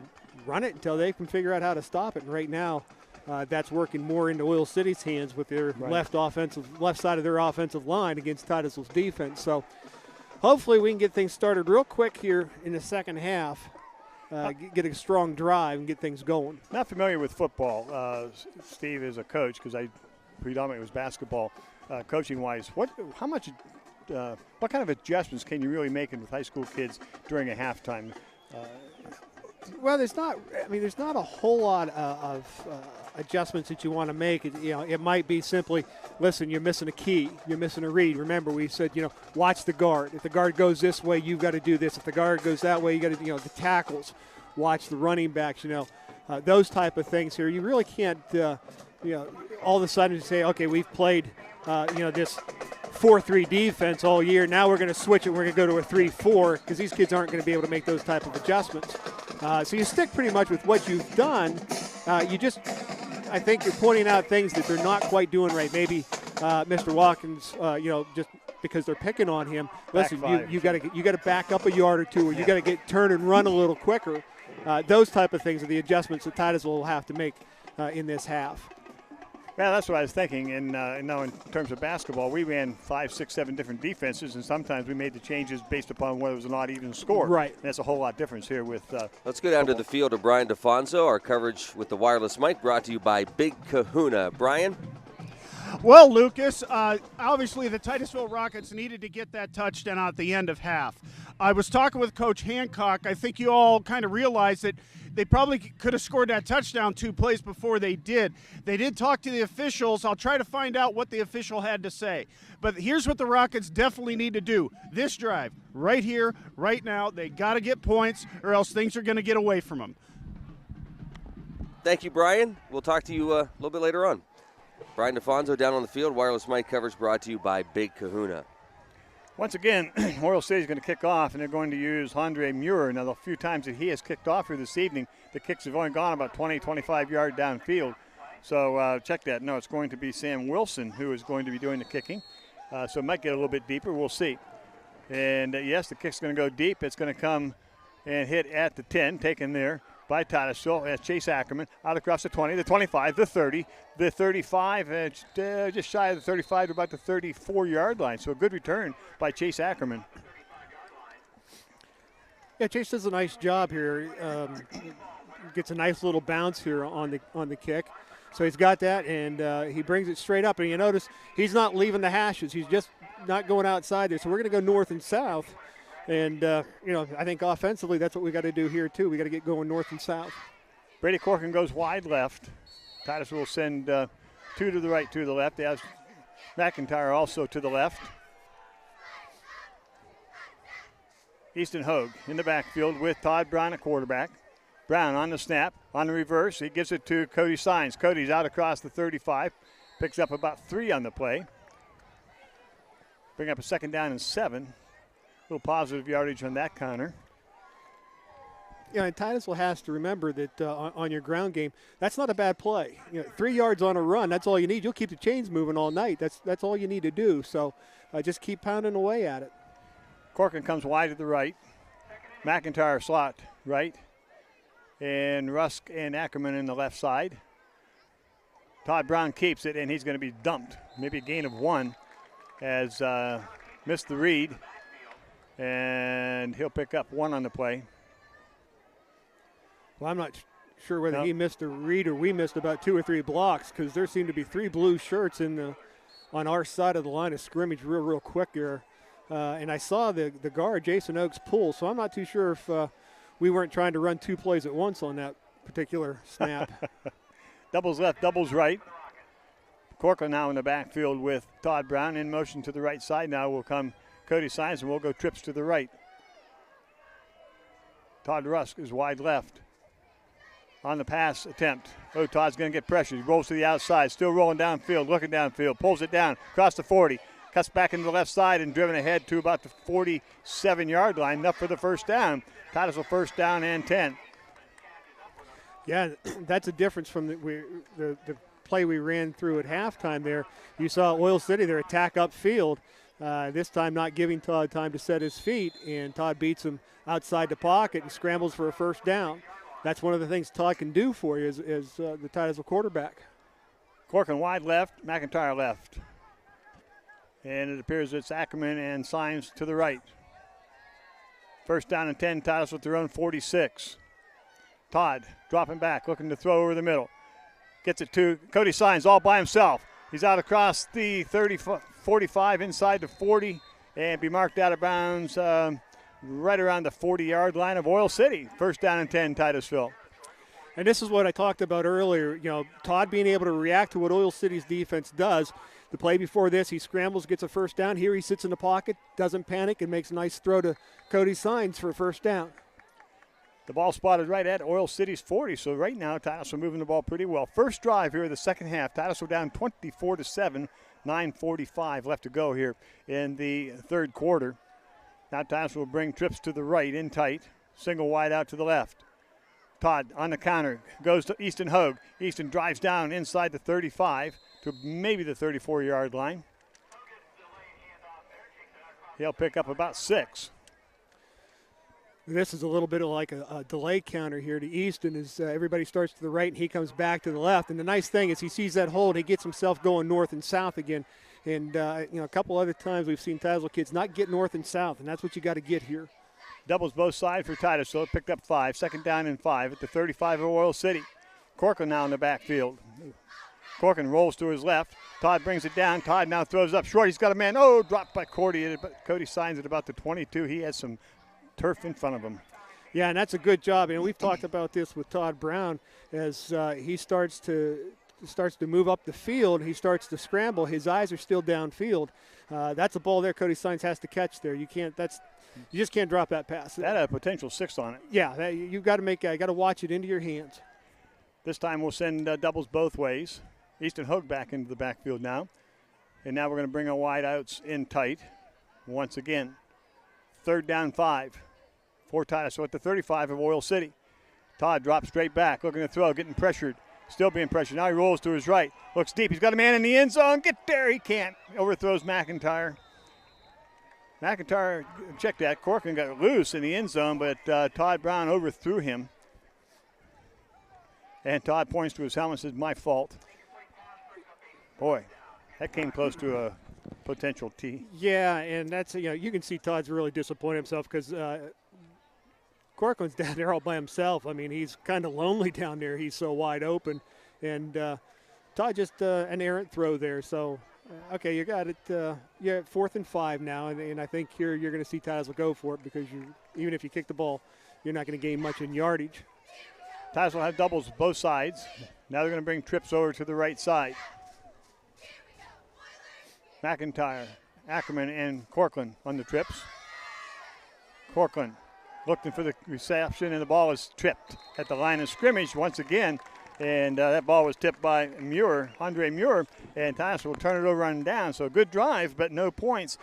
run it until they can figure out how to stop it. And right now, that's working more into Oil City's hands with their left side of their offensive line against Titusville's defense. So hopefully we can get things started real quick here in the second half, get a strong drive and get things going. Not familiar with football, Steve, as a coach, because I predominantly was basketball coaching-wise. What kind of adjustments can you really make with high school kids during a halftime? Well, there's not a whole lot of adjustments that you want to make. It might be simply, listen, you're missing a key, you're missing a read. Remember, we said, watch the guard. If the guard goes this way, you've got to do this. If the guard goes that way, you got to, the tackles. Watch the running backs. Those type of things here. You really can't, all of a sudden say, okay, we've played, this 4-3 defense all year. Now we're going to switch it. We're going to go to a 3-4, because these kids aren't going to be able to make those type of adjustments. So you stick pretty much with what you've done. I think you're pointing out things that they're not quite doing right. Maybe Mr. Watkins, just because they're picking on him. Listen, you got to back up a yard or two, or you got to turn and run a little quicker. Those type of things are the adjustments that Titusville will have to make in this half. Yeah, that's what I was thinking. And in terms of basketball, we ran 5, 6, 7 different defenses, and sometimes we made the changes based upon whether it was an odd even score. Right. And that's a whole lot difference here with. Let's go down to the field of Brian DeFonso. Our coverage with the wireless mic brought to you by Big Kahuna. Brian. Well, Lucas, obviously the Titusville Rockets needed to get that touchdown at the end of half. I was talking with Coach Hancock. I think you all kind of realized that they probably could have scored that touchdown 2 plays before they did. They did talk to the officials. I'll try to find out what the official had to say. But here's what the Rockets definitely need to do. This drive, right here, right now, they got to get points or else things are going to get away from them. Thank you, Brian. We'll talk to you a little bit later on. Brian DeFonso down on the field. Wireless mic coverage brought to you by Big Kahuna. Once again, Oil City is going to kick off, and they're going to use Andre Muir. Now, the few times that he has kicked off here this evening, the kicks have only gone about 20, 25 yards downfield. So check that. No, it's going to be Sam Wilson who is going to be doing the kicking. So it might get a little bit deeper. We'll see. And, yes, the kick's going to go deep. It's going to come and hit at the 10, taken there by Titusville. As Chase Ackerman out across the 20, the 25, the 30, the 35, just shy of the 35 to about the 34-yard line. So a good return by Chase Ackerman. Yeah, Chase does a nice job here. Gets a nice little bounce here on the kick. So he's got that, and he brings it straight up. And you notice he's not leaving the hashes. He's just not going outside there. So we're going to go north and south. And, I think offensively that's what we got to do here, too. We got to get going north and south. Brady Corcoran goes wide left. Titusville will send 2 to the right, 2 to the left. They have McIntyre also to the left. Easton Hogue in the backfield with Todd Brown at quarterback. Brown on the snap, on the reverse. He gives it to Cody Sines. Cody's out across the 35. Picks up about 3 on the play. Bring up a 2nd down and 7. A little positive yardage on that counter. Yeah, and Titusville has to remember that on your ground game, that's not a bad play. 3 yards on a run, that's all you need. You'll keep the chains moving all night. That's all you need to do. So just keep pounding away at it. Corcoran comes wide to the right. McIntyre slot right. And Rusk and Ackerman in the left side. Todd Brown keeps it, and he's going to be dumped. Maybe a gain of 1 as missed the read. And he'll pick up 1 on the play. Well, I'm not sure whether he missed a read or we missed about 2 or 3 blocks, because there seemed to be 3 blue shirts on our side of the line of scrimmage real quick there. And I saw the guard, Jason Oakes, pull, so I'm not too sure if we weren't trying to run 2 plays at once on that particular snap. Doubles left, doubles right. Corcoran now in the backfield with Todd Brown. In motion to the right side now will come Cody Sines, and we'll go trips to the right. Todd Rusk is wide left. On the pass attempt. Oh, Todd's going to get pressure. He rolls to the outside, still rolling downfield, looking downfield, pulls it down, across the 40, cuts back into the left side and driven ahead to about the 47-yard line, enough for the first down. Titusville 1st down and 10. Yeah, that's a difference from the play we ran through at halftime there. You saw Oil City, their attack upfield, this time not giving Todd time to set his feet, and Todd beats him outside the pocket and scrambles for a 1st down. That's one of the things Todd can do for you as the Titusville quarterback. Corcoran wide left, McIntyre left. And it appears it's Ackerman and Sines to the right. 1st down and 10, Titusville with their own 46. Todd dropping back, looking to throw over the middle. Gets it to Cody Sines all by himself. He's out across the 45 inside the 40 and be marked out of bounds right around the 40-yard line of Oil City. 1st down and 10, Titusville. And this is what I talked about earlier. Todd being able to react to what Oil City's defense does. The play before this, he scrambles, gets a 1st down. Here he sits in the pocket, doesn't panic, and makes a nice throw to Cody Sines for a 1st down. The ball spotted right at Oil City's 40, so right now Titusville moving the ball pretty well. First drive here of the 2nd half. Titusville down 24-7, 9:45 left to go here in the 3rd quarter. Now Titusville will bring trips to the right in tight. Single wide out to the left. Todd on the counter goes to Easton Hogue. Easton drives down inside the 35 to maybe the 34-yard line. He'll pick up about 6. This is a little bit of like a delay counter here to Easton as everybody starts to the right and he comes back to the left. And the nice thing is he sees that hold, he gets himself going north and south again. And, a couple other times we've seen Titusville kids not get north and south, and that's what you got to get here. Doubles both sides for Titusville. Picked up 5. 2nd down and 5 at the 35 of Oil City. Corcoran now in the backfield. Corcoran rolls to his left. Todd brings it down. Todd now throws up short. He's got a man. Oh, dropped by Cody. Cody Sines at about the 22. He has some turf in front of him. Yeah, and that's a good job. And we've talked about this with Todd Brown as he starts to move up the field. He starts to scramble. His eyes are still downfield. That's a ball there Cody Sines has to catch there. You just can't drop that pass. That had a potential 6 on it. Yeah, you've got to watch it into your hands. This time we'll send doubles both ways. Easton Hogue back into the backfield now. And now we're going to bring our wide outs in tight once again. 3rd down 5 for Titusville at the 35 of Oil City. Todd drops straight back, looking to throw, getting pressured. Still being pressured. Now he rolls to his right. Looks deep. He's got a man in the end zone. Get there. He can't. Overthrows McIntyre. McIntyre, check that. Corcoran got loose in the end zone, but Todd Brown overthrew him. And Todd points to his helmet and says, my fault. Boy, that came close to a potential T. Yeah, and that's, you can see Todd's really disappointed himself because Corcoran's down there all by himself. I mean, he's kind of lonely down there. He's so wide open. And Todd just an errant throw there. So, okay, you got it. You're at 4th and 5 now, and I think here you're going to see Titusville go for it because even if you kick the ball, you're not going to gain much in yardage. Titusville have doubles both sides. Now they're going to bring trips over to the right side. McIntyre, Ackerman, and Corcoran on the trips. Corcoran looking for the reception, and the ball is tripped at the line of scrimmage once again. And that ball was tipped by Andre Muir, and Titusville will turn it over on down. So a good drive, but no points.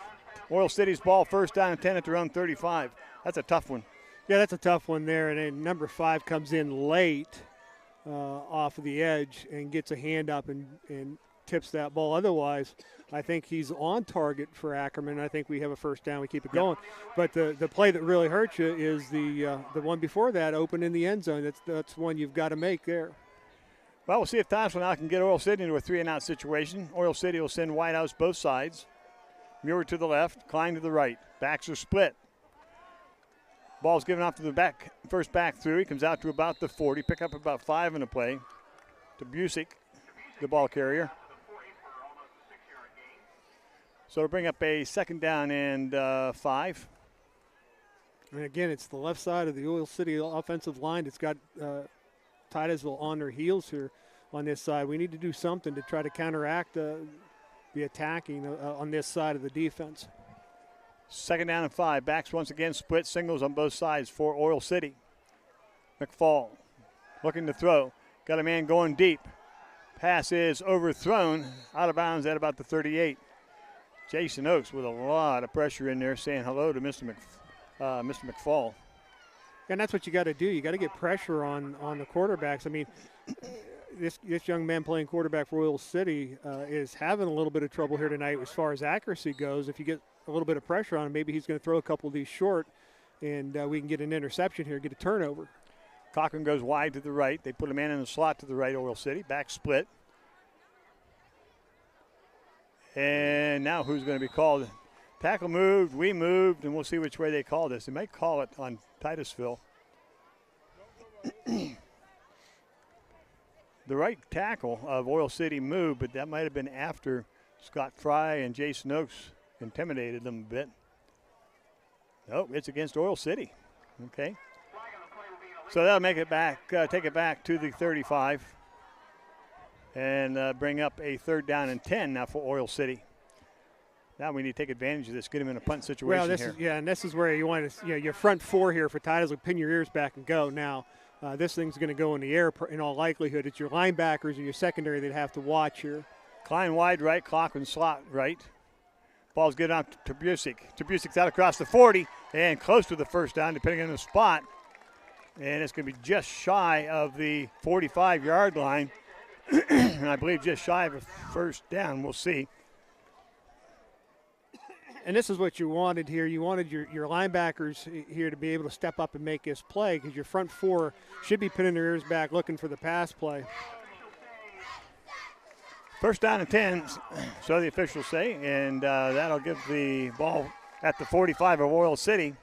Oil City's ball, first down and 10 at their own 35. That's a tough one. Yeah, that's a tough one there. And then number 5 comes in late off of the edge and gets a hand up and tips that ball. Otherwise, I think he's on target for Ackerman. I think we have a first down. We keep it going. But the play that really hurts you is the one before that, open in the end zone. That's one you've got to make there. Well, we'll see if Titusville now can get Oil City into a 3-and-out situation. Oil City will send Whitehouse both sides. Muir to the left, Klein to the right. Backs are split. Ball's given off to the first back through. He comes out to about the 40, pick up about 5 in the play. To Busick, the ball carrier. So to bring up a second down and 5. And again, it's the left side of the Oil City offensive line. It's got Titusville on their heels here on this side. We need to do something to try to counteract the attacking on this side of the defense. Second down and 5. Backs once again split, singles on both sides for Oil City. McFall looking to throw. Got a man going deep. Pass is overthrown, out of bounds at about the 38. Jason Oakes with a lot of pressure in there saying hello to Mr. McFall. And that's what you got to do. You got to get pressure on the quarterbacks. I mean, this young man playing quarterback for Oil City is having a little bit of trouble here tonight as far as accuracy goes. If you get a little bit of pressure on him, maybe he's going to throw a couple of these short, and we can get an interception here, get a turnover. Cochran goes wide to the right. They put a man in the slot to the right, Oil City. Back split. And now who's going to be called? Tackle moved, we moved, and we'll see which way they call this. They might call it on Titusville. The right tackle of Oil City moved, but that might have been after Scott Fry and Jason Oakes intimidated them a bit. Nope, it's against Oil City. Okay. So that'll make it back, take it back to the 35 and bring up a third down and 10 now for Oil City. Now we need to take advantage of this, get him in a punt situation here. And this is where you want to, your front four here for Titusville, pin your ears back and go. Now, this thing's going to go in the air in all likelihood. It's your linebackers and your secondary that have to watch here. Klein wide right, Cochran slot right. Ball's getting out to Busick. Busick's out across the 40 and close to the first down, depending on the spot. And it's going to be just shy of the 45-yard line. And I believe just shy of a first down. We'll see. And this is what you wanted here. You wanted your linebackers here to be able to step up and make this play because your front four should be pinning their ears back looking for the pass play. First down and 10, so the officials say, and that'll give the ball at the 45 of Oil City.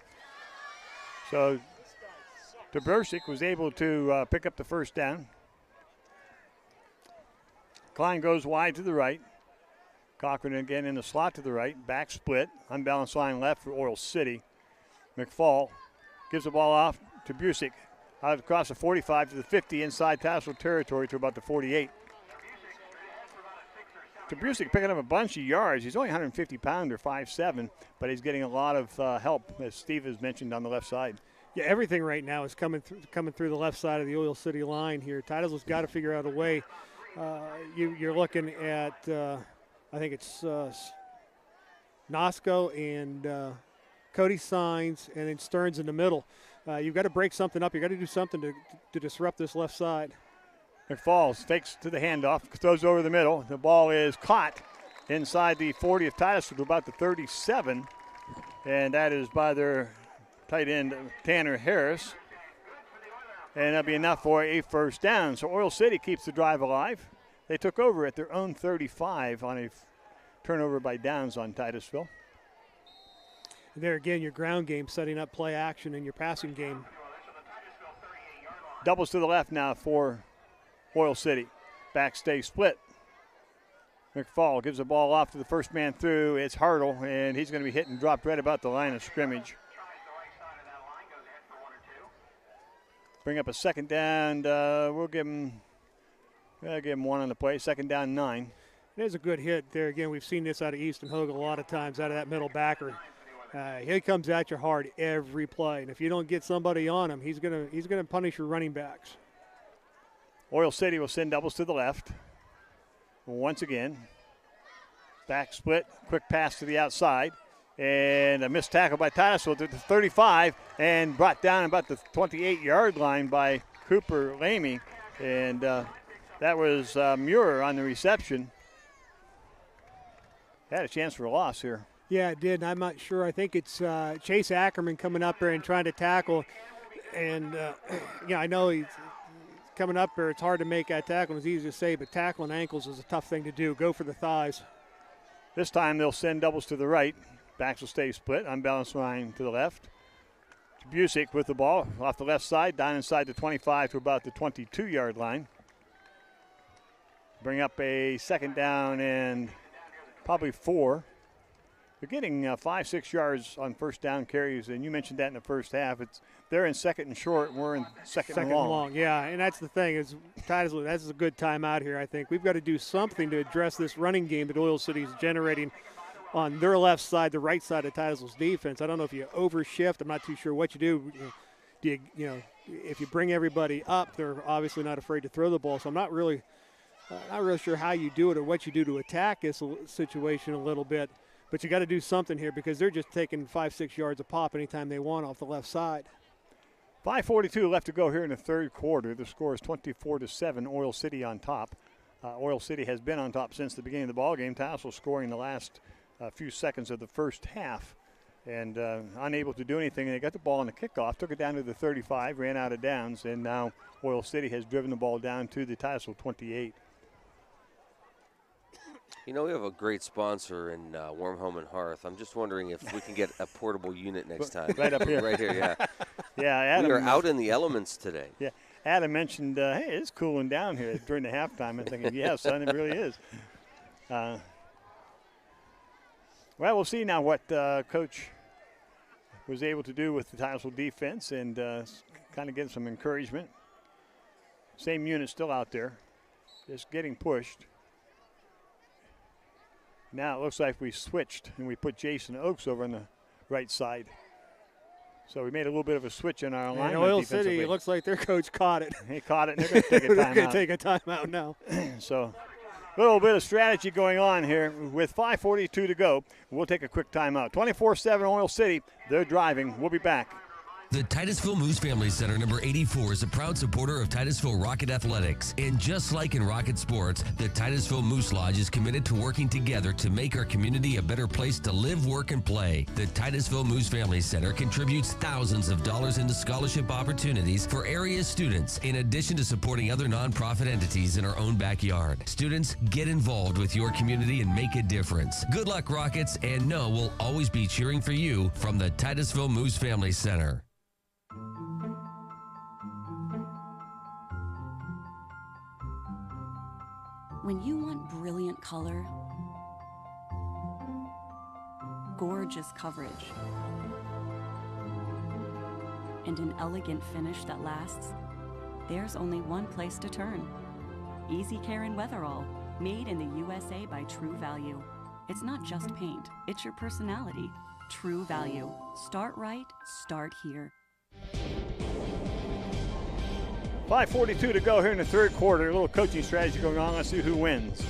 So Tabersic was able to pick up the first down. Klein goes wide to the right. Cochran again in the slot to the right. Back split. Unbalanced line left for Oil City. McFall gives the ball off to Busick. Out across the 45 to the 50 inside Titusville territory to about the 48. To Busick picking up a bunch of yards. He's only 150-pounder, 5'7", but he's getting a lot of help, as Steve has mentioned, on the left side. Yeah, everything right now is coming through the left side of the Oil City line here. Titusville's got to figure out a way. You're looking at, I think it's Nosco and Cody Signs, and then Stearns in the middle. You've got to break something up. You've got to do something to disrupt this left side. McFall fakes to the handoff, throws over the middle. The ball is caught inside the 40 of Titusville to about the 37, and that is by their tight end, Tanner Harris. And that'll be enough for a first down. So Oil City keeps the drive alive. They took over at their own 35 on a turnover by Downs on Titusville. And there again, your ground game setting up play action in your passing game. Doubles to the left now for Oil City. Back stay split. McFall gives the ball off to the first man through. It's Hartle, and he's going to be hit and dropped right about the line of scrimmage. Bring up a second down. We'll give him one on the play. Second down, 9. There's a good hit there. Again, we've seen this out of Easton Hogue a lot of times, out of that middle backer. He comes at you hard every play, and if you don't get somebody on him, he's gonna punish your running backs. Oil City will send doubles to the left. Once again, back split, quick pass to the outside, and a missed tackle by Titusville to the 35, and brought down about the 28-yard line by Cooper Lamy, and that was Muir on the reception. Had a chance for a loss here. Yeah, it did. I'm not sure. I think it's Chase Ackerman coming up there and trying to tackle, and I know he's coming up there. It's hard to make that tackle. It's easy to say, but tackling ankles is a tough thing to do. Go for the thighs. This time they'll send doubles to the right. Backs will stay split. Unbalanced line to the left. Busick with the ball off the left side, down inside the 25 to about the 22-yard line. Bring up a second down and probably 4. They're getting 5-6 yards on first down carries, and you mentioned that in the first half. They're in second and short, and we're in second and long. Yeah, and that's the thing is Titusville, that's a good timeout here, I think. We've got to do something to address this running game that Oil City is generating on their left side, the right side of Titusville's defense. I don't know if you overshift. I'm not too sure what you do. If you bring everybody up, they're obviously not afraid to throw the ball. So I'm not really sure how you do it or what you do to attack this situation a little bit. But you got to do something here because they're just taking 5-6 yards a pop anytime they want off the left side. 5:42 left to go here in the third quarter. The score is 24-7. Oil City on top. Oil City has been on top since the beginning of the ball game. Titusville scoring the last few seconds of the first half, and unable to do anything. They got the ball on the kickoff, took it down to the 35, ran out of downs, and now Oil City has driven the ball down to the Titusville 28. We have a great sponsor in Warm Home and Hearth. I'm just wondering if we can get a portable unit next time. Right up here. Right here, yeah. Yeah, Adam. We are out in the elements today. Yeah, Adam mentioned, hey, it's cooling down here during the halftime. I'm thinking, yeah, son, it really is. Well, we'll see now what Coach was able to do with the Titusville defense and kind of get some encouragement. Same unit still out there, just getting pushed. Now it looks like we switched and we put Jason Oakes over on the right side. So we made a little bit of a switch in our alignment. Oil City, it looks like their coach caught it. He caught it, and they're going to take a timeout. They're going to take a timeout now. So a little bit of strategy going on here with 5:42 to go. We'll take a quick timeout. 24-7 Oil City, they're driving. We'll be back. The Titusville Moose Family Center number 84 is a proud supporter of Titusville Rocket Athletics. And just like in Rocket Sports, the Titusville Moose Lodge is committed to working together to make our community a better place to live, work, and play. The Titusville Moose Family Center contributes thousands of dollars into scholarship opportunities for area students, in addition to supporting other nonprofit entities in our own backyard. Students, get involved with your community and make a difference. Good luck, Rockets, and know we'll always be cheering for you from the Titusville Moose Family Center. When you want brilliant color, gorgeous coverage, and an elegant finish that lasts, there's only one place to turn. Easy Care and Weatherall, made in the USA by True Value. It's not just paint, it's your personality. True Value. Start right, start here. 5:42 to go here in the third quarter. A little coaching strategy going on. Let's see who wins.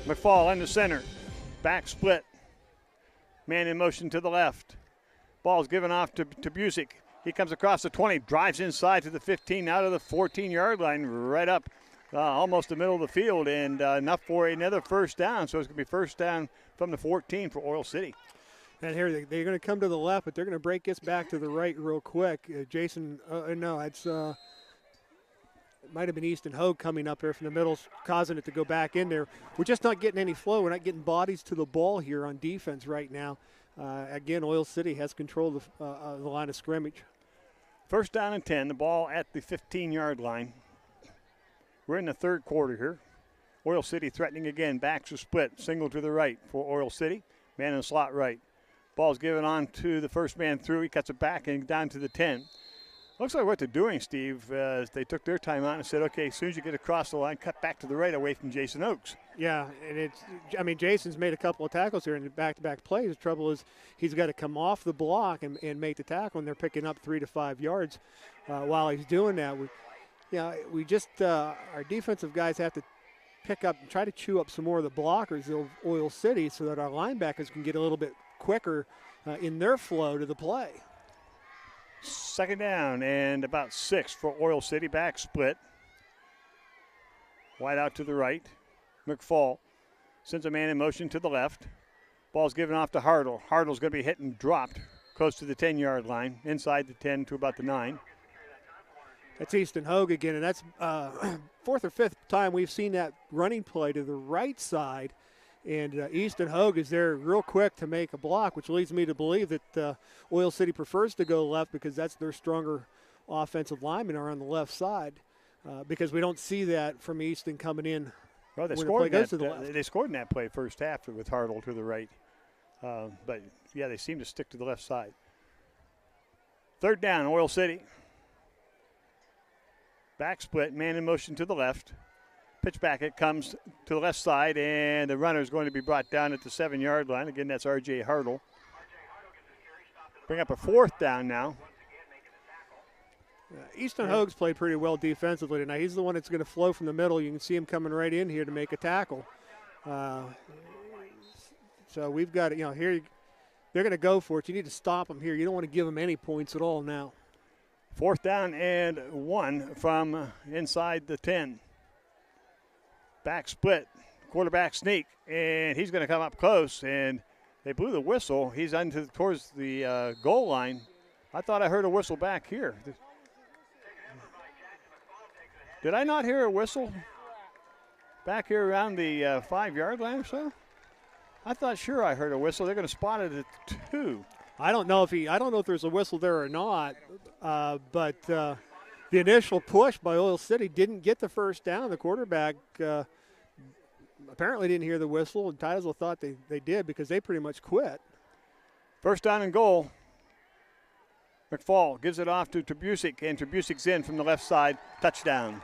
McFall in the center. Back split. Man in motion to the left. Ball's given off to Busick. He comes across the 20, drives inside to the 15, out of the 14-yard line, right up almost the middle of the field, and enough for another first down. So it's going to be first down from the 14 for Oil City. And here they're going to come to the left, but they're going to break this back to the right real quick. Jason, no, it's it might have been Easton Hogue coming up there from the middle, causing it to go back in there. We're just not getting any flow. We're not getting bodies to the ball here on defense right now. Again, Oil City has control of the line of scrimmage. First down and 10, the ball at the 15-yard line. We're in the third quarter here. Oil City threatening again. Backs are split. Single to the right for Oil City. Man in the slot right. Ball's given on to the first man through. He cuts it back and down to the 10. Looks like what they're doing, Steve, is they took their time out and said, okay, as soon as you get across the line, cut back to the right away from Jason Oakes. Yeah, and Jason's made a couple of tackles here in the back-to-back plays. The trouble is he's got to come off the block and make the tackle, and they're picking up 3 to 5 yards while he's doing that. Our defensive guys have to pick up and try to chew up some more of the blockers of Oil City so that our linebackers can get a little bit quicker in their flow to the play. Second down and about 6 for Oil City. Back split. Wide out to the right. McFall sends a man in motion to the left. Ball's given off to Hartle. Hartle's going to be hit and dropped close to the 10-yard line, inside the 10 to about the 9. That's Easton Hogue again, and that's fourth or fifth time we've seen that running play to the right side. And Easton Hogue is there real quick to make a block, which leads me to believe that Oil City prefers to go left because that's their stronger offensive linemen are on the left side because we don't see that from Easton coming in well, when the play goes to the left. They scored in that play first half with Hartle to the right. But, yeah, they seem to stick to the left side. Third down, Oil City. Back split, man in motion to the left. Pitch back, it comes to the left side, and the runner is going to be brought down at the 7-yard line. Again, that's R.J. Hartle. Bring up a fourth down now. Easton Hogue's played pretty well defensively tonight. He's the one that's going to flow from the middle. You can see him coming right in here to make a tackle. So we've got it, here they're going to go for it. You need to stop them here. You don't want to give them any points at all now. Fourth down and 1 from inside the 10. Back split, quarterback sneak, and he's going to come up close, and they blew the whistle. He's towards the goal line. I thought I heard a whistle back here. Did I not hear a whistle back here around the 5-yard line or so? I thought sure I heard a whistle. They're going to spot it at 2. I don't know if there's a whistle there or not, but the initial push by Oil City didn't get the first down. The quarterback apparently didn't hear the whistle, and Titusville thought they did because they pretty much quit. First down and goal. McFall gives it off to Trabusik, and Trabusic's in from the left side. Touchdown.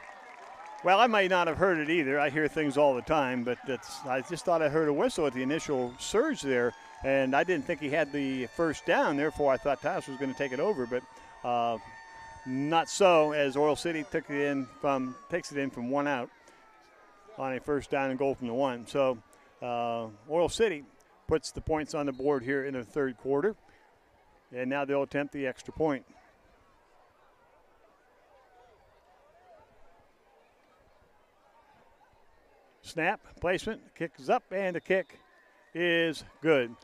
Well, I might not have heard it either. I hear things all the time, but I just thought I heard a whistle at the initial surge there, and I didn't think he had the first down. Therefore, I thought Titusville was going to take it over, but not so, as Oil City takes it in from 1 out on a first down and goal from the 1. So Oil City puts the points on the board here in the third quarter, and now they'll attempt the extra point. Snap, placement, kick is up, and the kick is good.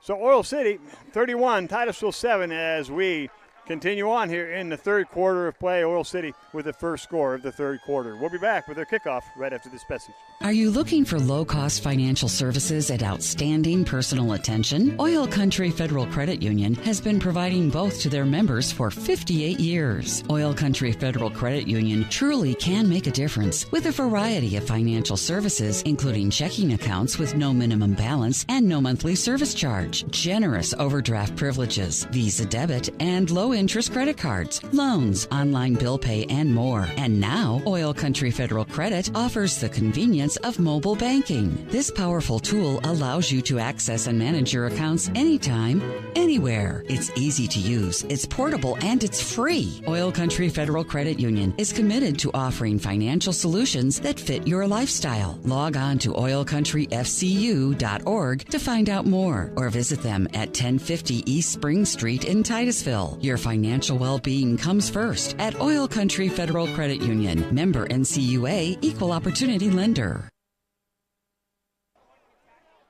So Oil City 31, Titusville 7 as we continue on here in the third quarter of play. Oil City with the first score of the third quarter. We'll be back with their kickoff right after this message. Are you looking for low-cost financial services and outstanding personal attention? Oil Country Federal Credit Union has been providing both to their members for 58 years. Oil Country Federal Credit Union truly can make a difference with a variety of financial services, including checking accounts with no minimum balance and no monthly service charge, generous overdraft privileges, Visa debit, and low-interest credit cards, loans, online bill pay, and more. And now, Oil Country Federal Credit offers the convenience of mobile banking. This powerful tool allows you to access and manage your accounts anytime, anywhere. It's easy to use, it's portable, and it's free. Oil Country Federal Credit Union is committed to offering financial solutions that fit your lifestyle. Log on to oilcountryfcu.org to find out more, or visit them at 1050 East Spring Street in Titusville. Your financial well-being comes first at Oil Country Federal Credit Union. Member NCUA, Equal Opportunity Lender.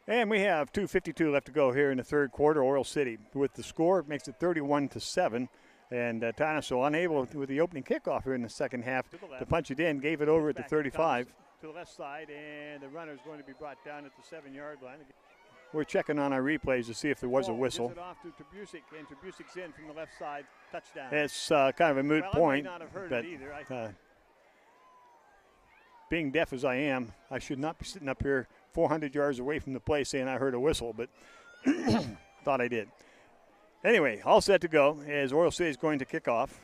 And we have 2:52 left to go here in the third quarter. Oil City with the score makes it 31-7. And Titusville unable with the opening kickoff here in the second half to punch it in. Gave it over at the 35. To the left side, and the runner is going to be brought down at the 7-yard line. We're checking on our replays to see if there was a whistle. Gives it off to Trabusik, and Trabusik's in from the left side. Touchdown. It's kind of a moot point. I might not have heard it either. Being deaf as I am, I should not be sitting up here 400 yards away from the play saying I heard a whistle, but thought I did. Anyway, all set to go as Oil City is going to kick off.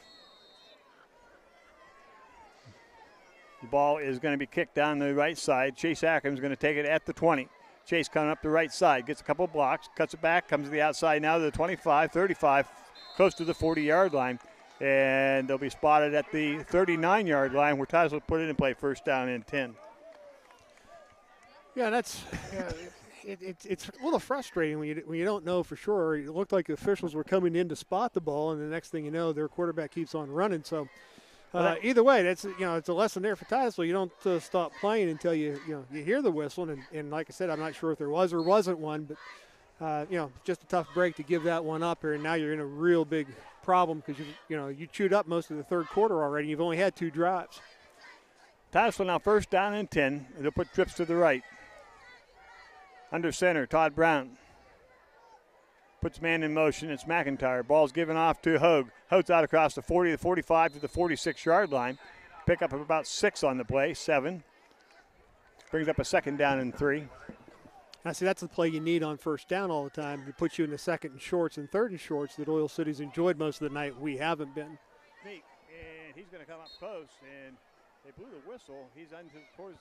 The ball is going to be kicked down the right side. Chase Ackham's going to take it at the 20. Chase coming up the right side, gets a couple blocks, cuts it back, comes to the outside now to the 25, 35, close to the 40-yard line. And they'll be spotted at the 39-yard line where Titusville put it in play, first down and 10. Yeah, that's it's a little frustrating when you don't know for sure. It looked like the officials were coming in to spot the ball, and the next thing you know, their quarterback keeps on running. So either way, that's it's a lesson there for Titusville. You don't stop playing until you hear the whistle. And like I said, I'm not sure if there was or wasn't one, but just a tough break to give that one up here. And now you're in a real big problem because you chewed up most of the third quarter already. You've only had 2 drives. Titusville now first down and 10. They'll put trips to the right. Under center, Todd Brown puts man in motion. It's McIntyre. Ball's given off to Hogue. Hogue's out across the 40, the 45 to the 46-yard line. Pick up of about 6 on the play, 7. Brings up a second down and 3. I see that's the play you need on first down all the time. It puts you in the second and shorts and third and shorts that Oil City's enjoyed most of the night. We haven't been. And he's going to come up close, and they blew the whistle. He's towards.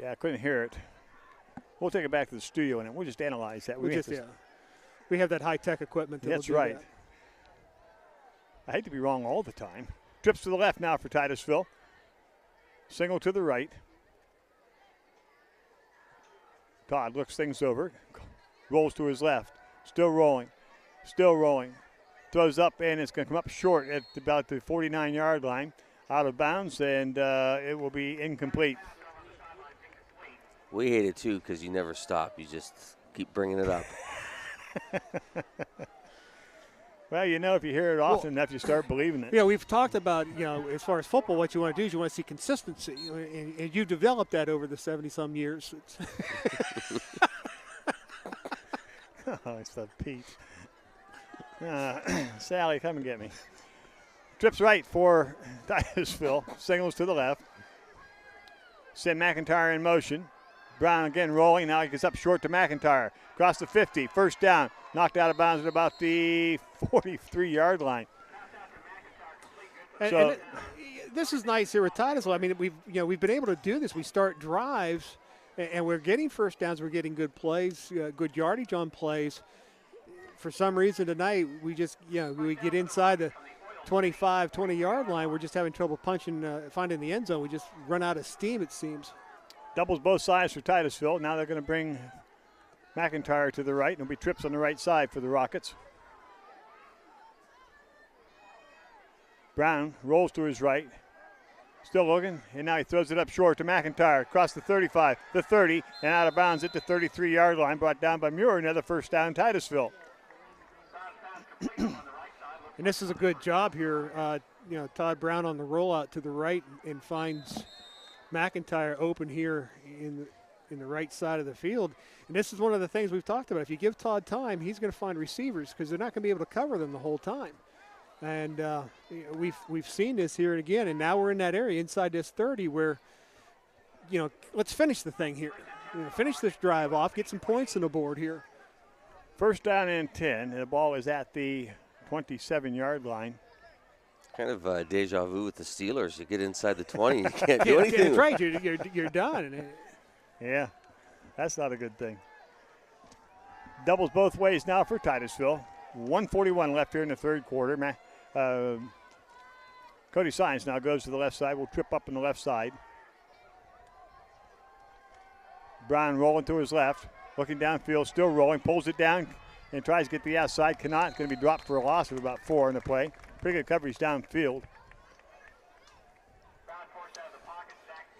Yeah, I couldn't hear it. We'll take it back to the studio, and we'll just analyze that. We have that high-tech equipment. That's right. That. I hate to be wrong all the time. Trips to the left now for Titusville. Single to the right. Todd looks things over. Rolls to his left. Still rolling. Still rolling. Throws up, and it's going to come up short at about the 49-yard line. Out of bounds, and it will be incomplete. We hate it, too, because you never stop. You just keep bringing it up. Well, if you hear it often enough, you start believing it. Yeah, we've talked about, as far as football, what you want to do is you want to see consistency. And you've developed that over the 70-some years. Oh, it's the Pete. Sally, come and get me. Trips right for Titusville. Signals to the left. Send McIntyre in motion. Brown again rolling. Now he gets up short to McIntyre. Across the 50. First down. Knocked out of bounds at about the 43-yard line. And this is nice here with Titusville. I mean, we've been able to do this. We start drives, and we're getting first downs. We're getting good plays, good yardage on plays. For some reason tonight, we just we get inside the 25, 20-yard line. We're just having trouble finding the end zone. We just run out of steam, it seems. Doubles both sides for Titusville. Now they're going to bring McIntyre to the right, and it'll be trips on the right side for the Rockets. Brown rolls to his right. Still looking, and now he throws it up short to McIntyre. Across the 35, the 30, and out of bounds at the 33-yard line. Brought down by Muir. Another first down, Titusville. And this is a good job here. Todd Brown on the rollout to the right and finds McIntyre open here in the right side of the field. And this is one of the things we've talked about. If you give Todd time, he's going to find receivers because they're not going to be able to cover them the whole time. And we've seen this here again, and now we're in that area inside this 30 where, let's finish the thing here. Finish this drive off, get some points on the board here. First down and 10, and the ball is at the 27-yard line. Kind of deja vu with the Steelers. You get inside the 20, you can't do anything. That's right, you're done. Yeah, that's not a good thing. Doubles both ways now for Titusville. 1:41 left here in the third quarter. Cody Sines now goes to the left side. Will trip up on the left side. Brown rolling to his left. Looking downfield, still rolling. Pulls it down and tries to get the outside. Cannot. It's going to be dropped for a loss of about 4 in the play. Pretty good coverage downfield.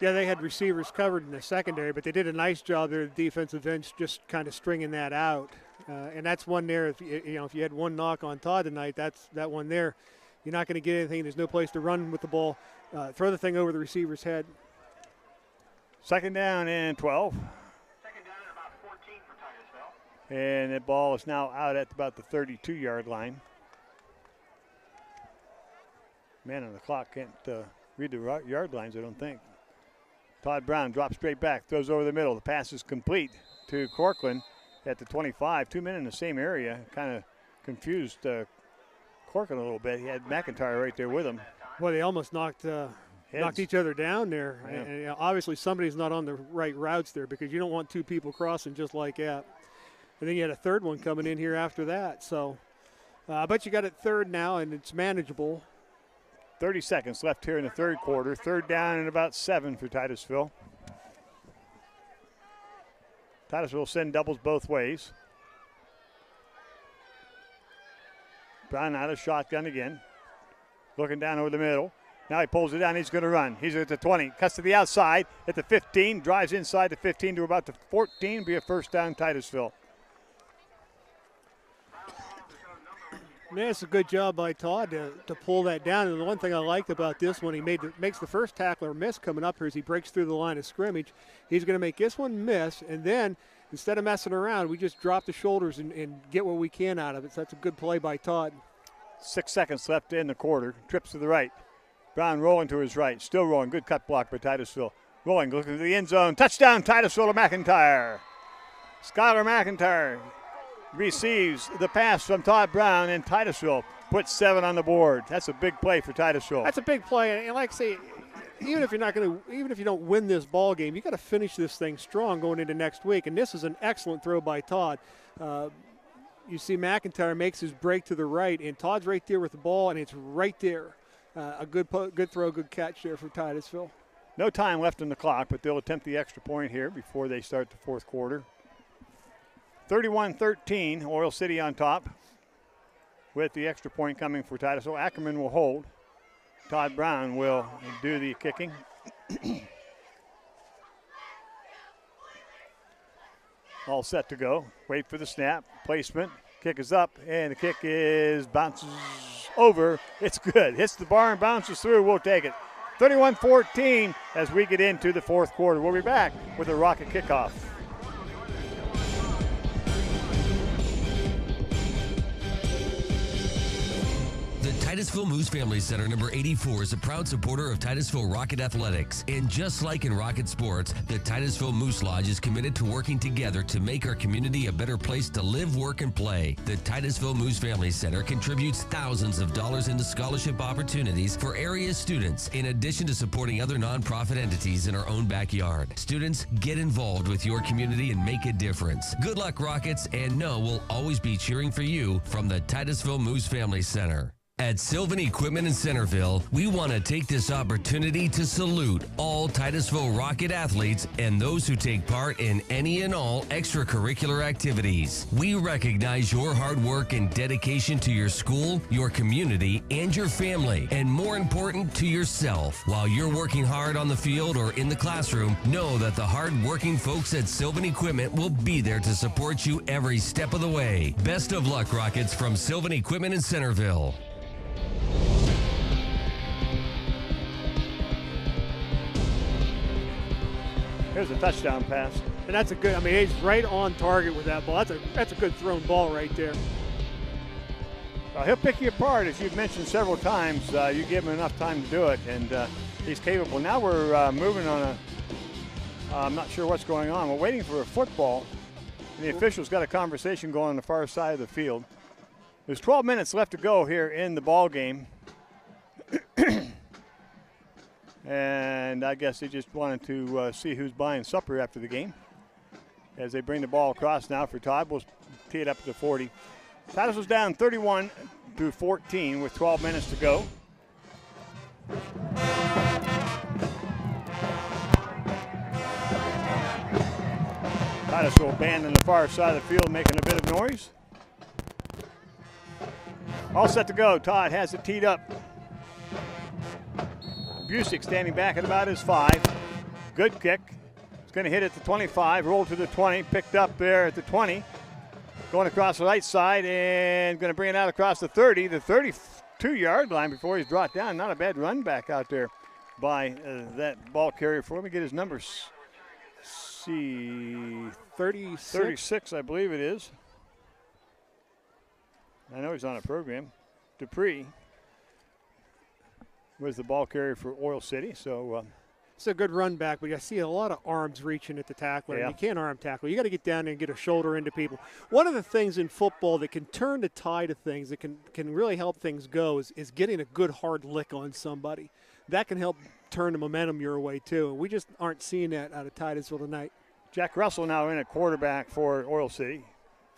Yeah, they had receivers covered in the secondary, but they did a nice job there. The defensive ends just kind of stringing that out. And that's one there. If you had one knock on Todd tonight, that's that one there. You're not going to get anything. There's no place to run with the ball. Throw the thing over the receiver's head. Second down and 12. And the ball is now out at about the 32-yard line. Man on the clock can't read the yard lines, I don't think. Todd Brown drops straight back, throws over the middle. The pass is complete to Corcoran at the 25. 2 men in the same area. Kind of confused Corcoran a little bit. He had McIntyre right there with him. Well, they almost knocked knocked each other down there. Yeah. And, you know, obviously somebody's not on the right routes there because you don't want two people crossing just like that. And then you had a third one coming in here after that. So, but you got it third now, and it's manageable. 30 seconds left here in the third quarter. Third down and about 7 for Titusville. Titusville will send doubles both ways. Brown out of shotgun again. Looking down over the middle. Now he pulls it down. He's going to run. He's at the 20. Cuts to the outside at the 15. Drives inside the 15 to about the 14. Be a first down, Titusville. Man, it's a good job by Todd to pull that down. And the one thing I liked about this one, he makes the first tackler miss coming up here as he breaks through the line of scrimmage. He's going to make this one miss, and then instead of messing around, we just drop the shoulders and get what we can out of it. So that's a good play by Todd. 6 seconds left in the quarter. Trips to the right. Brown rolling to his right. Still rolling. Good cut block by Titusville. Rolling, looking to the end zone. Touchdown, Titusville to McIntyre. Skylar McIntyre receives the pass from Todd Brown, and Titusville puts 7 on the board. That's a big play for Titusville. That's a big play, and like I say, even if you don't win this ball game, you got to finish this thing strong going into next week. And this is an excellent throw by Todd. You see McIntyre makes his break to the right, and Todd's right there with the ball, and it's right there. A good throw, good catch there for Titusville. No time left on the clock, but they'll attempt the extra point here before they start the fourth quarter. 31-13, Oil City on top with the extra point coming for Titusville. Ackerman will hold. Todd Brown will do the kicking. All set to go. Wait for the snap. Placement. Kick is up, and the kick bounces over. It's good. Hits the bar and bounces through. We'll take it. 31-14 as we get into the fourth quarter. We'll be back with a Rocket kickoff. Titusville Moose Family Center number 84 is a proud supporter of Titusville Rocket Athletics. And just like in Rocket Sports, the Titusville Moose Lodge is committed to working together to make our community a better place to live, work, and play. The Titusville Moose Family Center contributes thousands of dollars into scholarship opportunities for area students, in addition to supporting other nonprofit entities in our own backyard. Students, get involved with your community and make a difference. Good luck, Rockets, and know we'll always be cheering for you from the Titusville Moose Family Center. At Sylvan Equipment in Centerville, we want to take this opportunity to salute all Titusville Rocket athletes and those who take part in any and all extracurricular activities. We recognize your hard work and dedication to your school, your community, and your family, and more important, to yourself. While you're working hard on the field or in the classroom, know that the hard-working folks at Sylvan Equipment will be there to support you every step of the way. Best of luck, Rockets, from Sylvan Equipment in Centerville. Here's a touchdown pass. And that's a good, I mean, he's right on target with that ball. That's a good thrown ball right there. He'll pick you apart, as you've mentioned several times. You give him enough time to do it, and he's capable. Now we're moving on I'm not sure what's going on. We're waiting for a football, and the officials got a conversation going on the far side of the field. There's 12 minutes left to go here in the ball game. And I guess they just wanted to see who's buying supper after the game. As they bring the ball across now for Todd, we'll tee it up to the 40. Titusville's down 31-14 with 12 minutes to go. Titusville band on the far side of the field making a bit of noise. All set to go. Todd has it teed up. Busick standing back at about his 5. Good kick. It's going to hit at the 25, roll to the 20, picked up there at the 20. Going across the right side and going to bring it out across the 30, the 32-yard line before he's brought down. Not a bad run back out there by that ball carrier. For, let me get his numbers. See, 36, I believe it is. I know he's on a program. Dupree was the ball carrier for Oil City. So it's a good run back, but I see a lot of arms reaching at the tackler. Yeah. You can't arm tackle. You got to get down there and get a shoulder into people. One of the things in football that can turn the tide of things, that can really help things go, is getting a good hard lick on somebody. that can help turn the momentum your way too. And we just aren't seeing that out of Titusville tonight. Jack Russell now in at quarterback for Oil City.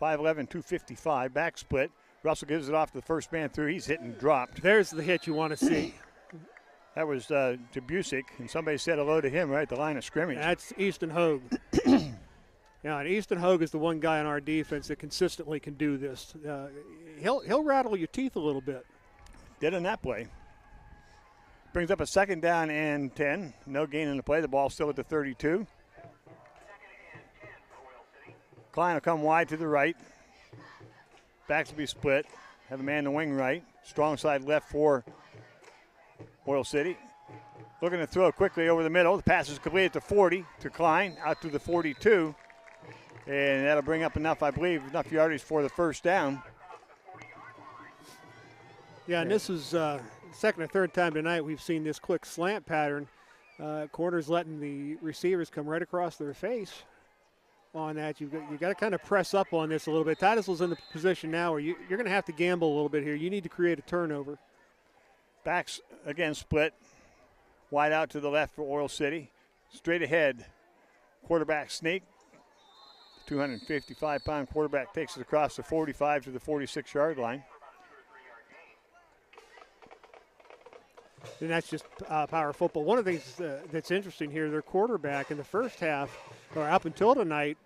5'11", 255, back split. Russell gives it off to the first man through. He's hit and dropped. There's the hit you want to see. That was to Busick, and somebody said hello to him right at the line of scrimmage. That's Easton Hogue. Yeah, and Easton Hogue is the one guy on our defense that consistently can do this. He'll rattle your teeth a little bit. Did in that play. Brings up a 2nd down and 10. No gain in the play. The ball's still at the 32. Klein will come wide to the right. Backs will be split. Have a man in the wing right. Strong side left for Oil City. Looking to throw quickly over the middle. The pass is completed to 40 to Klein, out to the 42. And that'll bring up enough, I believe, enough yardage for the first down. Yeah, and this is second or third time tonight we've seen this quick slant pattern. Corners letting the receivers come right across their face on that. You got to kind of press up on this a little bit. Titusville's in the position now where you're going to have to gamble a little bit here. You need to create a turnover. Backs again split. Wide out to the left for Oil City. Straight ahead. Quarterback sneak. 255-pound quarterback takes it across the 45 to the 46-yard line. And that's just power football. One of the things that's interesting here, their quarterback in the first half, or up until tonight,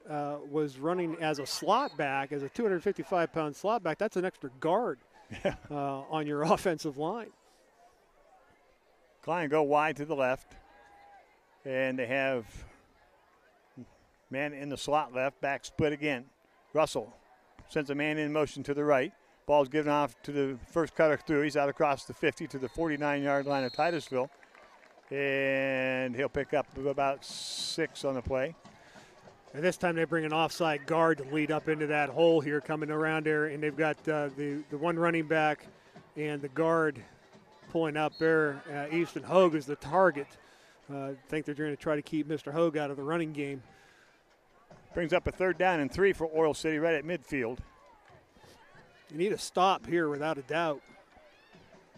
was running as a slot back, as a 255-pound slot back. That's an extra guard on your offensive line. Klein go wide to the left. And they have man in the slot left, back split again. Russell sends a man in motion to the right. Ball's given off to the first cutter through. He's out across the 50 to the 49-yard line of Titusville. And he'll pick up about 6 on the play. And this time they bring an offside guard to lead up into that hole here coming around there. And they've got the one running back and the guard pulling up there. Easton Hogue is the target. I think they're going to try to keep Mr. Hogue out of the running game. Brings up a 3rd down and 3 for Oil City right at midfield. You need a stop here without a doubt.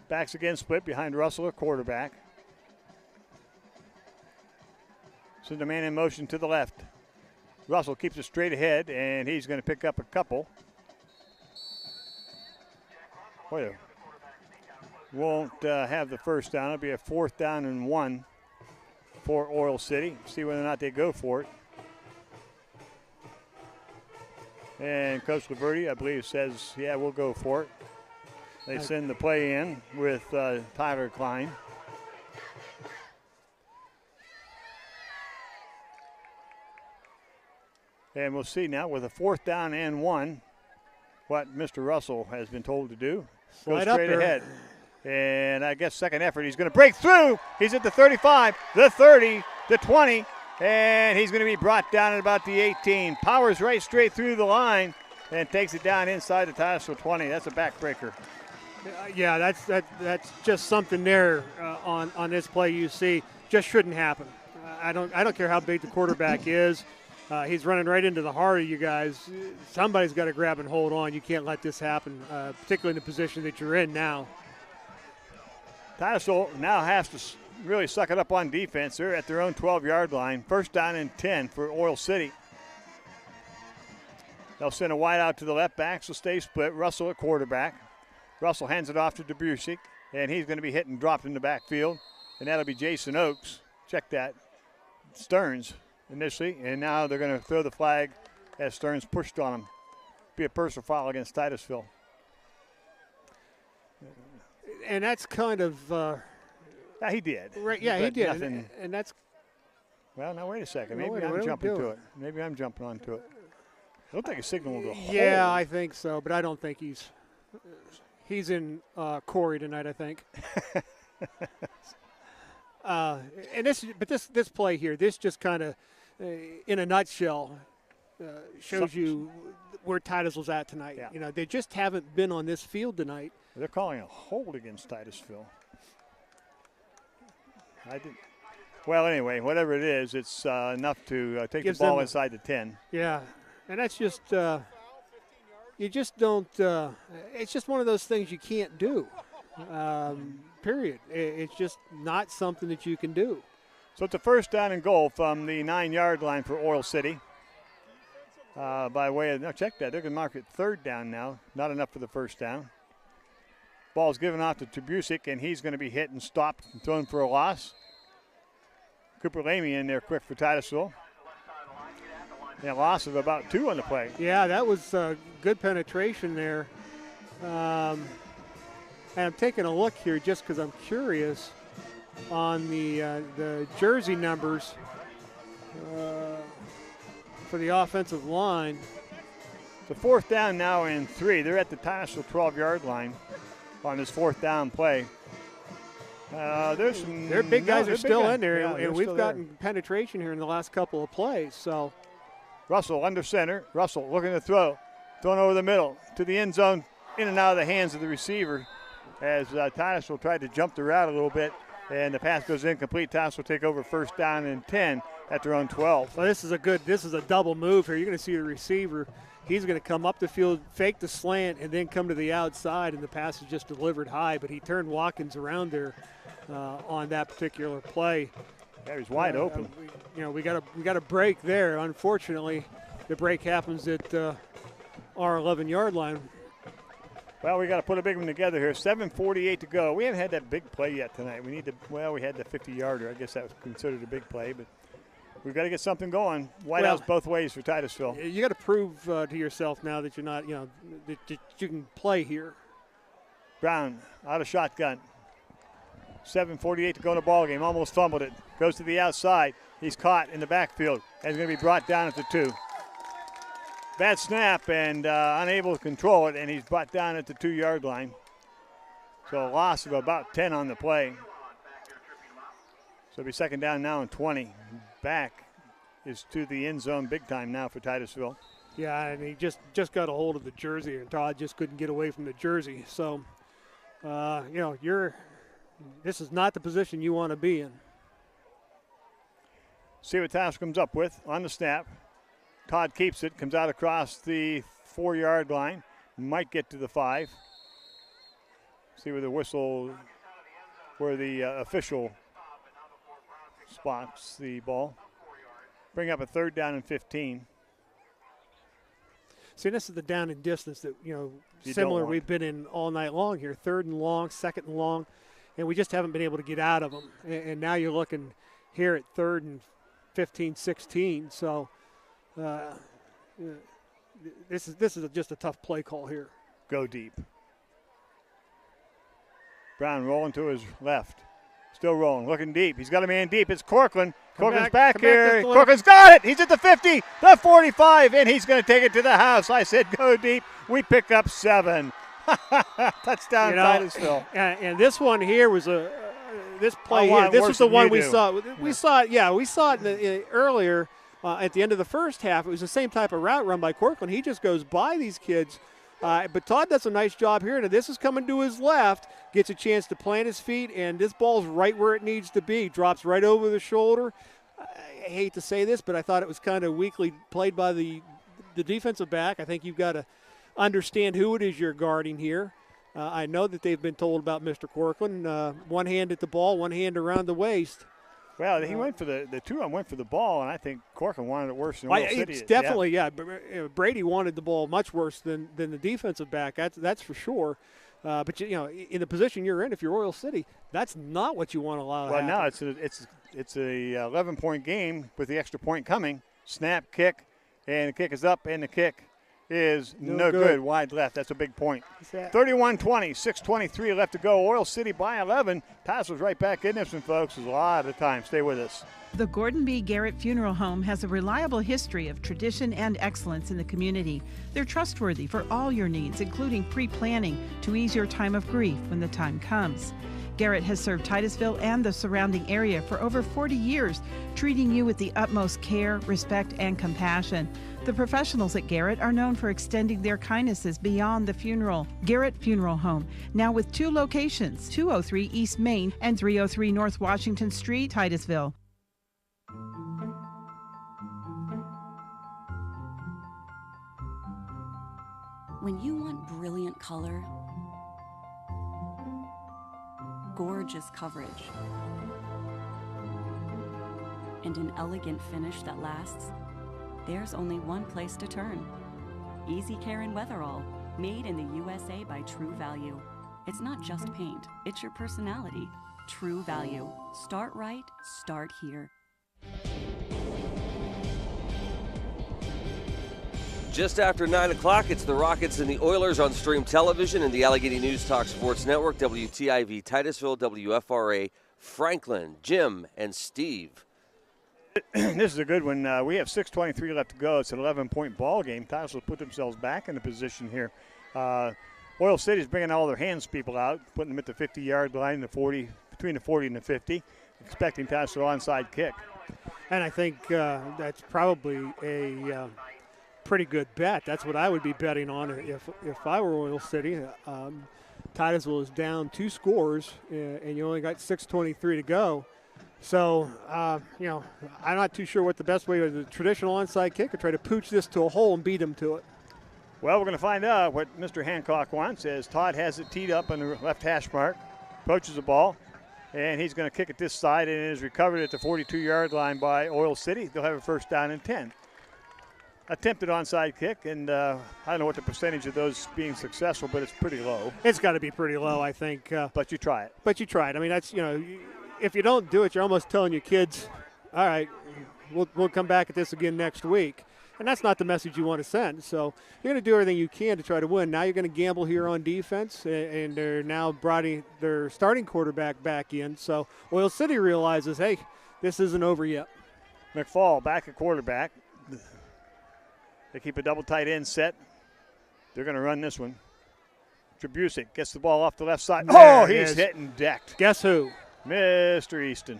Backs again split behind Russell, a quarterback. Send a man in motion to the left. Russell keeps it straight ahead, and he's going to pick up a couple. Won't have the first down. It'll be a 4th down and 1 for Oil City. See whether or not they go for it. And Coach Laverty, I believe, says, yeah, we'll go for it. They send the play in with Tyler Klein. And we'll see now with a 4th down and 1 what Mr. Russell has been told to do. Go straight ahead. And I guess second effort, he's going to break through. He's at the 35, the 30, the 20. And he's going to be brought down at about the 18. Powers right straight through the line and takes it down inside the Titusville 20. That's a backbreaker. Yeah, that's just something there on this play you see. Just shouldn't happen. I don't care how big the quarterback is. He's running right into the heart of you guys. Somebody's got to grab and hold on. You can't let this happen, particularly in the position that you're in now. Titusville now has to really suck it up on defense. They're at their own 12-yard line. 1st down and 10 for Oil City. They'll send a wide out to the left. Backs will stay split. Russell at quarterback. Russell hands it off to Debusick, and he's going to be hit and dropped in the backfield. And that'll be Jason Oakes. Check that. Stearns initially, and now they're going to throw the flag as Stearns pushed on him. Be a personal foul against Titusville. And that's kind of yeah, he did. Right, yeah, he did. And that's. Well, now wait a second. Maybe I'm jumping to it. Maybe I'm jumping onto it. I don't think a signal will go. Yeah, I think so, but I don't think he's in Corey tonight, I think. And this play here, this just kind of, in a nutshell, shows you where Titusville's at tonight. Yeah. You know, they just haven't been on this field tonight. They're calling a hold against Titusville. Well, anyway, whatever it is, it's enough to take the ball inside the 10. Yeah, and that's just you just don't. It's just one of those things you can't do. period. It's just not something that you can do. So it's a first down and goal from the 9-yard line for Oil City. By way of, no, check that. They're going to mark it third down now. Not enough for the first down. Ball's given off to Trabusik, and he's going to be hit and stopped and thrown for a loss. Cooper Lamy in there quick for Titusville. And a loss of about 2 on the play. Yeah, that was good penetration there. And I'm taking a look here just because I'm curious on the jersey numbers for the offensive line. It's a fourth down now and 3. They're at the Titusville 12-yard line on this fourth down play. There's some. Their big guys are still in there, Yeah, and we've gotten penetration here in the last couple of plays. So Russell under center. Russell looking to throw. Thrown over the middle to the end zone, in and out of the hands of the receiver as Titusville tried to jump the route a little bit, and the pass goes incomplete. Titusville take over first down and 10 at their own 12. Well, this is a double move here. You're going to see the receiver. He's going to come up the field, fake the slant, and then come to the outside, and the pass is just delivered high. But he turned Watkins around there on that particular play. Yeah, he's wide open. We got a break there. Unfortunately, the break happens at our 11-yard line. Well, we got to put a big one together here. 7:48 to go. We haven't had that big play yet tonight. We had the 50-yarder. I guess that was considered a big play, but we've got to get something going. Whitehouse both ways for Titusville. You got to prove to yourself now that you're not, that you can play here. Brown out of shotgun. 7:48 to go in the ball game. Almost fumbled it. Goes to the outside. He's caught in the backfield and is going to be brought down at the 2. Bad snap and unable to control it, and he's brought down at the 2-yard line. So a loss of about 10 on the play. So it'll be second down now and 20. Back is to the end zone big time now for Titusville. Yeah, and he just got a hold of the jersey, and Todd just couldn't get away from the jersey. So, this is not the position you want to be in. See what Titusville comes up with on the snap. Todd keeps it, comes out across the 4-yard line, might get to the 5. See where the official spots the ball. Bring up a third down and 15. See, this is the down and distance that, similar we've been in all night long here. Third and long, second and long, and we just haven't been able to get out of them. And now you're looking here at third and 15, 16. So this is just a tough play call here. Go deep. Brown rolling to his left. Still rolling, looking deep. He's got a man deep. It's Corcoran. Corcoran's back here. Corcoran's got it. He's at the 50, the 45, and he's going to take it to the house. I said go deep. We pick up 7. Touchdown, Titusville. And this one here was this play here. This was the one we saw. We saw it earlier at the end of the first half. It was the same type of route run by Corcoran. He just goes by these kids. But Todd does a nice job here. And this is coming to his left, gets a chance to plant his feet, and this ball's right where it needs to be. Drops right over the shoulder. I hate to say this, but I thought it was kind of weakly played by the defensive back. I think you've got to understand who it is you're guarding here. I know that they've been told about Mr. Corcoran. One hand at the ball, one hand around the waist. Well, he went for the two-on went for the ball, and I think Corcoran wanted it worse than Oil City. It's definitely, yeah. Brady wanted the ball much worse than the defensive back. That's for sure. But in the position you're in, if you're Oil City, that's not what you want to allow. Well, now it's a 11-point game with the extra point coming. Snap, kick, and the kick is up, and the kick is no good. Wide left. That's a big point. 31-20, 6:23 left to go. Oil City by 11. Titusville's right back in this one, folks. There's a lot of time. Stay with us. The Gordon B. Garrett Funeral Home has a reliable history of tradition and excellence in the community. They're trustworthy for all your needs, including pre-planning to ease your time of grief when the time comes. Garrett has served Titusville and the surrounding area for over 40 years, treating you with the utmost care, respect, and compassion. The professionals at Garrett are known for extending their kindnesses beyond the funeral. Garrett Funeral Home, now with 2 locations, 203 East Main and 303 North Washington Street, Titusville. When you want brilliant color, gorgeous coverage, and an elegant finish that lasts, there's only one place to turn. Easy Care and Weatherall, made in the USA by True Value. It's not just paint, it's your personality. True Value. Start right, start here. Just after 9 o'clock, it's the Rockets and the Oilers on Stream Television and the Allegheny News Talk Sports Network, WTIV Titusville, WFRA Franklin, Jim, and Steve. This is a good one. We have 6:23 left to go. It's an 11-point ball game. Titusville put themselves back in the position here. Oil City's bringing all their hands people out, putting them at the 50-yard line, between the 40 and the 50, expecting Titusville onside kick. And I think that's probably a pretty good bet. That's what I would be betting on if I were Oil City. Titusville is down 2 scores, and you only got 6:23 to go. So, I'm not too sure what the best way is, the traditional onside kick or try to pooch this to a hole and beat them to it. Well, we're going to find out what Mr. Hancock wants as Todd has it teed up on the left hash mark, approaches the ball, and he's going to kick it this side, and it is recovered at the 42-yard line by Oil City. They'll have a first down and 10. Attempted onside kick, and I don't know what the percentage of those being successful, but it's pretty low. It's got to be pretty low, I think. But you try it. I mean, that's, if you don't do it, you're almost telling your kids, all right, we'll come back at this again next week. And that's not the message you want to send. So you're going to do everything you can to try to win. Now you're going to gamble here on defense, and they're now brought their starting quarterback back in. So Oil City realizes, hey, this isn't over yet. McFall back at quarterback. They keep a double tight end set. They're going to run this one. Trabusik gets the ball off the left side. Oh, he's hit and decked. Guess who? Mr. Easton.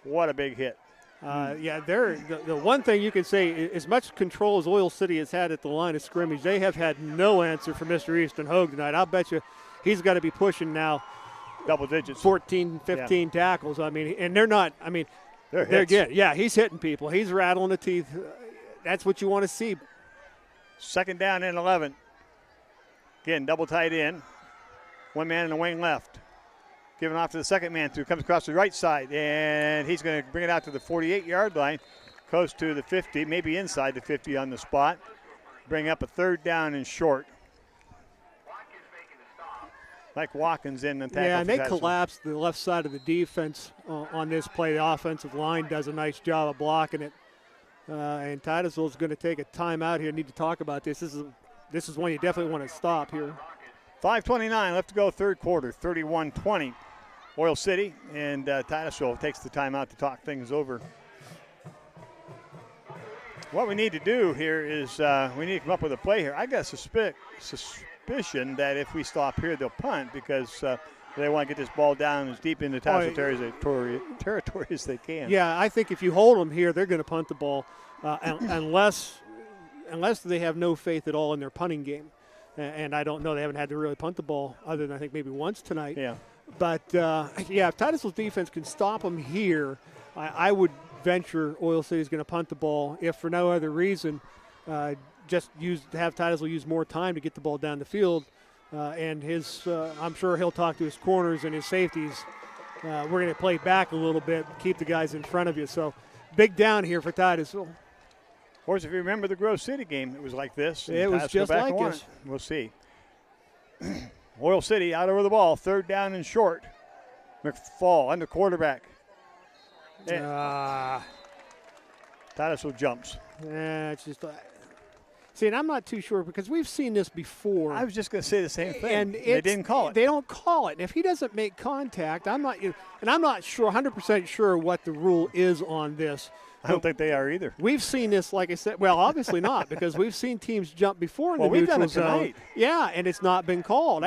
What a big hit. The one thing you can say, as much control as Oil City has had at the line of scrimmage, they have had no answer for Mr. Easton Hogue tonight. I'll bet you he's got to be pushing now. Double digits. 14, 15 tackles. I mean, and they're not, I mean, they're good. Yeah, he's hitting people. He's rattling the teeth. That's what you want to see. Second down and 11. Again, double tight end. One man in the wing left. Giving off to the second man through. Comes across the right side, and he's going to bring it out to the 48-yard line. Close to the 50, maybe inside the 50 on the spot. Bring up a third down and short. Mike Watkins in the tackle. Yeah, and they collapsed the left side of the defense on this play. The offensive line does a nice job of blocking it. And Titusville is going to take a timeout here. Need to talk about this. This is one you definitely want to stop here. 5:29 left to go, third quarter, 31-20. Oil City, and Titusville takes the timeout to talk things over. What we need to do here is we need to come up with a play here. I got a suspicion that if we stop here, they'll punt because they want to get this ball down as deep into Titusville territory as they can. Yeah, I think if you hold them here, they're going to punt the ball unless they have no faith at all in their punting game. And I don't know. They haven't had to really punt the ball other than I think maybe once tonight. Yeah. But, if Titusville's defense can stop them here, I would venture Oil City's going to punt the ball, if for no other reason, have Titusville use more time to get the ball down the field. And I'm sure he'll talk to his corners and his safeties. We're going to play back a little bit, keep the guys in front of you. So big down here for Titusville. Of course, if you remember the Grove City game, it was like this. It was just like this. We'll see. Oil City out over the ball, third down and short. McFall under quarterback. Titusville jumps. It's just see, and I'm not too sure because we've seen this before. I was just going to say the same thing. And they didn't call it. They don't call it. And if he doesn't make contact, I'm not sure, 100% sure what the rule is on this. I don't think they are either. We've seen this, like I said. Well, obviously not, because we've seen teams jump before in the we've neutral done it zone. tonight. Yeah, and it's not been called.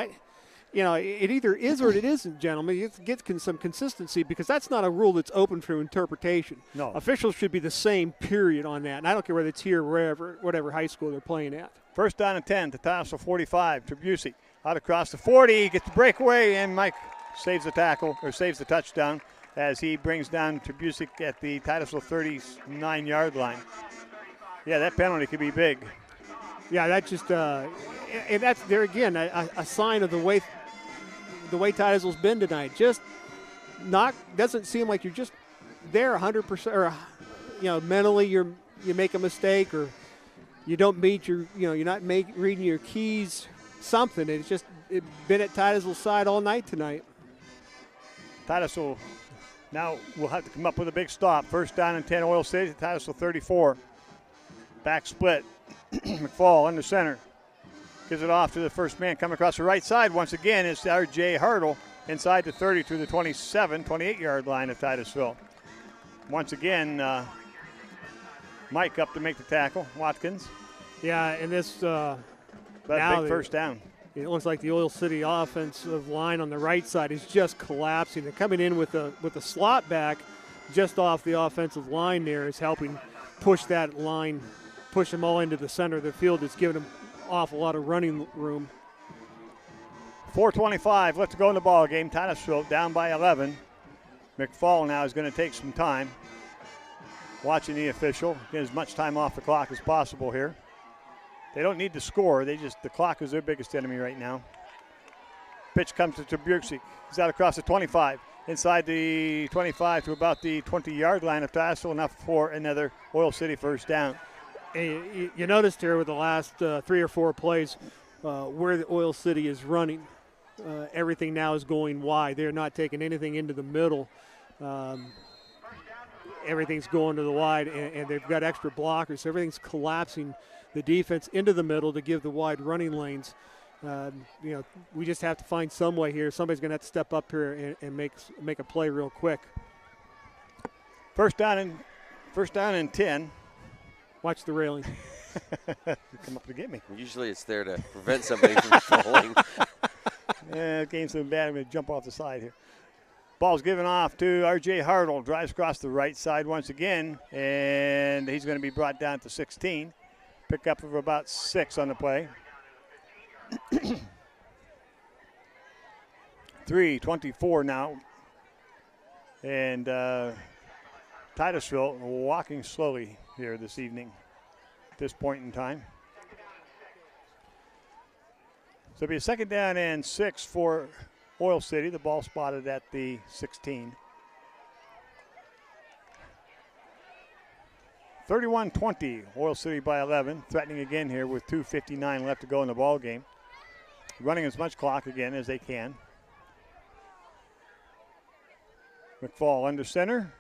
It either is or it isn't, gentlemen. You get some consistency because that's not a rule that's open for interpretation. No. Officials should be the same, period, on that. And I don't care whether it's here or whatever high school they're playing at. First down and 10 to Titusville 45. Trabusik out across the 40, gets the breakaway, and Mike saves the tackle, or saves the touchdown, as he brings down Trabusik at the Titusville 39-yard line. Yeah, that penalty could be big. Yeah, that's just and that's there again a sign of the way the way Titusville's been tonight. Just doesn't seem like you're just there 100%, or mentally you make a mistake, or you don't meet your you're not reading your keys. Something. It's been at Titusville's side all night tonight. Titusville now will have to come up with a big stop. First down and 10, Oil City, Titusville 34. Back split. McFall under center. Gives it off to the first man coming across the right side. Once again, it's R.J. Hartle inside the 30 to the 28-yard line of Titusville. Once again, Mike up to make the tackle. Watkins. Yeah, and this big first down. It looks like the Oil City offensive line on the right side is just collapsing. They're coming in with a slot back just off the offensive line there is helping push that line, push them all into the center of the field. It's giving them awful lot of running room. 4:25 left to go in the ball game. Titusville down by 11. McFall now is going to take some time. Watching the official, get as much time off the clock as possible here. They don't need to score. The clock is their biggest enemy right now. Pitch comes to Trubusik. He's out across the 25. Inside the 25 to about the 20-yard line of Titusville, enough for another Oil City first down. And you noticed here with the last 3 or 4 plays where the Oil City is running. Everything now is going wide. They're not taking anything into the middle. Everything's going to the wide, and they've got extra blockers. So everything's collapsing the defense into the middle to give the wide running lanes. We just have to find some way here. Somebody's going to have to step up here and make a play real quick. First down and 10. Watch the railing. You come up to get me. Usually it's there to prevent somebody from falling. Yeah, game's so bad I'm going to jump off the side here. Ball's given off to R.J. Hartle. Drives across the right side once again, and he's going to be brought down to 16. Pick up of about 6 on the play. 3:24 now. And Titusville walking slowly here this evening at this point in time. So it'll be a second down and 6 for Oil City. The ball spotted at the 16. 31-20, Oil City by 11. Threatening again here with 2:59 left to go in the ball game. Running as much clock again as they can. McFall under center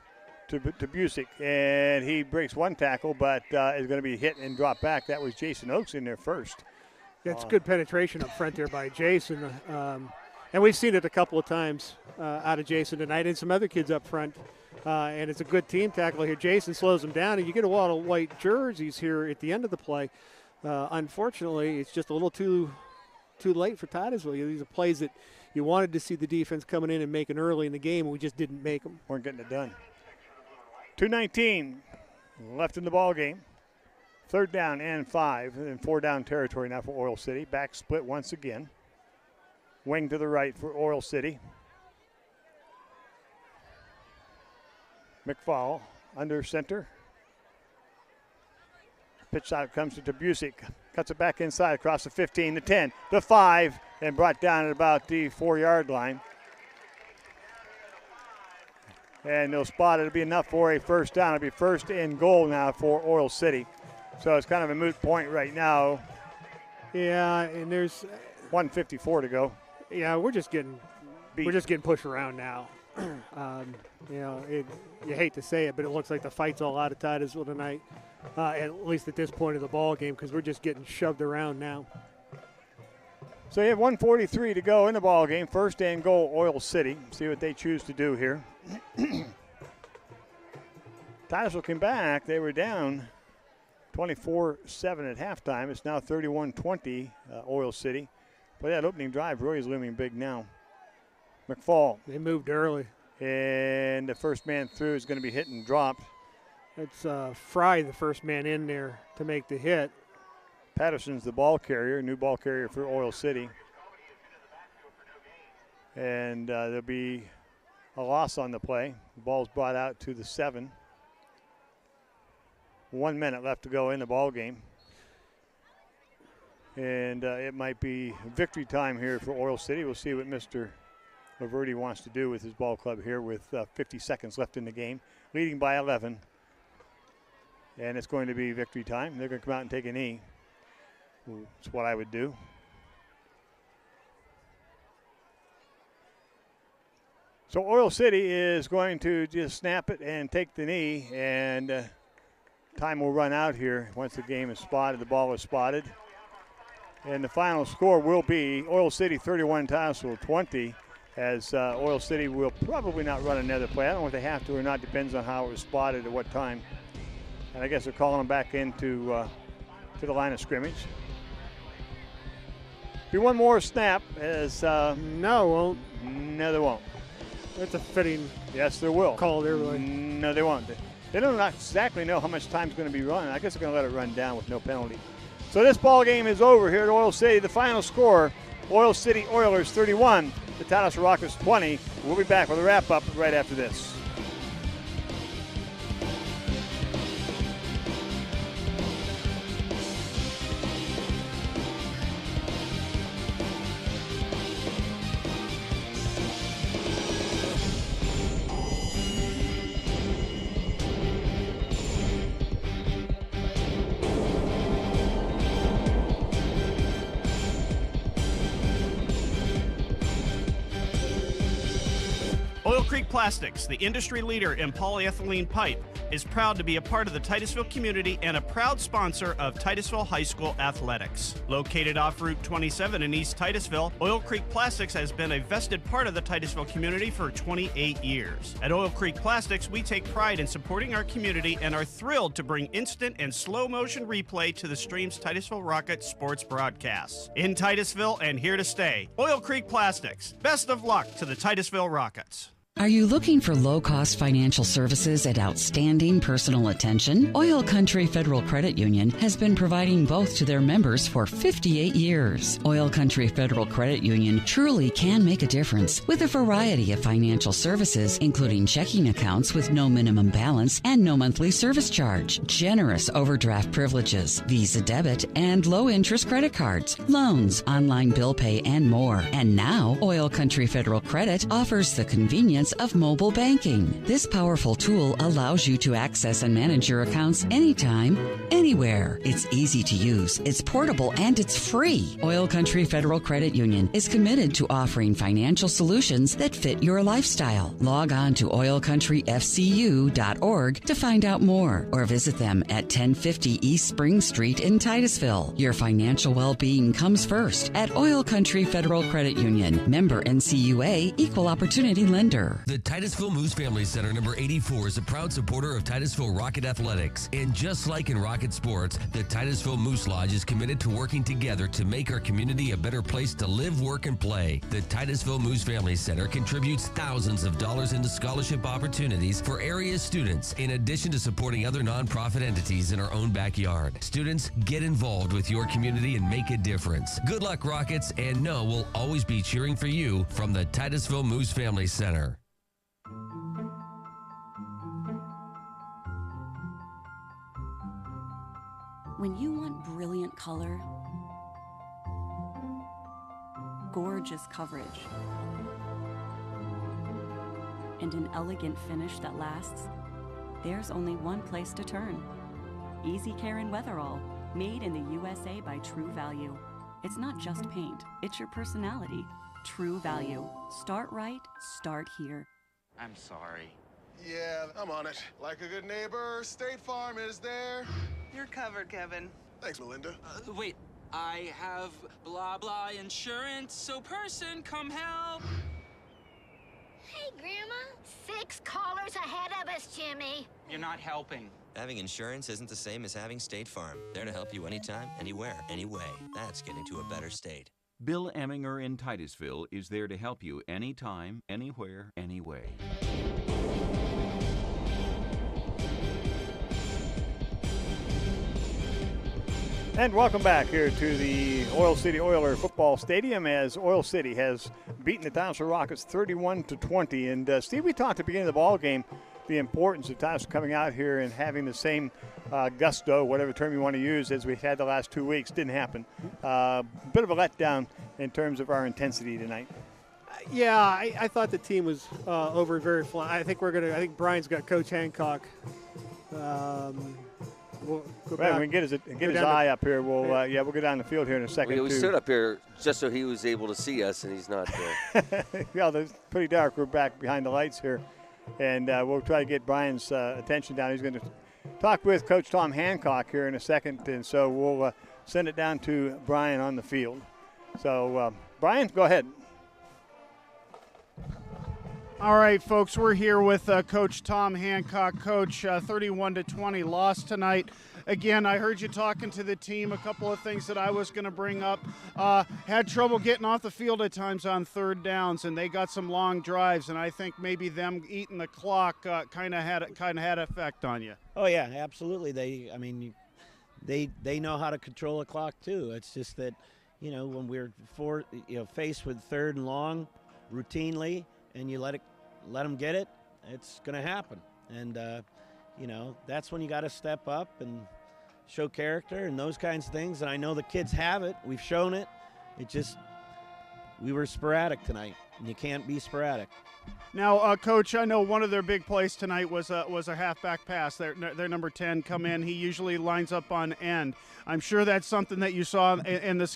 to Busick, and he breaks one tackle, but is going to be hit and drop back. That was Jason Oakes in there first. That's good penetration up front there by Jason. And we've seen it a couple of times out of Jason tonight and some other kids up front. And it's a good team tackle here. Jason slows him down, and you get a lot of white jerseys here at the end of the play. Unfortunately, it's just a little too late for Titusville. These are plays that you wanted to see the defense coming in and making early in the game, and we just didn't make them. Weren't getting it done. 2:19 left in the ball game. Third down and 5, and 4 down territory now for Oil City. Back split once again. Wing to the right for Oil City. McFall under center. Pitch out comes to Busick. Cuts it back inside across the 15, the 10, the 5, and brought down at about the 4-yard line. And they'll spot it. It'll be enough for a first down. It'll be first and goal now for Oil City. So it's kind of a moot point right now. Yeah, and there's 1:54 to go. Yeah, we're just getting pushed around now. You hate to say it, but it looks like the fight's all out of Titusville tonight, at least at this point of the ball game, because we're just getting shoved around now. So you have 1:43 to go in the ball game. First and goal, Oil City. See what they choose to do here. Titusville came back. They were down 24-7 at halftime. It's now 31-20, Oil City. But that opening drive really is looming big now. McFall. They moved early. And the first man through is going to be hit and dropped. It's Fry, the first man in there to make the hit. Patterson's the ball carrier, new ball carrier for Oil City. And there'll be a loss on the play. The ball's brought out to the 7. 1 minute left to go in the ball game. And it might be victory time here for Oil City. We'll see what Mr. Laverty wants to do with his ball club here with 50 seconds left in the game, leading by 11. And it's going to be victory time. They're going to come out and take a knee. That's what I would do. So Oil City is going to just snap it and take the knee, and time will run out here once the game is spotted, the ball is spotted. And the final score will be Oil City 31, Titusville 20, as Oil City will probably not run another play. I don't know if they have to or not, depends on how it was spotted at what time. And I guess they're calling them back into to the line of scrimmage. Be one more snap as no, won't. No, they won't. That's a fitting. Yes, there will. Call there, really. No, they won't. They don't exactly know how much time's going to be running. I guess they're going to let it run down with no penalty. So this ball game is over here at Oil City. The final score: Oil City Oilers 31, the Titusville Rockets 20. We'll be back with a wrap up right after this. Oil Creek Plastics, the industry leader in polyethylene pipe, is proud to be a part of the Titusville community and a proud sponsor of Titusville High School athletics. Located off Route 27 in East Titusville, Oil Creek Plastics has been a vested part of the Titusville community for 28 years. At Oil Creek Plastics, we take pride in supporting our community and are thrilled to bring instant and slow motion replay to the stream's Titusville Rockets sports broadcasts. In Titusville and here to stay, Oil Creek Plastics. Best of luck to the Titusville Rockets. Are you looking for low-cost financial services at outstanding personal attention? Oil Country Federal Credit Union has been providing both to their members for 58 years. Oil Country Federal Credit Union truly can make a difference with a variety of financial services, including checking accounts with no minimum balance and no monthly service charge, generous overdraft privileges, Visa debit, and low-interest credit cards, loans, online bill pay, and more. And now, Oil Country Federal Credit offers the convenience of mobile banking. This powerful tool allows you to access and manage your accounts anytime, anywhere. It's easy to use, it's portable, and it's free. Oil Country Federal Credit Union is committed to offering financial solutions that fit your lifestyle. Log on to oilcountryfcu.org to find out more, or visit them at 1050 East Spring Street in Titusville. Your financial well-being comes first at Oil Country Federal Credit Union. Member NCUA, Equal Opportunity Lender. The Titusville Moose Family Center number 84 is a proud supporter of Titusville Rocket Athletics. And just like in Rocket Sports, the Titusville Moose Lodge is committed to working together to make our community a better place to live, work, and play. The Titusville Moose Family Center contributes thousands of dollars into scholarship opportunities for area students, in addition to supporting other nonprofit entities in our own backyard. Students, get involved with your community and make a difference. Good luck, Rockets, and know we'll always be cheering for you from the Titusville Moose Family Center. When you want brilliant color, gorgeous coverage, and an elegant finish that lasts, there's only one place to turn. Easy Care and Weatherall, made in the USA by True Value. It's not just paint, it's your personality. True Value. Start right, start here. I'm sorry. Yeah, I'm on it. Like a good neighbor, State Farm is there. You're covered, Kevin. Thanks, Melinda. Wait, I have blah blah insurance, so person, come help. Hey, Grandma. 6 callers ahead of us, Jimmy. You're not helping. Having insurance isn't the same as having State Farm. There to help you anytime, anywhere, anyway. That's getting to a better state. Bill Eminger in Titusville is there to help you anytime, anywhere, anyway. And welcome back here to the Oil City Oiler Football Stadium, as Oil City has beaten the Titusville Rockets 31-20. And Steve, we talked at the beginning of the ball game the importance of Titusville coming out here and having the same gusto, whatever term you want to use, as we've had the last 2 weeks. Didn't happen. Bit of a letdown in terms of our intensity tonight. Yeah, I thought the team was over very flat. I think Brian's got Coach Hancock. We'll go back. We can get his eye up here. We'll go down the field here in a second. We stood up here just so he was able to see us, and he's not there. Yeah, it's pretty dark. We're back behind the lights here, and we'll try to get Brian's attention down. He's going to talk with Coach Tom Hancock here in a second, and so we'll send it down to Brian on the field. So, Brian, go ahead. All right, folks, we're here with Coach Tom Hancock. Coach, 31-20 loss tonight. Again, I heard you talking to the team. A couple of things that I was going to bring up. Had trouble getting off the field at times on third downs, and they got some long drives. And I think maybe them eating the clock kind of had effect on you. Oh yeah, absolutely. They know how to control a clock too. It's just that, when we're faced with third and long routinely, and you let them get it, it's going to happen. And, that's when you got to step up and show character and those kinds of things. And I know the kids have it. We've shown it. We were sporadic tonight, and you can't be sporadic. Now, Coach, I know one of their big plays tonight was a halfback pass. Their number 10 come in. He usually lines up on end. I'm sure that's something that you saw in the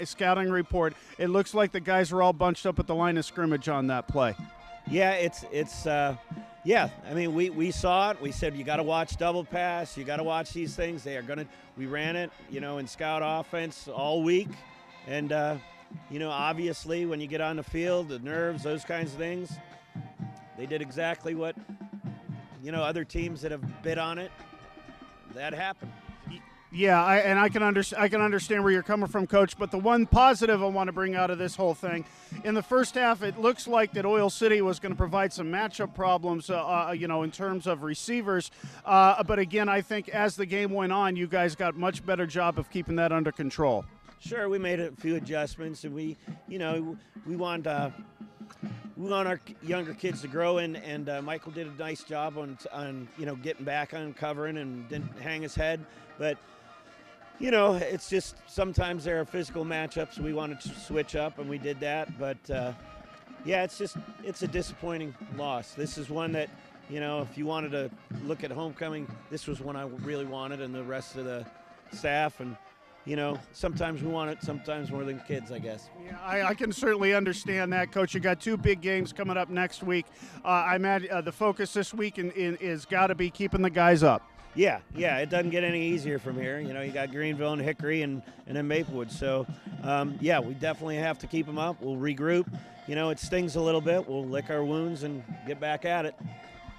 scouting report. It looks like the guys are all bunched up at the line of scrimmage on that play. Yeah, we saw it. We said you got to watch double pass. You got to watch these things. We ran it, in scout offense all week, and obviously when you get on the field, the nerves, those kinds of things. They did exactly what, other teams that have bid on it, that happened. Yeah, I can understand where you're coming from, Coach. But the one positive I want to bring out of this whole thing, in the first half, it looks like that Oil City was going to provide some matchup problems, in terms of receivers. But again, I think as the game went on, you guys got much better job of keeping that under control. Sure, we made a few adjustments, and we want our younger kids to grow, and Michael did a nice job on getting back on covering and didn't hang his head, but. It's just sometimes there are physical matchups. We wanted to switch up, and we did that. But, it's a disappointing loss. This is one that, if you wanted to look at homecoming, this was one I really wanted, and the rest of the staff. And, sometimes we want it, sometimes more than kids, I guess. Yeah, I can certainly understand that, Coach. You got two big games coming up next week. I imagine the focus this week is got to be keeping the guys up. Yeah, it doesn't get any easier from here. You got Greenville and Hickory and then Maplewood. So, we definitely have to keep them up. We'll regroup. It stings a little bit. We'll lick our wounds and get back at it.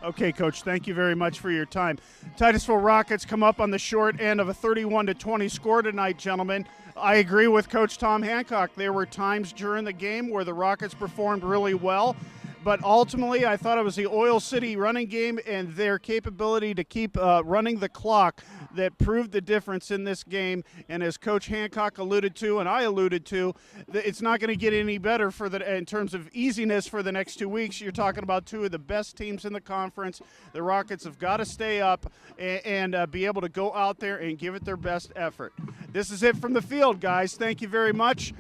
Okay, Coach, thank you very much for your time. Titusville Rockets come up on the short end of a 31-20 score tonight, gentlemen. I agree with Coach Tom Hancock. There were times during the game where the Rockets performed really well. But ultimately, I thought it was the Oil City running game and their capability to keep running the clock that proved the difference in this game. And as Coach Hancock alluded to, and I alluded to, it's not going to get any better in terms of easiness for the next 2 weeks. You're talking about two of the best teams in the conference. The Rockets have got to stay up and be able to go out there and give it their best effort. This is it from the field, guys. Thank you very much.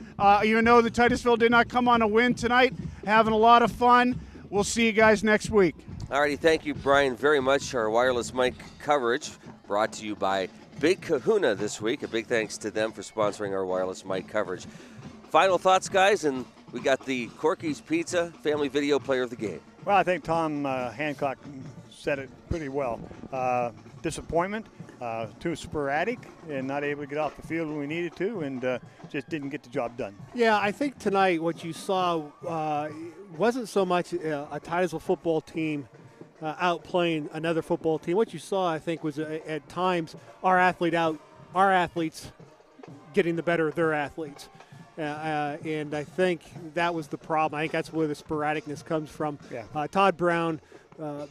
Even though the Titusville did not come on a win tonight, having a lot of fun. We'll see you guys next week. All righty, thank you, Brian, very much. Our wireless mic coverage brought to you by Big Kahuna this week. A big thanks to them for sponsoring our wireless mic coverage. Final thoughts, guys, and we got the Corky's Pizza Family Video Player of the Game. Well, I think Tom Hancock said it pretty well. Disappointment, too sporadic, and not able to get off the field when we needed to, and just didn't get the job done. Yeah, I think tonight what you saw wasn't so much a Titusville football team outplaying another football team. What you saw, I think, was at times our athletes getting the better of their athletes. And I think that was the problem. I think that's where the sporadicness comes from. Yeah. Todd Brown,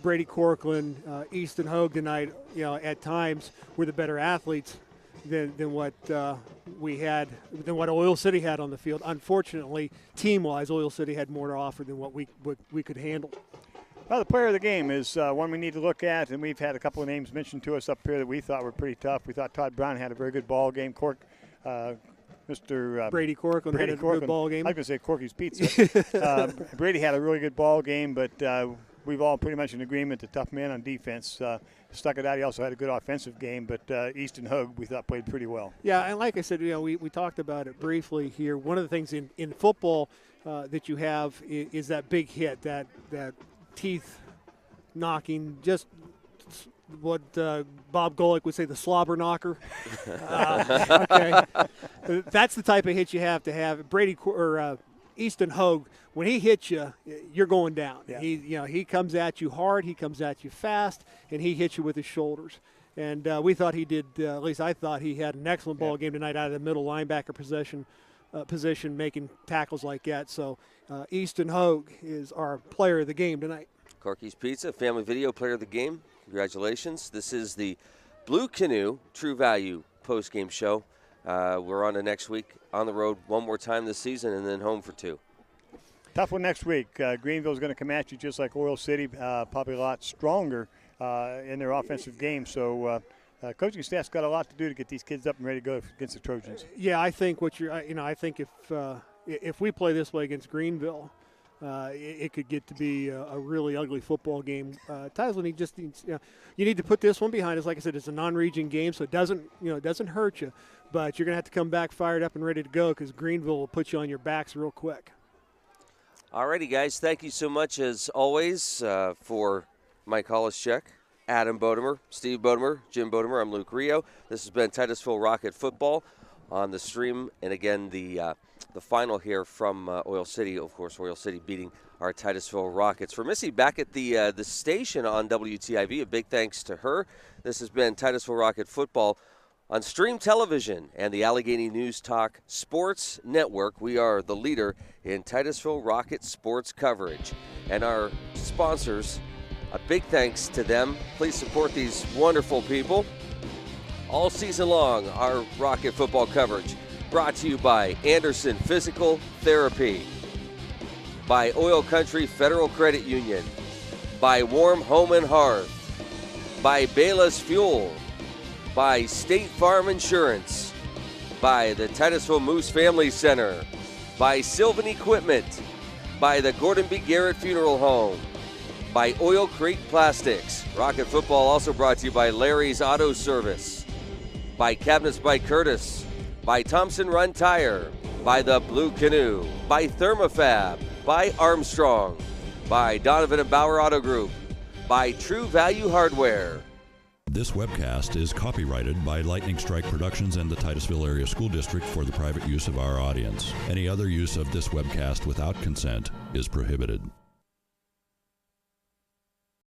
Brady Corkland, Easton Hogue tonight, at times were the better athletes than what we had, than what Oil City had on the field. Unfortunately, team-wise, Oil City had more to offer than what we could handle. Well, the player of the game is one we need to look at, and we've had a couple of names mentioned to us up here that we thought were pretty tough. We thought Todd Brown had a very good ball game. Mr. Brady Corcoran had a good ball game. I was going to say Corky's Pizza. Brady had a really good ball game, but we've all pretty much in agreement, the tough man on defense stuck it out. He also had a good offensive game, but Easton Hogue, we thought, played pretty well. Yeah, and like I said, we talked about it briefly here. One of the things in football that you have is that big hit, that teeth knocking, just what Bob Golick would say, the slobber knocker. Okay, that's the type of hit you have to have. Easton Hogue, when he hits you, you're going down. Yeah. He comes at you hard, he comes at you fast, and he hits you with his shoulders. And we thought he did. At least I thought he had an excellent ball game tonight out of the middle linebacker position, making tackles like that. So Easton Hogue is our player of the game tonight. Corky's Pizza, Family Video Player of the Game. Congratulations. This is the Blue Canoe True Value post-game show. We're on to next week on the road one more time this season and then home for 2. Tough one next week. Greenville's going to come at you just like Oil City, probably a lot stronger in their offensive game. So coaching staff's got a lot to do to get these kids up and ready to go against the Trojans. Yeah, I think I think if we play this way against Greenville, it could get to be a really ugly football game. Titusville you need to put this one behind us. Like I said, it's a non-region game, so it doesn't hurt you. But you're going to have to come back fired up and ready to go because Greenville will put you on your backs real quick. All righty, guys. Thank you so much, as always, for Mike Hollischek, Adam Bodemer, Steve Bodemer, Jim Bodemer. I'm Luke Rio. This has been Titusville Rocket Football on the stream. And, again, the final here from Oil City. Of course, Oil City beating our Titusville Rockets. For Missy back at the station on WTIV, a big thanks to her. This has been Titusville Rocket Football on Stream Television and the Allegheny News Talk Sports Network. We are the leader in Titusville Rocket sports coverage. And our sponsors, a big thanks to them. Please support these wonderful people. All season long, our Rocket football coverage brought to you by Anderson Physical Therapy, by Oil Country Federal Credit Union, by Warm Home and Hearth, by Bayless Fuel, by State Farm Insurance, by the Titusville Moose Family Center, by Sylvan Equipment, by the Gordon B. Garrett Funeral Home, by Oil Creek Plastics. Rocket football also brought to you by Larry's Auto Service, by Cabinets by Curtis, by Thompson Run Tire, by the Blue Canoe, by Thermofab, by Armstrong, by Donovan and Bauer Auto Group, by True Value Hardware. This webcast is copyrighted by Lightning Strike Productions and the Titusville Area School District for the private use of our audience. Any other use of this webcast without consent is prohibited.